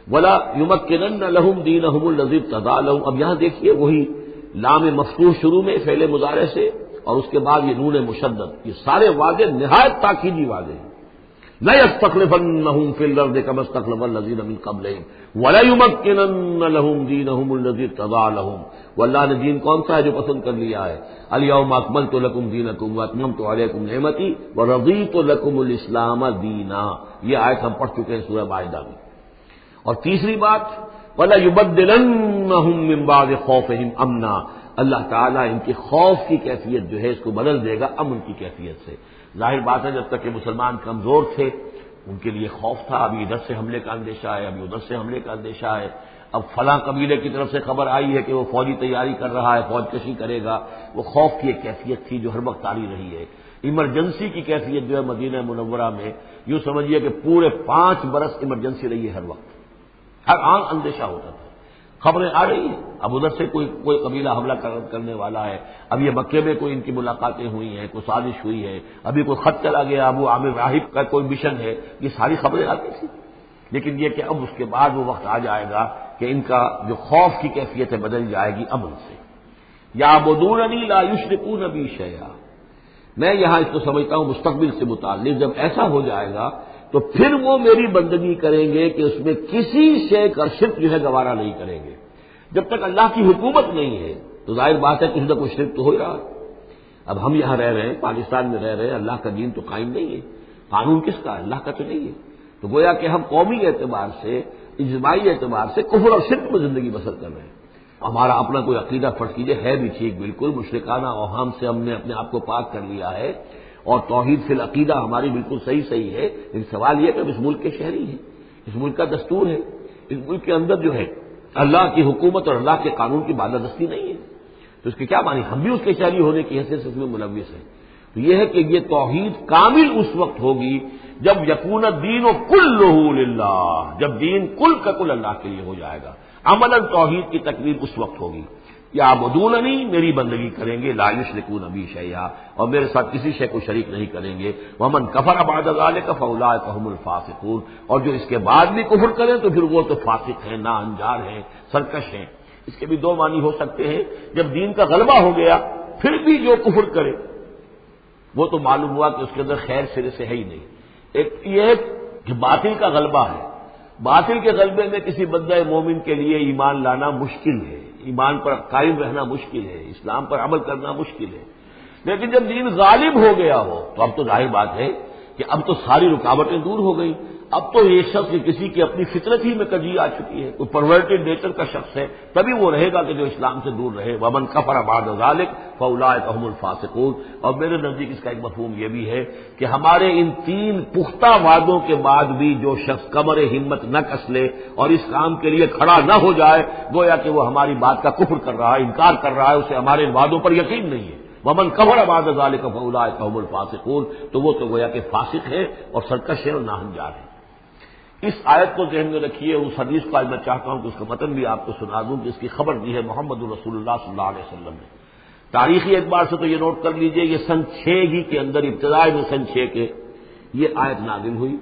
وَلَا يُمَكِّنَنَّ لَهُمْ دِينَهُمُ الَّذِي ارْتَضَىٰ لَهُمْ، اب یہاں دیکھیے وہی لام مفتوح شروع میں فعل مضارع سے اور اس کے بعد یہ نون مشدد، یہ سارے وعدے نہایت تاکیدی وعدے ہیں۔ لَيَسْتَخْلِفَنَّهُمْ فِي الْأَرْضِ كَمَا اسْتَخْلَفَ الَّذِينَ مِن قَبْلِهِمْ وَلَيُمَكِّنَنَّ لَهُمْ دِينَهُمُ الَّذِي ارْتَضَىٰ لَهُمْ، واللہ نے دین کون سا ہے جو پسند کر لیا ہے؟ الْيَوْمَ أَكْمَلْتُ لَكُمْ دِينَكُمْ وَأَتْمَمْتُ عَلَيْكُمْ نِعْمَتِي وَرَضِيتُ لَكُمُ الْإِسْلَامَ دِينًا، یہ آیت ہم پڑھ چکے ہیں سورہ مائدہ میں۔ اور تیسری بات وَلَيُبَدِّلَنَّهُم مِّن بَعْدِ خَوْفِهِمْ أَمْنًا، اللہ تعالیٰ ان کے خوف کی کیفیت جو ہے اس کو بدل دے گا امن کی کیفیت سے۔ ظاہر بات ہے جب تک کہ مسلمان کمزور تھے ان کے لیے خوف تھا، ابھی ادھر سے حملے کا اندیشہ ہے، ابھی ادھر سے حملے کا اندیشہ ہے، اب فلاں قبیلے کی طرف سے خبر آئی ہے کہ وہ فوجی تیاری کر رہا ہے، فوج کشی کرے گا، وہ خوف کی ایک کیفیت تھی جو ہر وقت جاری رہی ہے۔ ایمرجنسی کی کیفیت جو ہے مدینہ منورہ میں یوں سمجھیے کہ پورے 5 برس ایمرجنسی رہی ہے، ہر وقت ہر آن اندیشہ ہوتا تھا، خبریں آ رہی ہیں اب ادھر سے کوئی قبیلہ حملہ کرنے والا ہے، اب یہ مکے میں کوئی ان کی ملاقاتیں ہوئی ہیں، کوئی سازش ہوئی ہے، ابھی کوئی خط چلا گیا، ابو عامر راہب کا کوئی مشن ہے، یہ ساری خبریں آتی تھیں۔ لیکن یہ کہ اب اس کے بعد وہ وقت آ جائے گا کہ ان کا جو خوف کی کیفیت ہے بدل جائے گی امن سے۔ یعبدوننی لا یشرکون بی شیئا، میں یہاں اس کو سمجھتا ہوں مستقبل سے متعلق، جب ایسا ہو جائے گا تو پھر وہ میری بندگی کریں گے کہ اس میں کسی شے کا شرک جو ہے گوارا نہیں کریں گے۔ جب تک اللہ کی حکومت نہیں ہے تو ظاہر بات ہے کچھ نہ کچھ شرک تو ہو ہی رہا ہے۔ اب ہم یہاں رہ رہے ہیں، پاکستان میں رہ رہے ہیں، اللہ کا دین تو قائم نہیں ہے، قانون کس کا ہے؟ اللہ کا تو نہیں ہے، تو گویا کہ ہم قومی اعتبار سے، اجتماعی اعتبار سے کفر اور شرک میں زندگی بسر کر رہے ہیں۔ ہمارا اپنا کوئی عقیدہ فرض کیجیے ہے بھی ٹھیک، بالکل مشرکانہ اوہام سے ہم نے اپنے آپ کو پاک کر لیا ہے اور توحید فی العقیدہ ہماری بالکل صحیح ہے، لیکن سوال یہ کہ ہم اس ملک کے شہری ہیں، اس ملک کا دستور ہے، اس ملک کے اندر جو ہے اللہ کی حکومت اور اللہ کے قانون کی بالادستی نہیں ہے، تو اس کے کیا معنی؟ ہم بھی اس کے شہری ہونے کی حیثیت سے اس میں ملوث ہیں۔ تو یہ ہے کہ یہ توحید کامل اس وقت ہوگی جب یکون الدین کلہ للہ، جب دین کل کا کل اللہ کے لیے ہو جائے گا، عملاً توحید کی تکمیل اس وقت ہوگی۔ یعبدوننی، میری بندگی کریں گے، لا یشرکون بی شیئا، اور میرے ساتھ کسی شے کو شریک نہیں کریں گے، ومن کفر بعد ذلک فاولئک هم الفاسقون، اور جو اس کے بعد بھی کفر کریں تو پھر وہ تو فاسق ہیں، ناانجار ہیں، سرکش ہیں۔ اس کے بھی دو معنی ہو سکتے ہیں، جب دین کا غلبہ ہو گیا پھر بھی جو کفر کرے وہ تو معلوم ہوا کہ اس کے اندر خیر سرے سے ہے ہی نہیں۔ ایک یہ کہ باطل کا غلبہ ہے، باطل کے غلبے میں کسی بندہ مومن کے لیے ایمان لانا مشکل ہے، ایمان پر قائم رہنا مشکل ہے، اسلام پر عمل کرنا مشکل ہے، لیکن جب دین غالب ہو گیا ہو تو اب تو ظاہر بات ہے کہ اب تو ساری رکاوٹیں دور ہو گئی، اب تو یہ شخص کسی کی اپنی فطرت ہی میں کجی آ چکی ہے، کوئی پرورٹڈ نیچر کا شخص ہے تبھی وہ رہے گا کہ جو اسلام سے دور رہے۔ ومن کفر بعد ذلک فاولئک هم الفاسقون، اور میرے نزدیک اس کا ایک مفہوم یہ بھی ہے کہ ہمارے ان تین پختہ وعدوں کے بعد بھی جو شخص کمر ہمت نہ کس لے اور اس کام کے لیے کھڑا نہ ہو جائے، گویا کہ وہ ہماری بات کا کفر کر رہا ہے، انکار کر رہا ہے، اسے ہمارے ان وعدوں پر یقین نہیں ہے۔ ومن کفر بعد ذلک فاولئک هم الفاسقون، تو وہ تو گویا کہ فاسق ہے اور سرکش ہے اور ناہنجار ہے۔ اس آیت کو ذہن میں رکھیے، اس حدیث کو آج میں چاہتا ہوں کہ اس کا متن بھی آپ کو سنا دوں کہ اس کی خبر دی ہے محمد رسول اللہ صلی اللہ علیہ وسلم نے۔ تاریخی اعتبار سے تو یہ نوٹ کر لیجئے، یہ سن 6 ہی کے اندر، ابتدائی میں سن 6 کے یہ آیت نازل ہوئی،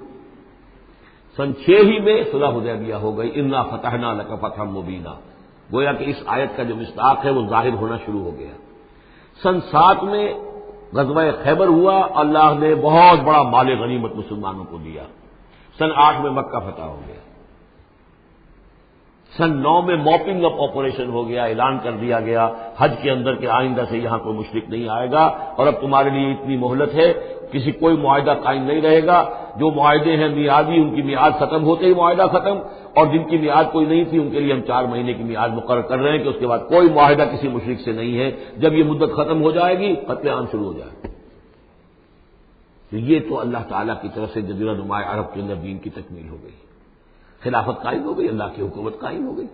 سن 6 ہی میں صلح حدیبیہ ہو گئی، انا فتحنا لک فتحا مبینا، گویا کہ اس آیت کا جو مصداق ہے وہ ظاہر ہونا شروع ہو گیا۔ سن 7 میں غزوہ خیبر ہوا، اللہ نے بہت بڑا مال غنیمت مسلمانوں کو دیا۔ سن 8 میں مکہ فتح ہو گیا۔ سن 9 میں موپنگ اپ آپریشن ہو گیا، اعلان کر دیا گیا حج کے اندر کہ آئندہ سے یہاں کوئی مشرک نہیں آئے گا، اور اب تمہارے لیے اتنی مہلت ہے، کسی کوئی معاہدہ قائم نہیں رہے گا، جو معاہدے ہیں میعادی ان کی میعاد ختم ہوتے ہی معاہدہ ختم، اور جن کی میعاد کوئی نہیں تھی ان کے لیے ہم 4 مہینے کی میعاد مقرر کر رہے ہیں کہ اس کے بعد کوئی معاہدہ کسی مشرک سے نہیں ہے، جب یہ مدت ختم ہو جائے گی قتل عام شروع ہو جائے گا۔ تو یہ تو اللہ تعالیٰ کی طرف سے جزیرہ نما عرب کے اندر دین کی تکمیل ہو گئی، خلافت قائم ہو گئی، اللہ کی حکومت قائم ہو گئی۔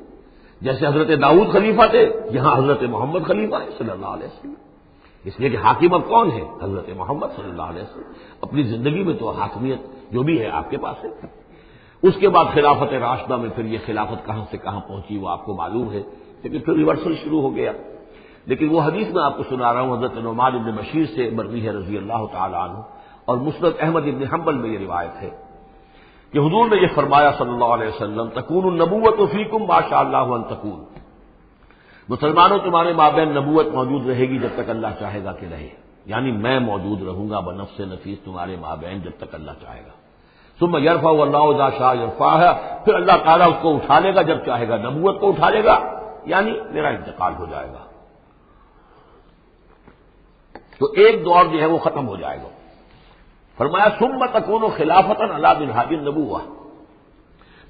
جیسے حضرت داؤد خلیفہ تھے، یہاں حضرت محمد خلیفہ ہے صلی اللہ علیہ وسلم، اس لیے کہ حاکم اب کون ہے؟ حضرت محمد صلی اللہ علیہ وسلم۔ اپنی زندگی میں تو حاکمیت جو بھی ہے آپ کے پاس ہے۔ اس کے بعد خلافت راشدہ میں پھر یہ خلافت کہاں سے کہاں پہنچی وہ آپ کو معلوم ہے، لیکن پھر ریورسل شروع ہو گیا۔ لیکن وہ حدیث میں آپ کو سنا رہا ہوں، حضرت نعمان بن بشیر سے مروی ہے رضی اللہ تعالی عنہ، اور مسند احمد بن حنبل میں یہ روایت ہے کہ حضور نے یہ فرمایا صلی اللہ علیہ وسلم، تکون النبوۃ فیکم ما شاء اللہ ان تکون، مسلمانوں تمہارے مابین نبوت موجود رہے گی جب تک اللہ چاہے گا کہ رہے، یعنی میں موجود رہوں گا بنفس نفیس تمہارے مابین جب تک اللہ چاہے گا۔ ثم یرفع اللہ اذا شاء یرفعها، پھر اللہ تعالیٰ اس کو اٹھا لے گا جب چاہے گا، نبوت کو اٹھا لے گا، یعنی میرا انتقال ہو جائے گا، تو ایک دور جو ہے وہ ختم ہو جائے گا۔ فرمایا ثم تکون خلافتا علی منہاج النبوہ،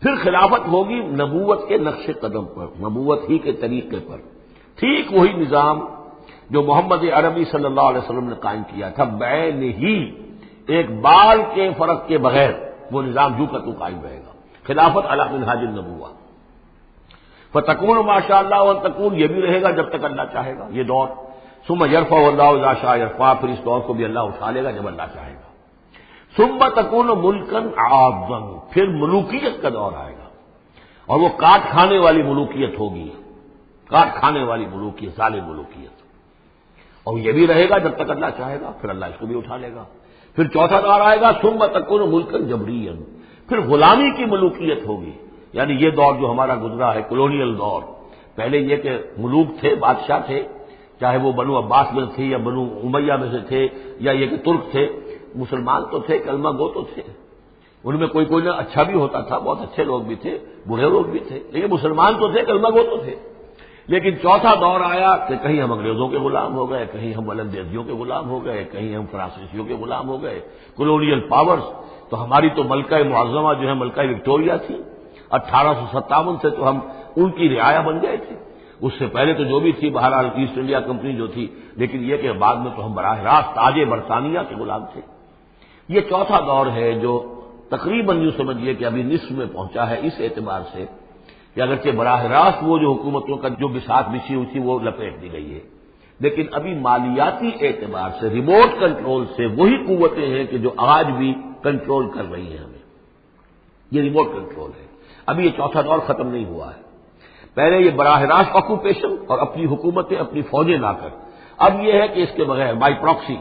پھر خلافت ہوگی نبوت کے نقش قدم پر، نبوت ہی کے طریقے پر، ٹھیک وہی نظام جو محمد عربی صلی اللہ علیہ وسلم نے قائم کیا تھا، بعین ہی ایک بال کے فرق کے بغیر وہ نظام جو کا تو قائم رہے گا، خلافت علی منہاج النبوہ۔ فتکون ما شاء اللہ وان تکون، یہ بھی رہے گا جب تک اللہ چاہے گا یہ دور۔ ثم یرفع اللہ اذا شاء یرفع، پھر اس دور کو بھی اللہ اٹھا لے گا جب اللہ چاہے گا۔ ثم تکون ملکن عاضا، پھر ملوکیت کا دور آئے گا، اور وہ کاٹ کھانے والی ملوکیت ہوگی، کاٹ کھانے والی ملوکیت، ظالم ملوکیت، اور یہ بھی رہے گا جب تک اللہ چاہے گا، پھر اللہ اس کو بھی اٹھا لے گا۔ پھر چوتھا دور آئے گا ثم تکون ملکن جبریا، پھر غلامی کی ملوکیت ہوگی، یعنی یہ دور جو ہمارا گزرا ہے کولونیل دور، پہلے یہ کہ ملوک تھے، بادشاہ تھے، چاہے وہ بنو عباس میں تھے یا بنو امیہ میں سے تھے یا یہ کہ ترک تھے، مسلمان تو تھے، کلمہ گو تو تھے، ان میں کوئی کوئی نہ اچھا بھی ہوتا تھا، بہت اچھے لوگ بھی تھے، برے لوگ بھی تھے، لیکن مسلمان تو تھے، کلمہ گو تو تھے۔ لیکن چوتھا دور آیا کہ کہیں ہم انگریزوں کے غلام ہو گئے، کہیں ہم ولندیزیوں کے غلام ہو گئے، کہیں ہم فرانسیسیوں کے غلام ہو گئے، کولونیل پاورز۔ تو ہماری تو ملکہ معظمہ جو ہے ملکہ وکٹوریہ تھی، 1857 سے تو ہم ان کی رعایا بن گئے تھے، اس سے پہلے تو جو بھی تھی بہرحال ایسٹ انڈیا کمپنی جو تھی، لیکن یہ کہ بعد میں تو ہم براہ راست تاج برطانیہ کے غلام تھے۔ یہ چوتھا دور ہے جو تقریباً یوں سمجھیے کہ ابھی نصف میں پہنچا ہے، اس اعتبار سے کہ اگرچہ براہ راست وہ جو حکومتوں کا جو بساط بچھی ہوئی تھی وہ لپیٹ دی گئی ہے، لیکن ابھی مالیاتی اعتبار سے ریموٹ کنٹرول سے وہی قوتیں ہیں کہ جو آج بھی کنٹرول کر رہی ہیں ہمیں. یہ ریموٹ کنٹرول ہے. ابھی یہ چوتھا دور ختم نہیں ہوا ہے. پہلے یہ براہ راست آکوپیشن اور اپنی حکومتیں اپنی فوجیں لا کر. اب یہ ہے کہ اس کے بغیر بائی پراکسی،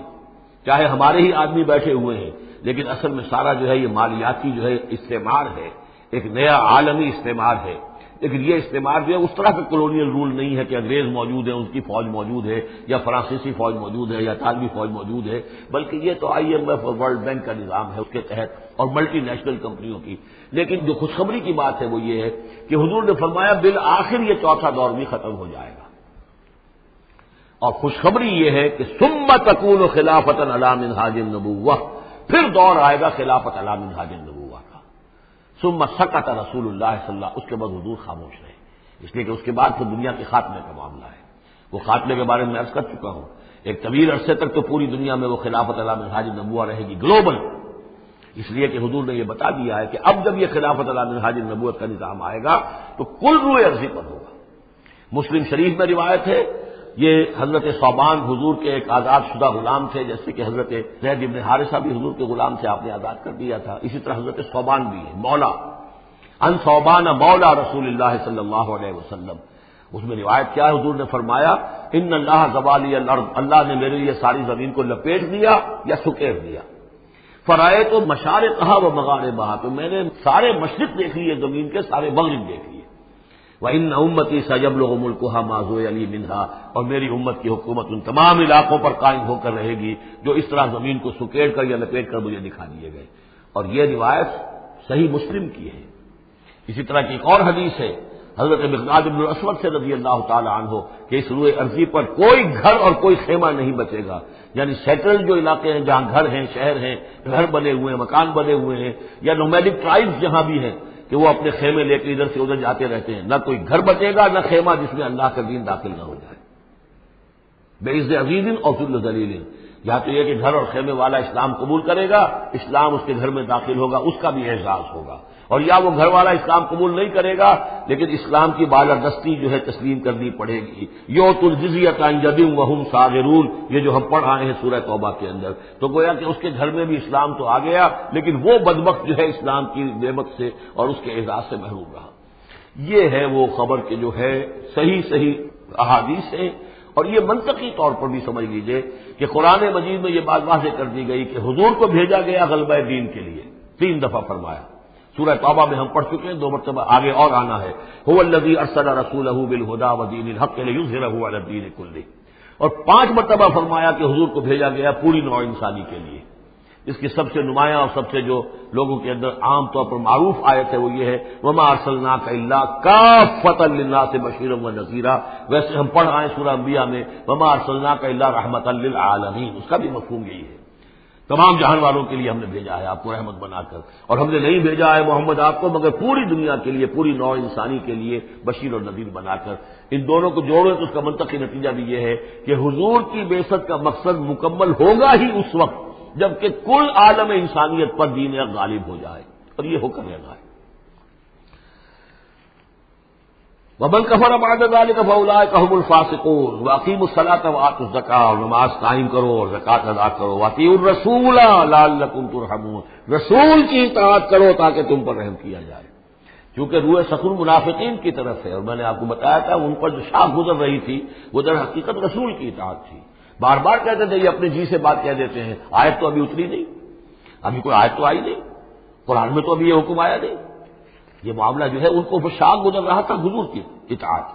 چاہے ہمارے ہی آدمی بیٹھے ہوئے ہیں، لیکن اصل میں سارا جو ہے یہ مالیاتی جو ہے استعمار ہے، ایک نیا عالمی استعمار ہے. لیکن یہ استعمار جو ہے اس طرح کا کولونیل رول نہیں ہے کہ انگریز موجود ہے، ان کی فوج موجود ہے، یا فرانسیسی فوج موجود ہے، یا اطالوی فوج موجود ہے، بلکہ یہ تو IMF اور ورلڈ بینک کا نظام ہے اس کے تحت، اور ملٹی نیشنل کمپنیوں کی. لیکن جو خوشخبری کی بات ہے وہ یہ ہے کہ حضور نے فرمایا بالآخر یہ چوتھا دور بھی ختم ہو جائے گا. اور خوشخبری یہ ہے کہ ثم تکون خلافۃ علی منہاج النبوہ، پھر دور آئے گا خلافت علی منہاج النبوہ کا. ثم سکت رسول اللہ صلی اللہ، اس کے بعد حضور خاموش رہے، اس لیے کہ اس کے بعد تو دنیا کے خاتمے کا معاملہ ہے. وہ خاتمے کے بارے میں عرض کر چکا ہوں، ایک طویل عرصے تک تو پوری دنیا میں وہ خلافت علی منہاج النبوہ رہے گی گلوبل، اس لیے کہ حضور نے یہ بتا دیا ہے کہ اب جب یہ خلافت علی منہاج النبوت کا نظام آئے گا تو کل روئے ارضی پر ہوگا. مسلم شریف میں روایت ہے، یہ حضرت ثوبان حضور کے ایک آزاد شدہ غلام تھے، جیسے کہ حضرت زید بن حارثہ بھی حضور کے غلام تھے، آپ نے آزاد کر دیا تھا. اسی طرح حضرت ثوبان بھی ہے مولا، ان ثوبان مولا رسول اللہ صلی اللہ علیہ وسلم. اس میں روایت کیا ہے، حضور نے فرمایا ان اللہ زوالی الارض، اللہ نے میرے لیے ساری زمین کو لپیٹ دیا یا سکیڑ دیا. فرائے تو مشارقہا و مغاربہا، تو میں نے سارے مشرق دیکھ لیے زمین کے، سارے مغرب دیکھ لیے. وَإِنَّ أُمَّتِي سَيَبْلُغُ مُلْكُهَا مَا زُوِيَ لِي مِنْهَا، اور میری امت کی حکومت ان تمام علاقوں پر قائم ہو کر رہے گی جو اس طرح زمین کو سکیڑ کر یا لپیٹ کر مجھے دکھا دیے گئے. اور یہ روایت صحیح مسلم کی ہے. اسی طرح کی ایک اور حدیث ہے حضرت مقداد بن الاسود سے رضی اللہ تعالی عنہ کہ اس روئے ارضی پر کوئی گھر اور کوئی خیمہ نہیں بچے گا، یعنی سیٹل جو علاقے ہیں جہاں گھر ہیں، شہر ہیں، گھر بنے ہوئے ہیں، مکان بنے ہوئے ہیں، یا نومیڈک ٹرائبز جہاں بھی ہیں کہ وہ اپنے خیمے لے کے ادھر سے ادھر جاتے رہتے ہیں، نہ کوئی گھر بچے گا نہ خیمہ جس میں اللہ کا دین داخل نہ ہو جائے. بعز عزیز اور ذل ذلیل، یا تو یہ کہ گھر اور خیمے والا اسلام قبول کرے گا، اسلام اس کے گھر میں داخل ہوگا، اس کا بھی اعزاز ہوگا. اور یا وہ گھر والا اسلام قبول نہیں کرے گا لیکن اسلام کی بالادستی جو ہے تسلیم کرنی پڑے گی. یؤتوا الجزیۃ عن ید وہم صاغرون، یہ جو ہم پڑھ رہے ہیں سورہ توبہ کے اندر، تو گویا کہ اس کے گھر میں بھی اسلام تو آ گیا لیکن وہ بدبخت جو ہے اسلام کی نعمت سے اور اس کے اعزاز سے محروم رہا. یہ ہے وہ خبر کہ جو ہے صحیح احادیث ہیں. اور یہ منطقی طور پر بھی سمجھ لیجئے کہ قرآن مجید میں یہ بات واضح کر دی گئی کہ حضور کو بھیجا گیا غلبہ دین کے لیے، 3 دفعہ فرمایا. سورہ توبہ میں ہم پڑھ چکے ہیں، 2 مرتبہ آگے اور آنا ہے. هو الذی ارسل رسولہ بالہدی ودین الحق لیظہرہ علی الدین کلہ، اور 5 مرتبہ فرمایا کہ حضور کو بھیجا گیا پوری نوع انسانی کے لیے. اس کی سب سے نمایاں اور سب سے جو لوگوں کے اندر عام طور پر معروف آیت ہے وہ یہ ہے وما ارسلناک الا کافۃ للناس بشیرا ونذیرا. ویسے ہم پڑھ رہے ہیں سورہ انبیاء میں وما ارسلناک الا رحمۃ للعالمین، اس کا بھی مفہوم یہی ہے، تمام جہان والوں کے لیے ہم نے بھیجا ہے آپ کو رحمت بنا کر. اور ہم نے نہیں بھیجا ہے محمد آپ کو مگر پوری دنیا کے لیے، پوری نوع انسانی کے لیے بشیر اور نذیر بنا کر. ان دونوں کو جوڑیں تو اس کا منطقی نتیجہ بھی یہ ہے کہ حضور کی بعثت کا مقصد مکمل ہوگا ہی اس وقت جبکہ کل عالم انسانیت پر دین حق غالب ہو جائے، اور یہ ہو کر رہنا ہے. ومن کفر بعد ذلک فاولئک هم الفاسقون واقیموا الصلاۃ وآتوا الزکاۃ، اور نماز قائم کرو اور زکوٰۃ ادا کرو. واطیعوا الرسول لعلکم ترحمون، رسول کی اطاعت کرو تاکہ تم پر رحم کیا جائے. چونکہ روح سخن منافقین کی طرف ہے، اور میں نے آپ کو بتایا تھا ان پر جو شاخ گزر رہی تھی وہ در حقیقت رسول کی اطاعت تھی. بار بار کہتے تھے یہ اپنے جی سے بات کہہ دیتے ہیں، آیت تو ابھی اتری نہیں، ابھی کوئی آیت تو آئی نہیں، قرآن میں تو ابھی یہ حکم آیا نہیں. یہ معاملہ جو ہے ان کو شاخ گزر رہا تھا حضور کی اطاعت.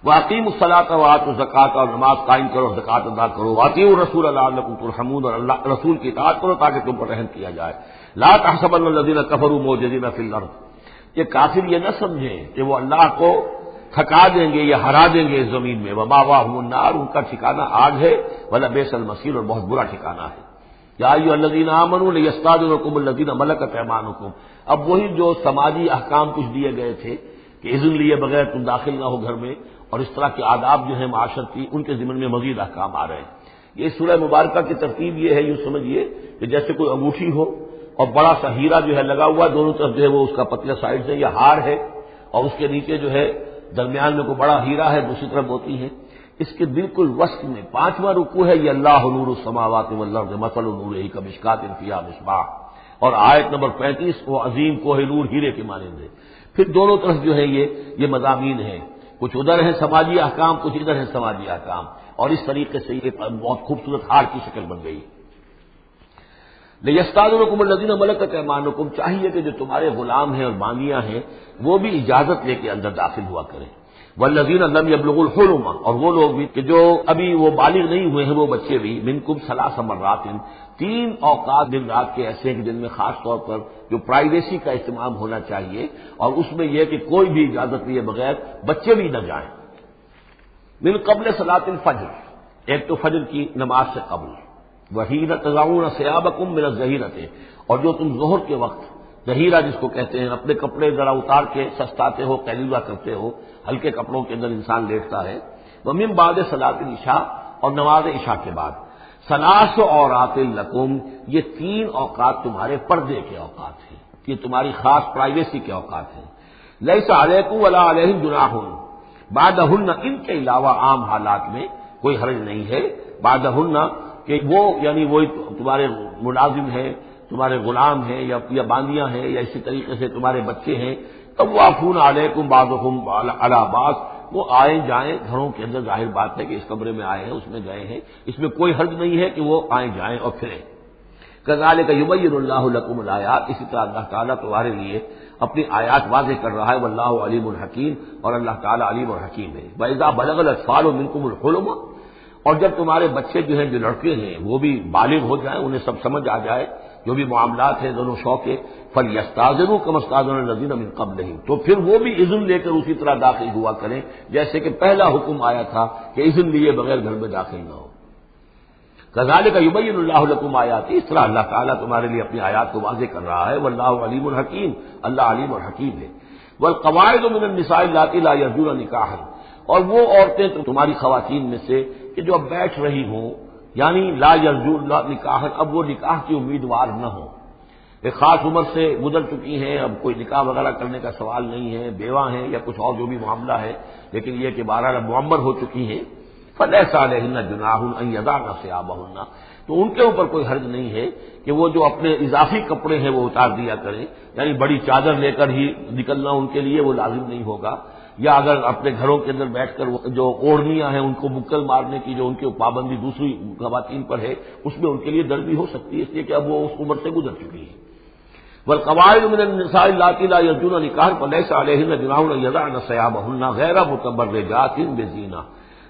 واقیموا الصلاۃ وآتوا الزکاۃ، اور نماز قائم کرو اور زکوٰۃ ادا کرو. واطیعوا الرسول لعلکم ترحمون، اور اللہ رسول کی اطاعت کرو تاکہ تم پر رحم کیا جائے. لا تحسبن الذین کفروا معجزین فی الارض، یہ کافر یہ نہ سمجھیں کہ وہ اللہ کو تھکا دیں گے یا ہرا دیں گے اس زمین میں. ومأواہم النار، ان کا ٹھکانہ آگ ہے. ولبئس المصیر، اور بہت برا ٹھکانہ ہے. یا ایھا الذین آمنوا لیستأذنکم الذین ملکت ایمانکم، اب وہی جو سماجی احکام کچھ دیے گئے تھے کہ اذن لیے بغیر تم داخل نہ ہو گھر میں، اور اس طرح کے آداب جو ہیں معاشرتی ان کے ضمن میں مزید احکام آ رہے ہیں. یہ سورہ مبارکہ کی ترتیب یہ ہے، یوں سمجھیے کہ جیسے کوئی انگوٹھی ہو اور بڑا سا ہیرا جو ہے لگا ہوا، دونوں طرف جو ہے وہ اس کا پتلے سائڈ سے یہ ہار ہے، اور اس کے نیچے جو ہے درمیان میں کوئی بڑا ہیرا ہے، دوسری طرف ہوتی ہے. اس کے بالکل وسط میں 5واں رکوع ہے، یہ اللہ نور السماوات والارض مثل نورہ کمشکات فیہا مصباح، اور آیت نمبر 35 وہ عظیم کوہ نور ہیرے کے مانند ہے۔ پھر دونوں طرف جو ہے یہ مضامین ہیں، کچھ ادھر ہیں سماجی احکام، کچھ ادھر ہیں سماجی احکام، اور اس طریقے سے یہ بہت خوبصورت ہار کی شکل بن گئی۔ لِیَسْتَأْذِنَكُمُ الَّذِينَ مَلَكَتْ أَيْمَانُكُمْ، چاہیے کہ جو تمہارے غلام ہیں اور باندیاں ہیں وہ بھی اجازت لے کے اندر داخل ہوا کریں۔ وَالَّذِينَ لَمْ يَبْلُغُوا الْحُلُمَ، اور وہ لوگ بھی کہ جو ابھی وہ بالغ نہیں ہوئے ہیں وہ بچے بھی، مِنْكُمْ ثَلَاثَ مَرَّاتٍ، 3 اوقات دن رات کے ایسے ہیں کہ جن میں خاص طور پر جو پرائیویسی کا اہتمام ہونا چاہیے، اور اس میں یہ کہ کوئی بھی اجازت لیے بغیر بچے بھی نہ جائیں۔ من قبل صلاۃ الفجر، ایک تو فجر کی نماز سے قبل، وحین تضعون ثیابکم من الظہیرۃ، اور جو تم ظہر کے وقت ظہیرہ جس کو کہتے ہیں، اپنے کپڑے ذرا اتار کے سستاتے ہو، قیلولہ کرتے ہو، ہلکے کپڑوں کے اندر انسان لیٹتا ہے۔ ومن بعد صلاۃ العشاء، اور نماز عشاء کے بعد۔ ثلاث عورات لکم، یہ 3 اوقات تمہارے پردے کے اوقات ہیں، یہ تمہاری خاص پرائیویسی کے اوقات ہیں۔ لیس علیکم ولا علیہم جناح بعدہن، ان کے علاوہ عام حالات میں کوئی حرج نہیں ہے، بعدہن کہ وہ یعنی وہی تمہارے ملازم ہیں، تمہارے غلام ہیں یا باندیاں ہیں، یا اسی طریقے سے تمہارے بچے ہیں، طوافون علیکم بعضہم علی بعض، وہ آئیں جائیں گھروں کے اندر، ظاہر بات ہے کہ اس کمرے میں آئے ہیں اس میں گئے ہیں، اس میں کوئی حرج نہیں ہے کہ وہ آئیں جائیں اور پھریں۔ کذالک یبین اللہ لکم الآیات، اسی طرح اللہ تعالیٰ تمہارے لیے اپنی آیات واضح کر رہا ہے، واللہ علیم الحکیم، اور اللہ تعالیٰ علیم اور حکیم ہے۔ وَإِذَا بَلَغَ الْأَطْفَالُ مِنْكُمُ الْحُلُمَ، اور جب تمہارے بچے جو ہیں جو لڑکے ہیں وہ بھی بالغ ہو جائیں، انہیں سب سمجھ آ جائے، جو بھی معاملات ہیں دونوں شو کے، فَلْيَسْتَأْذِنُوا كَمَا اسْتَأْذَنَ الَّذِينَ مِن قَبْلِهِمْ، تو پھر وہ بھی اذن لے کر اسی طرح داخل ہوا کریں جیسے کہ پہلا حکم آیا تھا کہ اذن لیے بغیر گھر میں داخل نہ ہو۔ کذالک یبین اللہ لکم آیاتہ، اس طرح اللہ تعالیٰ تمہارے لیے اپنی آیات کو واضح کر رہا ہے، واللہ علیم الحکیم، اللہ علیم اور حکیم ہے۔ والقواعد من النساء اللاتي لا يرجون نکاحا، اور وہ عورتیں تمہاری خواتین میں سے کہ جو اب بیٹھ رہی ہوں، یعنی لا یرجون نکاحا، اب وہ نکاح کی امیدوار نہ ہوں، ایک خاص عمر سے گزر چکی ہیں، اب کوئی نکاح وغیرہ کرنے کا سوال نہیں ہے، بیوہ ہیں یا کچھ اور جو بھی معاملہ ہے، لیکن یہ کہ بہرحال اب معمر ہو چکی ہیں، فَلَيْسَ عَلَيْهِنَّ جُنَاحٌ أَن يَضَعْنَ ثِيَابَهُنَّ، تو ان کے اوپر کوئی حرج نہیں ہے کہ وہ جو اپنے اضافی کپڑے ہیں وہ اتار دیا کریں، یعنی بڑی چادر لے کر ہی نکلنا ان کے لیے وہ لازم نہیں ہوگا، یا اگر اپنے گھروں کے اندر بیٹھ کر جو اوڑھنیاں ہیں ان کو بکل مارنے کی جو ان کی پابندی دوسری خواتین پر ہے، اس میں ان کے لیے درد بھی ہو سکتی ہے، اس لیے کہ اب وہ اس عمر سے گزر چکی ہے۔ والقواعد من النساء اللاتي لا يرجون نکاحا فليس عليهن جناح أن يضعن ثيابهن غير متبرجات بزينة،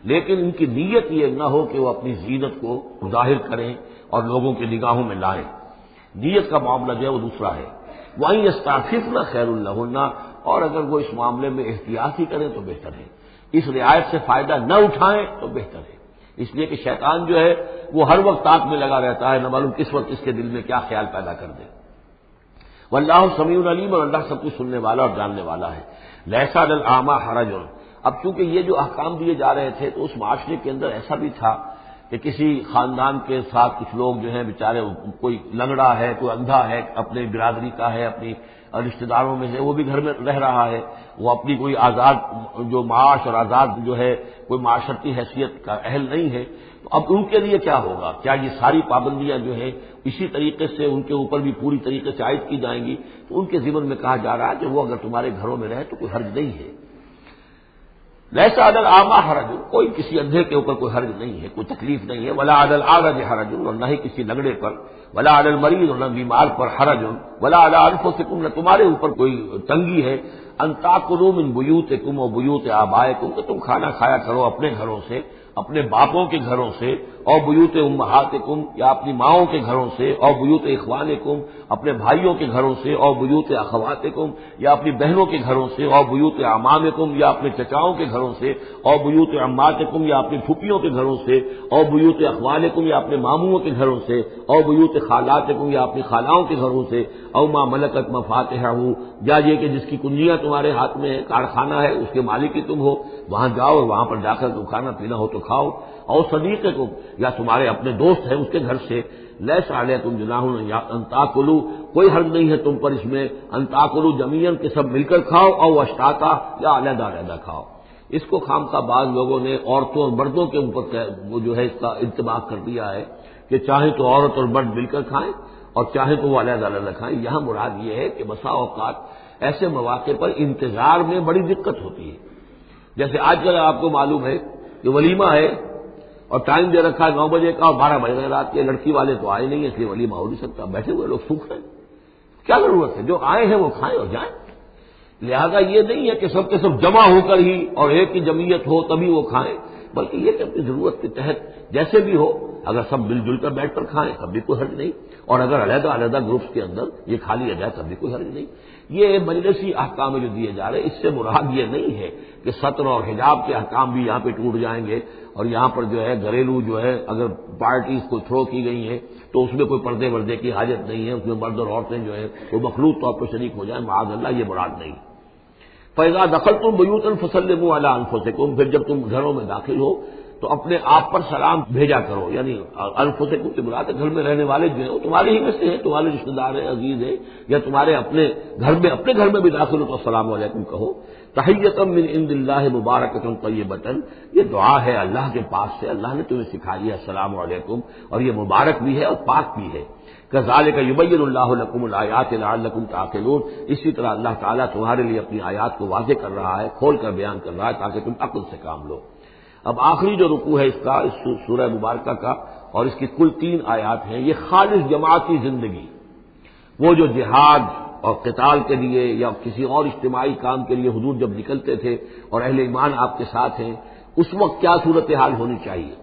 لیکن ان کی نیت یہ نہ ہو کہ وہ اپنی زینت کو ظاہر کریں اور لوگوں کی نگاہوں میں لائیں، نیت کا معاملہ جو ہے وہ دوسرا ہے۔ وَأَن يَسْتَعْفِفْنَ خَيْرٌ لَهُنَّ، اور اگر وہ اس معاملے میں احتیاط ہی کریں تو بہتر ہے، اس رعایت سے فائدہ نہ اٹھائیں تو بہتر ہے، اس لیے کہ شیطان جو ہے وہ ہر وقت طاق میں لگا رہتا ہے، نہ معلوم کس وقت اس کے دل میں کیا خیال پیدا کر دے۔ واللہ سمیع علیم، اور اللہ سب کچھ سننے والا اور جاننے والا ہے۔ لیس علی الاعمى حرج، اب چونکہ یہ جو احکام دیے جا رہے تھے تو اس معاشرے کے اندر ایسا بھی تھا کہ کسی خاندان کے ساتھ کچھ لوگ جو ہیں بیچارے، کوئی لنگڑا ہے، کوئی اندھا ہے، اپنے برادری کا ہے، اپنی رشتہ داروں میں سے، وہ بھی گھر میں رہ رہا ہے، وہ اپنی کوئی آزاد جو معاش اور آزاد جو ہے کوئی معاشرتی حیثیت کا اہل نہیں ہے، تو اب ان کے لیے کیا ہوگا؟ کیا یہ ساری پابندیاں جو ہیں اسی طریقے سے ان کے اوپر بھی پوری طریقے سے عائد کی جائیں گی؟ تو ان کے ذمن میں کہا جا رہا ہے کہ وہ اگر تمہارے گھروں میں رہے تو کوئی حرج نہیں ہے۔ لیس علی الاعمى حرج، کوئی کسی اندھے کے اوپر کوئی حرج نہیں ہے، کوئی تکلیف نہیں ہے، ولا علی الاعرج حرج، اور نہ ہی کسی لنگڑے پر، ولا علی المریض، اور نہ بیمار پر حرج، ولا علی انفسکم، نہ تمہارے اوپر کوئی تنگی ہے، ان تاکلوا من بیوتکم و بیوت آبائکم، کہ تم کھانا کھایا کرو اپنے گھروں سے، اپنے باپوں کے گھروں سے، اور بیوت امہاتکم، یا اپنی ماؤں کے گھروں سے، اور بیوت اخوانکم، اپنے بھائیوں کے گھروں سے، اور بیوت اخواتکم، یا اپنی بہنوں کے گھروں سے، اور بیوت اعمامکم، یا اپنے چچاؤں کے گھروں سے، اور بیوت عماتکم، یا اپنی پھوپھیوں کے گھروں سے، اور بیوت اخوالکم، یا اپنے ماموں کے گھروں سے، اور بیوت خالاتکم، یا اپنی خالاؤں کے گھروں سے، او ما ملکت مفاتحہ، یا یہ کہ جس کی کنجیاں تمہارے ہاتھ میں ہے، کارخانہ ہے، اس کے مالک ہی تم ہو، وہاں جاؤ اور وہاں پر جا کر تم کھانا پینا ہو تو کھاؤ، اور صدیقکم، یا تمہارے اپنے دوست ہیں اس کے گھر سے، لیس علیکم جناح ان تاکلوا، کوئی حرج نہیں ہے تم پر اس میں، ان تاکلوا جمیعا، کہ سب مل کر کھاؤ، او اشتاتا، یا علیحدہ علیحدہ کھاؤ۔ اس کو خامخواہ بعض لوگوں نے عورتوں اور مردوں کے اوپر وہ جو ہے اس کا انتباہ کر دیا ہے کہ چاہے تو عورت اور مرد مل کر کھائیں اور چاہے تو وہ علیحدہ علیحدہ کھائیں۔ یہاں مراد یہ ہے کہ بسا اوقات ایسے مواقع پر انتظار میں بڑی دقت ہوتی ہے۔ جیسے آج کل آپ کو معلوم ہے کہ ولیمہ ہے اور ٹائم دے رکھا ہے 9 بجے کا اور 12 بج رہے رات کے، لڑکی والے تو آئے نہیں، اس لیے ولیمہ ہو نہیں سکتا، بیٹھے ہوئے لوگ سوکھ رہے ہیں۔ کیا ضرورت ہے؟ جو آئے ہیں وہ کھائیں اور جائیں۔ لہذا یہ نہیں ہے کہ سب کے سب جمع ہو کر ہی اور ایک کی جمعیت ہو تبھی وہ کھائیں، بلکہ یہ کہ اپنی ضرورت کے تحت جیسے بھی ہو، اگر سب مل جل کر بیٹھ کر کھائیں تب بھی کوئی حرج نہیں، اور اگر علیحدہ علیحدہ گروپس کے اندر یہ کھا لیا جائے تب بھی کوئی حرج نہیں۔ یہ مجلسی احکام جو دیے جا رہے ہیں اس سے مراد یہ نہیں ہے کہ ستر اور حجاب کے احکام بھی یہاں پہ ٹوٹ جائیں گے، اور یہاں پر جو ہے گھریلو جو ہے اگر پارٹیز کو تھرو کی گئی ہیں تو اس میں کوئی پردے وردے کی حاجت نہیں ہے، اس میں مرد اور عورتیں جو ہے وہ مخلوط طور پر شریک ہو جائیں، معاذ اللہ، یہ مراد نہیں۔ فَإِذَا دَخَلْتُمْ بُيُوتًا فَسَلِّمُوا عَلَىٰ أَنفُسِكُمْ، پھر جب تم گھروں میں داخل ہو تو اپنے آپ پر سلام بھیجا کرو، یعنی انفسکم سے مراد ہے گھر میں رہنے والے جو ہیں وہ تمہارے ہی میں سے ہیں، تمہارے رشتہ دار ہیں، عزیز ہیں، یا تمہارے اپنے گھر میں بھی داخل ہو تو السلام علیکم کہو۔ تحیۃ من عند اللہ مبارکۃ طیبۃ، یہ دعا ہے اللہ کے پاس سے، اللہ نے تمہیں سکھائی ہے السلام علیکم، اور یہ مبارک بھی ہے اور پاک بھی ہے۔ کذالک یبین اللہ لکم الآیات لعلکم تعقلون، اسی طرح اللہ تعالیٰ تمہارے لیے اپنی آیات کو واضح کر رہا ہے، کھول کر بیان کر رہا ہے تاکہ تم عقل سے کام لو۔ اب آخری جو رکوع ہے اس کا، اس سورہ مبارکہ کا، اور اس کی کل 3 آیات ہیں، یہ خالص جماعتی زندگی، وہ جو جہاد اور قتال کے لیے یا کسی اور اجتماعی کام کے لیے حضور جب نکلتے تھے اور اہل ایمان آپ کے ساتھ ہیں، اس وقت کیا صورتحال ہونی چاہیے۔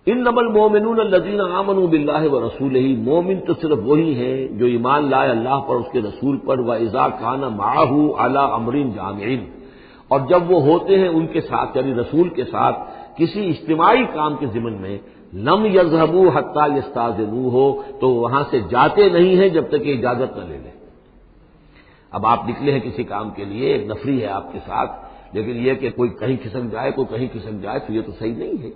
انما المؤمنون الذین آمنوا باللہ ورسولہ، مومن تو صرف وہی ہیں جو ایمان لائے اللہ پر، اس کے رسول پر، وَإِذَا كَانَ مَعَهُ عَلَىٰ أَمْرٍ جَامِعٍ، اور جب وہ ہوتے ہیں ان کے ساتھ یعنی رسول کے ساتھ کسی اجتماعی کام کے ضمن میں، لم یذهبوا حتى یستاذنوہ، تو وہاں سے جاتے نہیں ہیں جب تک کہ اجازت نہ لے لیں۔ اب آپ نکلے ہیں کسی کام کے لیے، ایک نفری ہے آپ کے ساتھ، لیکن یہ کہ کوئی کہیں کھسک جائے کوئی کہیں کھسک جائے تو یہ تو صحیح نہیں ہے۔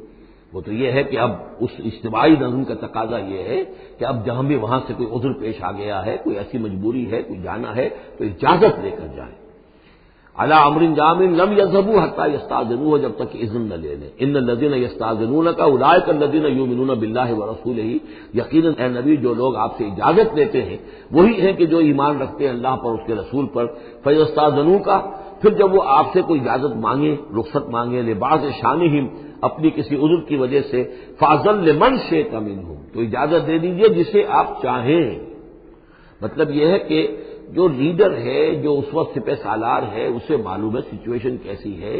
وہ تو یہ ہے کہ اب اس اجتماعی نظم کا تقاضا یہ ہے کہ اب جہاں بھی وہاں سے کوئی عذر پیش آ گیا ہے، کوئی ایسی مجبوری ہے، کوئی جانا ہے تو اجازت لے کر جائیں۔ علی امر جامع لم یذهبوا حتى یستاذنوہ، جب تک کہ اذن نہ لے لیں۔ ان الذین یستاذنونک اولئک الذین یؤمنون باللہ ورسولہ، یقیناً اے نبی جو لوگ آپ سے اجازت لیتے ہیں وہی ہیں کہ جو ایمان رکھتے ہیں اللہ پر، اس کے رسول پر۔ فیستاذنوک، پھر جب وہ آپ سے کوئی اجازت مانگے، رخصت مانگے، لبعض شانہم، اپنی کسی عذر کی وجہ سے، فاذن لمن شئت منہم، تو اجازت دے دیجئے جسے آپ چاہیں۔ مطلب یہ ہے کہ جو لیڈر ہے، جو اس وقت سپہ سالار ہے، اسے معلوم ہے سچویشن کیسی ہے،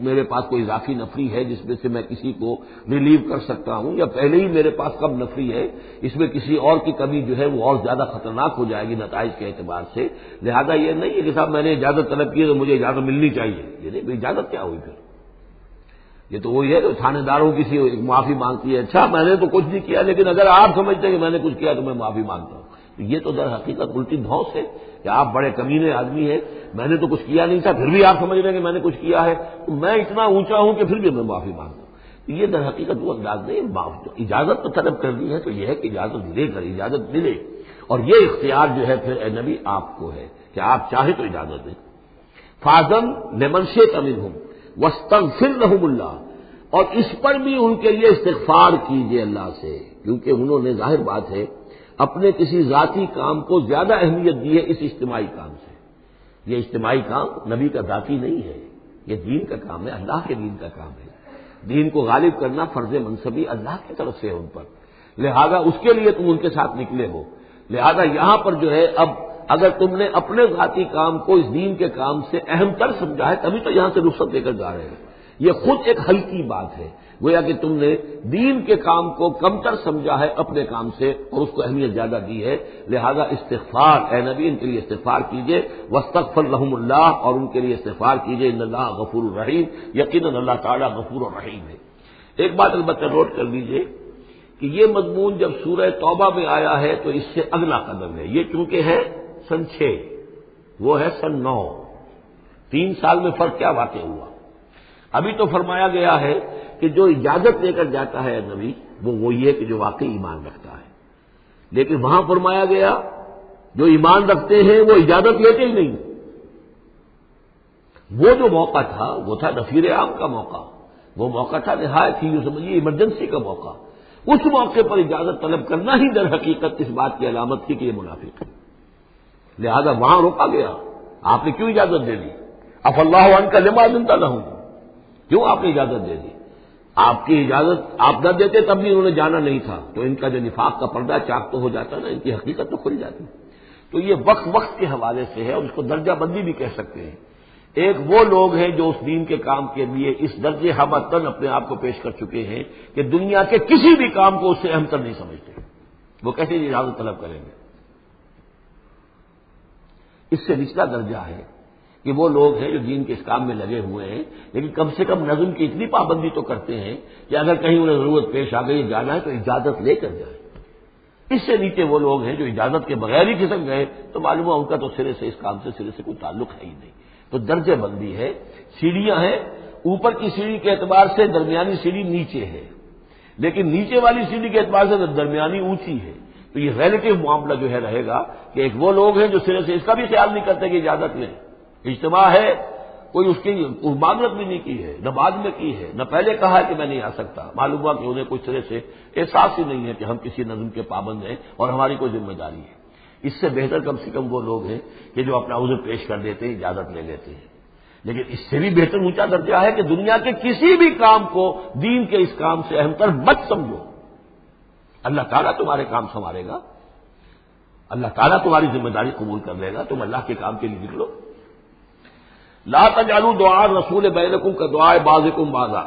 میرے پاس کوئی اضافی نفری ہے جس میں سے میں کسی کو ریلیو کر سکتا ہوں، یا پہلے ہی میرے پاس کم نفری ہے، اس میں کسی اور کی کمی جو ہے وہ اور زیادہ خطرناک ہو جائے گی نتائج کے اعتبار سے۔ لہذا یہ نہیں ہے کہ صاحب میں نے اجازت طلب کی ہے تو مجھے اجازت ملنی چاہیے، یہ نہیں، اجازت کیا ہوئی پھر؟ یہ تو وہی ہے کہ تھانے داروں کسی معافی مانگتی ہے، اچھا میں نے تو کچھ نہیں کیا لیکن اگر آپ سمجھتے ہیں کہ میں نے کچھ کیا تو میں معافی مانگتا ہوں، یہ تو در حقیقت الٹی دھونس ہے کہ آپ بڑے کمینے آدمی ہیں، میں نے تو کچھ کیا نہیں تھا پھر بھی آپ سمجھ رہے ہیں کہ میں نے کچھ کیا ہے، تو میں اتنا اونچا ہوں کہ پھر بھی میں معافی مانگتا ہوں۔ یہ در حقیقت وہ انداز نہیں، اجازت تو طلب کرنی ہے تو یہ ہے کہ اجازت لے کر اجازت ملے، اور یہ اختیار جو ہے پھر اے نبی آپ کو ہے کہ آپ چاہے تو اجازت دیں۔ فاذن لمن شئت منہم واستغفر لہم اللہ، اور اس پر بھی ان کے لیے استغفار کیجیے اللہ سے، کیونکہ انہوں نے ظاہر بات ہے اپنے کسی ذاتی کام کو زیادہ اہمیت دی ہے اس اجتماعی کام سے۔ یہ اجتماعی کام نبی کا ذاتی نہیں ہے، یہ دین کا کام ہے، اللہ کے دین کا کام ہے۔ دین کو غالب کرنا فرض منصبی اللہ کی طرف سے ہے ان پر، لہذا اس کے لیے تم ان کے ساتھ نکلے ہو۔ لہذا یہاں پر جو ہے اب اگر تم نے اپنے ذاتی کام کو اس دین کے کام سے اہم تر سمجھا ہے تبھی تو یہاں سے رخصت لے کر جا رہے ہیں، یہ خود ایک ہلکی بات ہے، گویا کہ تم نے دین کے کام کو کمتر سمجھا ہے اپنے کام سے اور اس کو اہمیت زیادہ دی ہے۔ لہذا استغفار، اے نبی ان کے لیے استغفار کیجئے، واستغفر لہم اللہ، اور ان کے لیے استغفار کیجئے، ان اللہ غفور الرحیم، یقیناً اللہ تعالیٰ غفور الرحیم ہے۔ ایک بات البتہ نوٹ کر لیجئے کہ یہ مضمون جب سورہ توبہ میں آیا ہے تو اس سے اگلا قدم ہے، یہ چونکہ ہے سن 6، وہ ہے سن 9، 3 سال میں فرق کیا واقع ہوا؟ ابھی تو فرمایا گیا ہے کہ جو اجازت لے کر جاتا ہے نبی وہ وہی ہے کہ جو واقعی ایمان رکھتا ہے، لیکن وہاں فرمایا گیا جو ایمان رکھتے ہیں وہ اجازت لیتے ہی نہیں، وہ جو موقع تھا وہ تھا نفیر عام کا موقع، وہ موقع تھا نہایت ہی یوں سمجھیے ایمرجنسی کا موقع. اس موقع پر اجازت طلب کرنا ہی در حقیقت اس بات کی علامت تھی کہ یہ منافق ہے. لہذا وہاں روکا گیا. آپ نے کیوں اجازت دے دی؟ عفا اللہ عنک لما اذنت لہم، کیوں آپ نے اجازت دے دی؟ آپ کی اجازت آپ نہ دیتے تب بھی انہوں نے جانا نہیں تھا، تو ان کا جو نفاق کا پردہ چاک تو ہو جاتا نا، ان کی حقیقت تو کھل جاتی. تو یہ وقت کے حوالے سے ہے، اور اس کو درجہ بندی بھی کہہ سکتے ہیں. ایک وہ لوگ ہیں جو اس دین کے کام کے لیے اس درجے ہمتن اپنے آپ کو پیش کر چکے ہیں کہ دنیا کے کسی بھی کام کو اس سے اہم تر نہیں سمجھتے. وہ کیسے اجازت طلب کریں گے؟ اس سے نچلا درجہ ہے کہ وہ لوگ ہیں جو دین کے اس کام میں لگے ہوئے ہیں، لیکن کم سے کم نظم کی اتنی پابندی تو کرتے ہیں کہ اگر کہیں انہیں ضرورت پیش آ گئی جانا ہے تو اجازت لے کر جائیں. اس سے نیچے وہ لوگ ہیں جو اجازت کے بغیر ہی کھسک گئے تو معلوم ہے ان کا تو سرے سے اس کام سے سرے سے کوئی تعلق ہے ہی نہیں. تو درجہ بندی ہے. سیڑھیاں ہیں، اوپر کی سیڑھی کے اعتبار سے درمیانی سیڑھی نیچے ہے، لیکن نیچے والی سیڑھی کے اعتبار سے درمیانی اونچی ہے. تو یہ ریلیٹو معاملہ جو ہے رہے گا کہ ایک وہ لوگ ہیں جو سرے سے اس کا بھی خیال نہیں کرتے کہ اجازت لیں. اجتماع ہے، کوئی اس کی معاملت بھی نہیں کی ہے، نہ بعد میں کی ہے، نہ پہلے کہا ہے کہ میں نہیں آ سکتا. معلوم ہوا کہ انہیں کوئی سرے سے احساس ہی نہیں ہے کہ ہم کسی نظم کے پابند ہیں اور ہماری کوئی ذمہ داری ہے. اس سے بہتر کم سے کم وہ لوگ ہیں کہ جو اپنا عذر پیش کر دیتے ہیں، اجازت لے لیتے ہیں. لیکن اس سے بھی بہتر اونچا درجہ ہے کہ دنیا کے کسی بھی کام کو دین کے اس کام سے اہم تر مت سمجھو. اللہ تعالیٰ تمہارے کام سنوارے گا، اللہ تعالیٰ تمہاری ذمہ داری قبول کر لے گا. تم اللہ کے کام کے لیے نکلو. لا تجعلوا دعاء الرسول بینکم کدعاء بعضکم بعضا.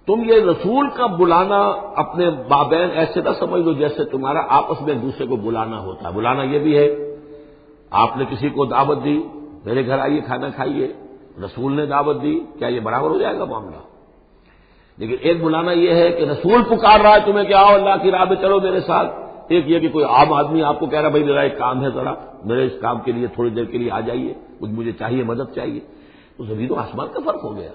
تم یہ رسول کا بلانا اپنے مابین ایسے نہ سمجھ لو جیسے تمہارا آپس میں ایک دوسرے کو بلانا ہوتا ہے. بلانا یہ بھی ہے، آپ نے کسی کو دعوت دی، میرے گھر آئیے کھانا کھائیے، رسول نے دعوت دی، کیا یہ برابر ہو جائے گا معاملہ؟ لیکن ایک بلانا یہ ہے کہ رسول پکار رہا ہے تمہیں کہ آؤ اللہ کی راہ میں چلو میرے ساتھ. ایک یہ کہ کوئی عام آدمی آپ کو کہہ رہا ہے بھائی میرا ایک کام ہے، ذرا میرے اس کام کے لیے تھوڑی دیر کے لیے آ جائیے، کچھ مجھے چاہیے، مدد چاہیے. تو زمین و آسمان کا فرق ہو گیا.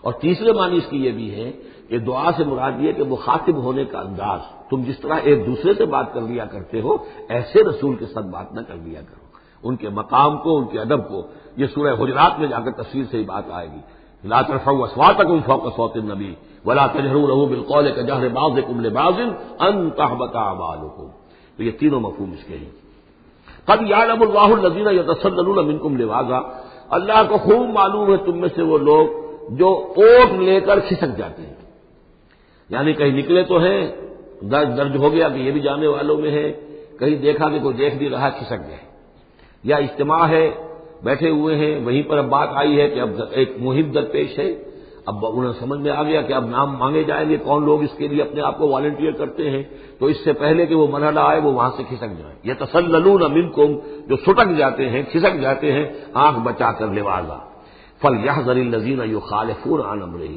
اور تیسرے معنی اس کی یہ بھی ہے کہ دعا سے مراد یہ کہ مخاطب ہونے کا انداز، تم جس طرح ایک دوسرے سے بات کر لیا کرتے ہو ایسے رسول کے ساتھ بات نہ کر لیا کرو. ان کے مقام کو، ان کے ادب کو، یہ سورہ حجرات میں جا کر تفصیل سے ہی بات آئے گی. لا ترفعوا اصواتکم فوق صوت النبی ولا تجهروا له بالقول كجهر بعضكم لبعض ان تحبط اعمالكم. تو یہ تینوں مفہوم اس کے ہیں. قد يعلم الله الذين يتسللون منكم لواذا. اللہ کو خوب معلوم ہے تم میں سے وہ لوگ جو اوٹ لے کر کھسک جاتے ہیں، یعنی کہیں نکلے تو ہیں، درج ہو گیا کہ یہ بھی جانے والوں میں ہے، کہیں دیکھا کہ کوئی دیکھ نہیں رہا کھسک گئے، یا اجتماع ہے بیٹھے ہوئے ہیں وہیں پر اب بات آئی ہے کہ اب ایک مہم درپیش ہے، اب انہیں سمجھ میں آ گیا کہ اب نام مانگے جائیں گے کون لوگ اس کے لیے اپنے آپ کو والنٹیئر کرتے ہیں، تو اس سے پہلے کہ وہ مرحلہ آئے وہ وہاں سے کھسک جائیں. یتسللون منکم، جو سٹک جاتے ہیں، کھسک جاتے ہیں آنکھ بچا کر لواذا. فلیحذر الذین یخالفون عن امرہ.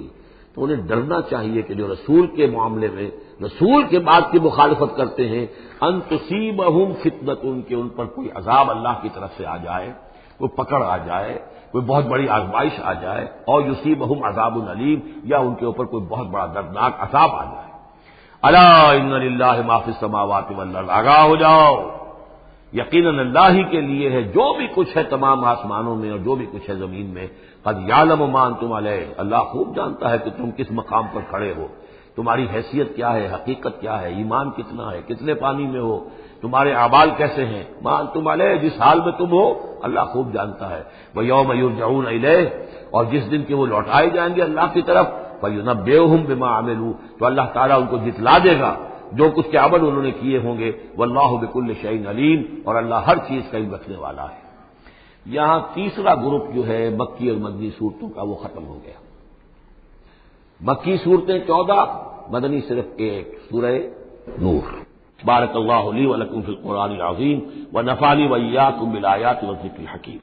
تو انہیں ڈرنا چاہیے کہ جو رسول کے معاملے میں رسول کے بات کی مخالفت کرتے ہیں، ان تصیبہم فتنۃ، کہ ان پر کوئی عذاب اللہ کی طرف سے آ جائے، کوئی پکڑ آ جائے، کوئی بہت بڑی آزمائش آ جائے، اور یصیبہم عذاب علیم، یا ان کے اوپر کوئی بہت بڑا دردناک عذاب آ جائے. الا ان للہ ما فی السماوات والارض. آگاہ ہو جاؤ، یقیناً اللہ ہی کے لیے ہے جو بھی کچھ ہے تمام آسمانوں میں اور جو بھی کچھ ہے زمین میں. قد یعلم ما انتم علیہ. اللہ خوب جانتا ہے کہ تم کس مقام پر کھڑے ہو، تمہاری حیثیت کیا ہے، حقیقت کیا ہے، ایمان کتنا ہے، کتنے پانی میں ہو، تمہارے اعمال کیسے ہیں. ما انتم علیہ، جس حال میں تم ہو اللہ خوب جانتا ہے. ویوم یرجعون الیہ، اور جس دن کے وہ لوٹائے جائیں گے اللہ کی طرف، فینبئہم بما عملوا، تو اللہ تعالیٰ ان کو جتلا دے گا جو کچھ کے عمل انہوں نے کیے ہوں گے. واللہ بکل شیء علیم، اور اللہ ہر چیز کا علم رکھنے والا ہے. یہاں تیسرا گروپ جو ہے مکی اور مدنی صورتوں کا وہ ختم ہو گیا. مکی صورتیں 14، مدنی صرف 1، سورہ نور. بارک اللہ لی ولکم فی القرآن العظیم ونفعنی وإیاکم بالآیات والذکر الحکیم.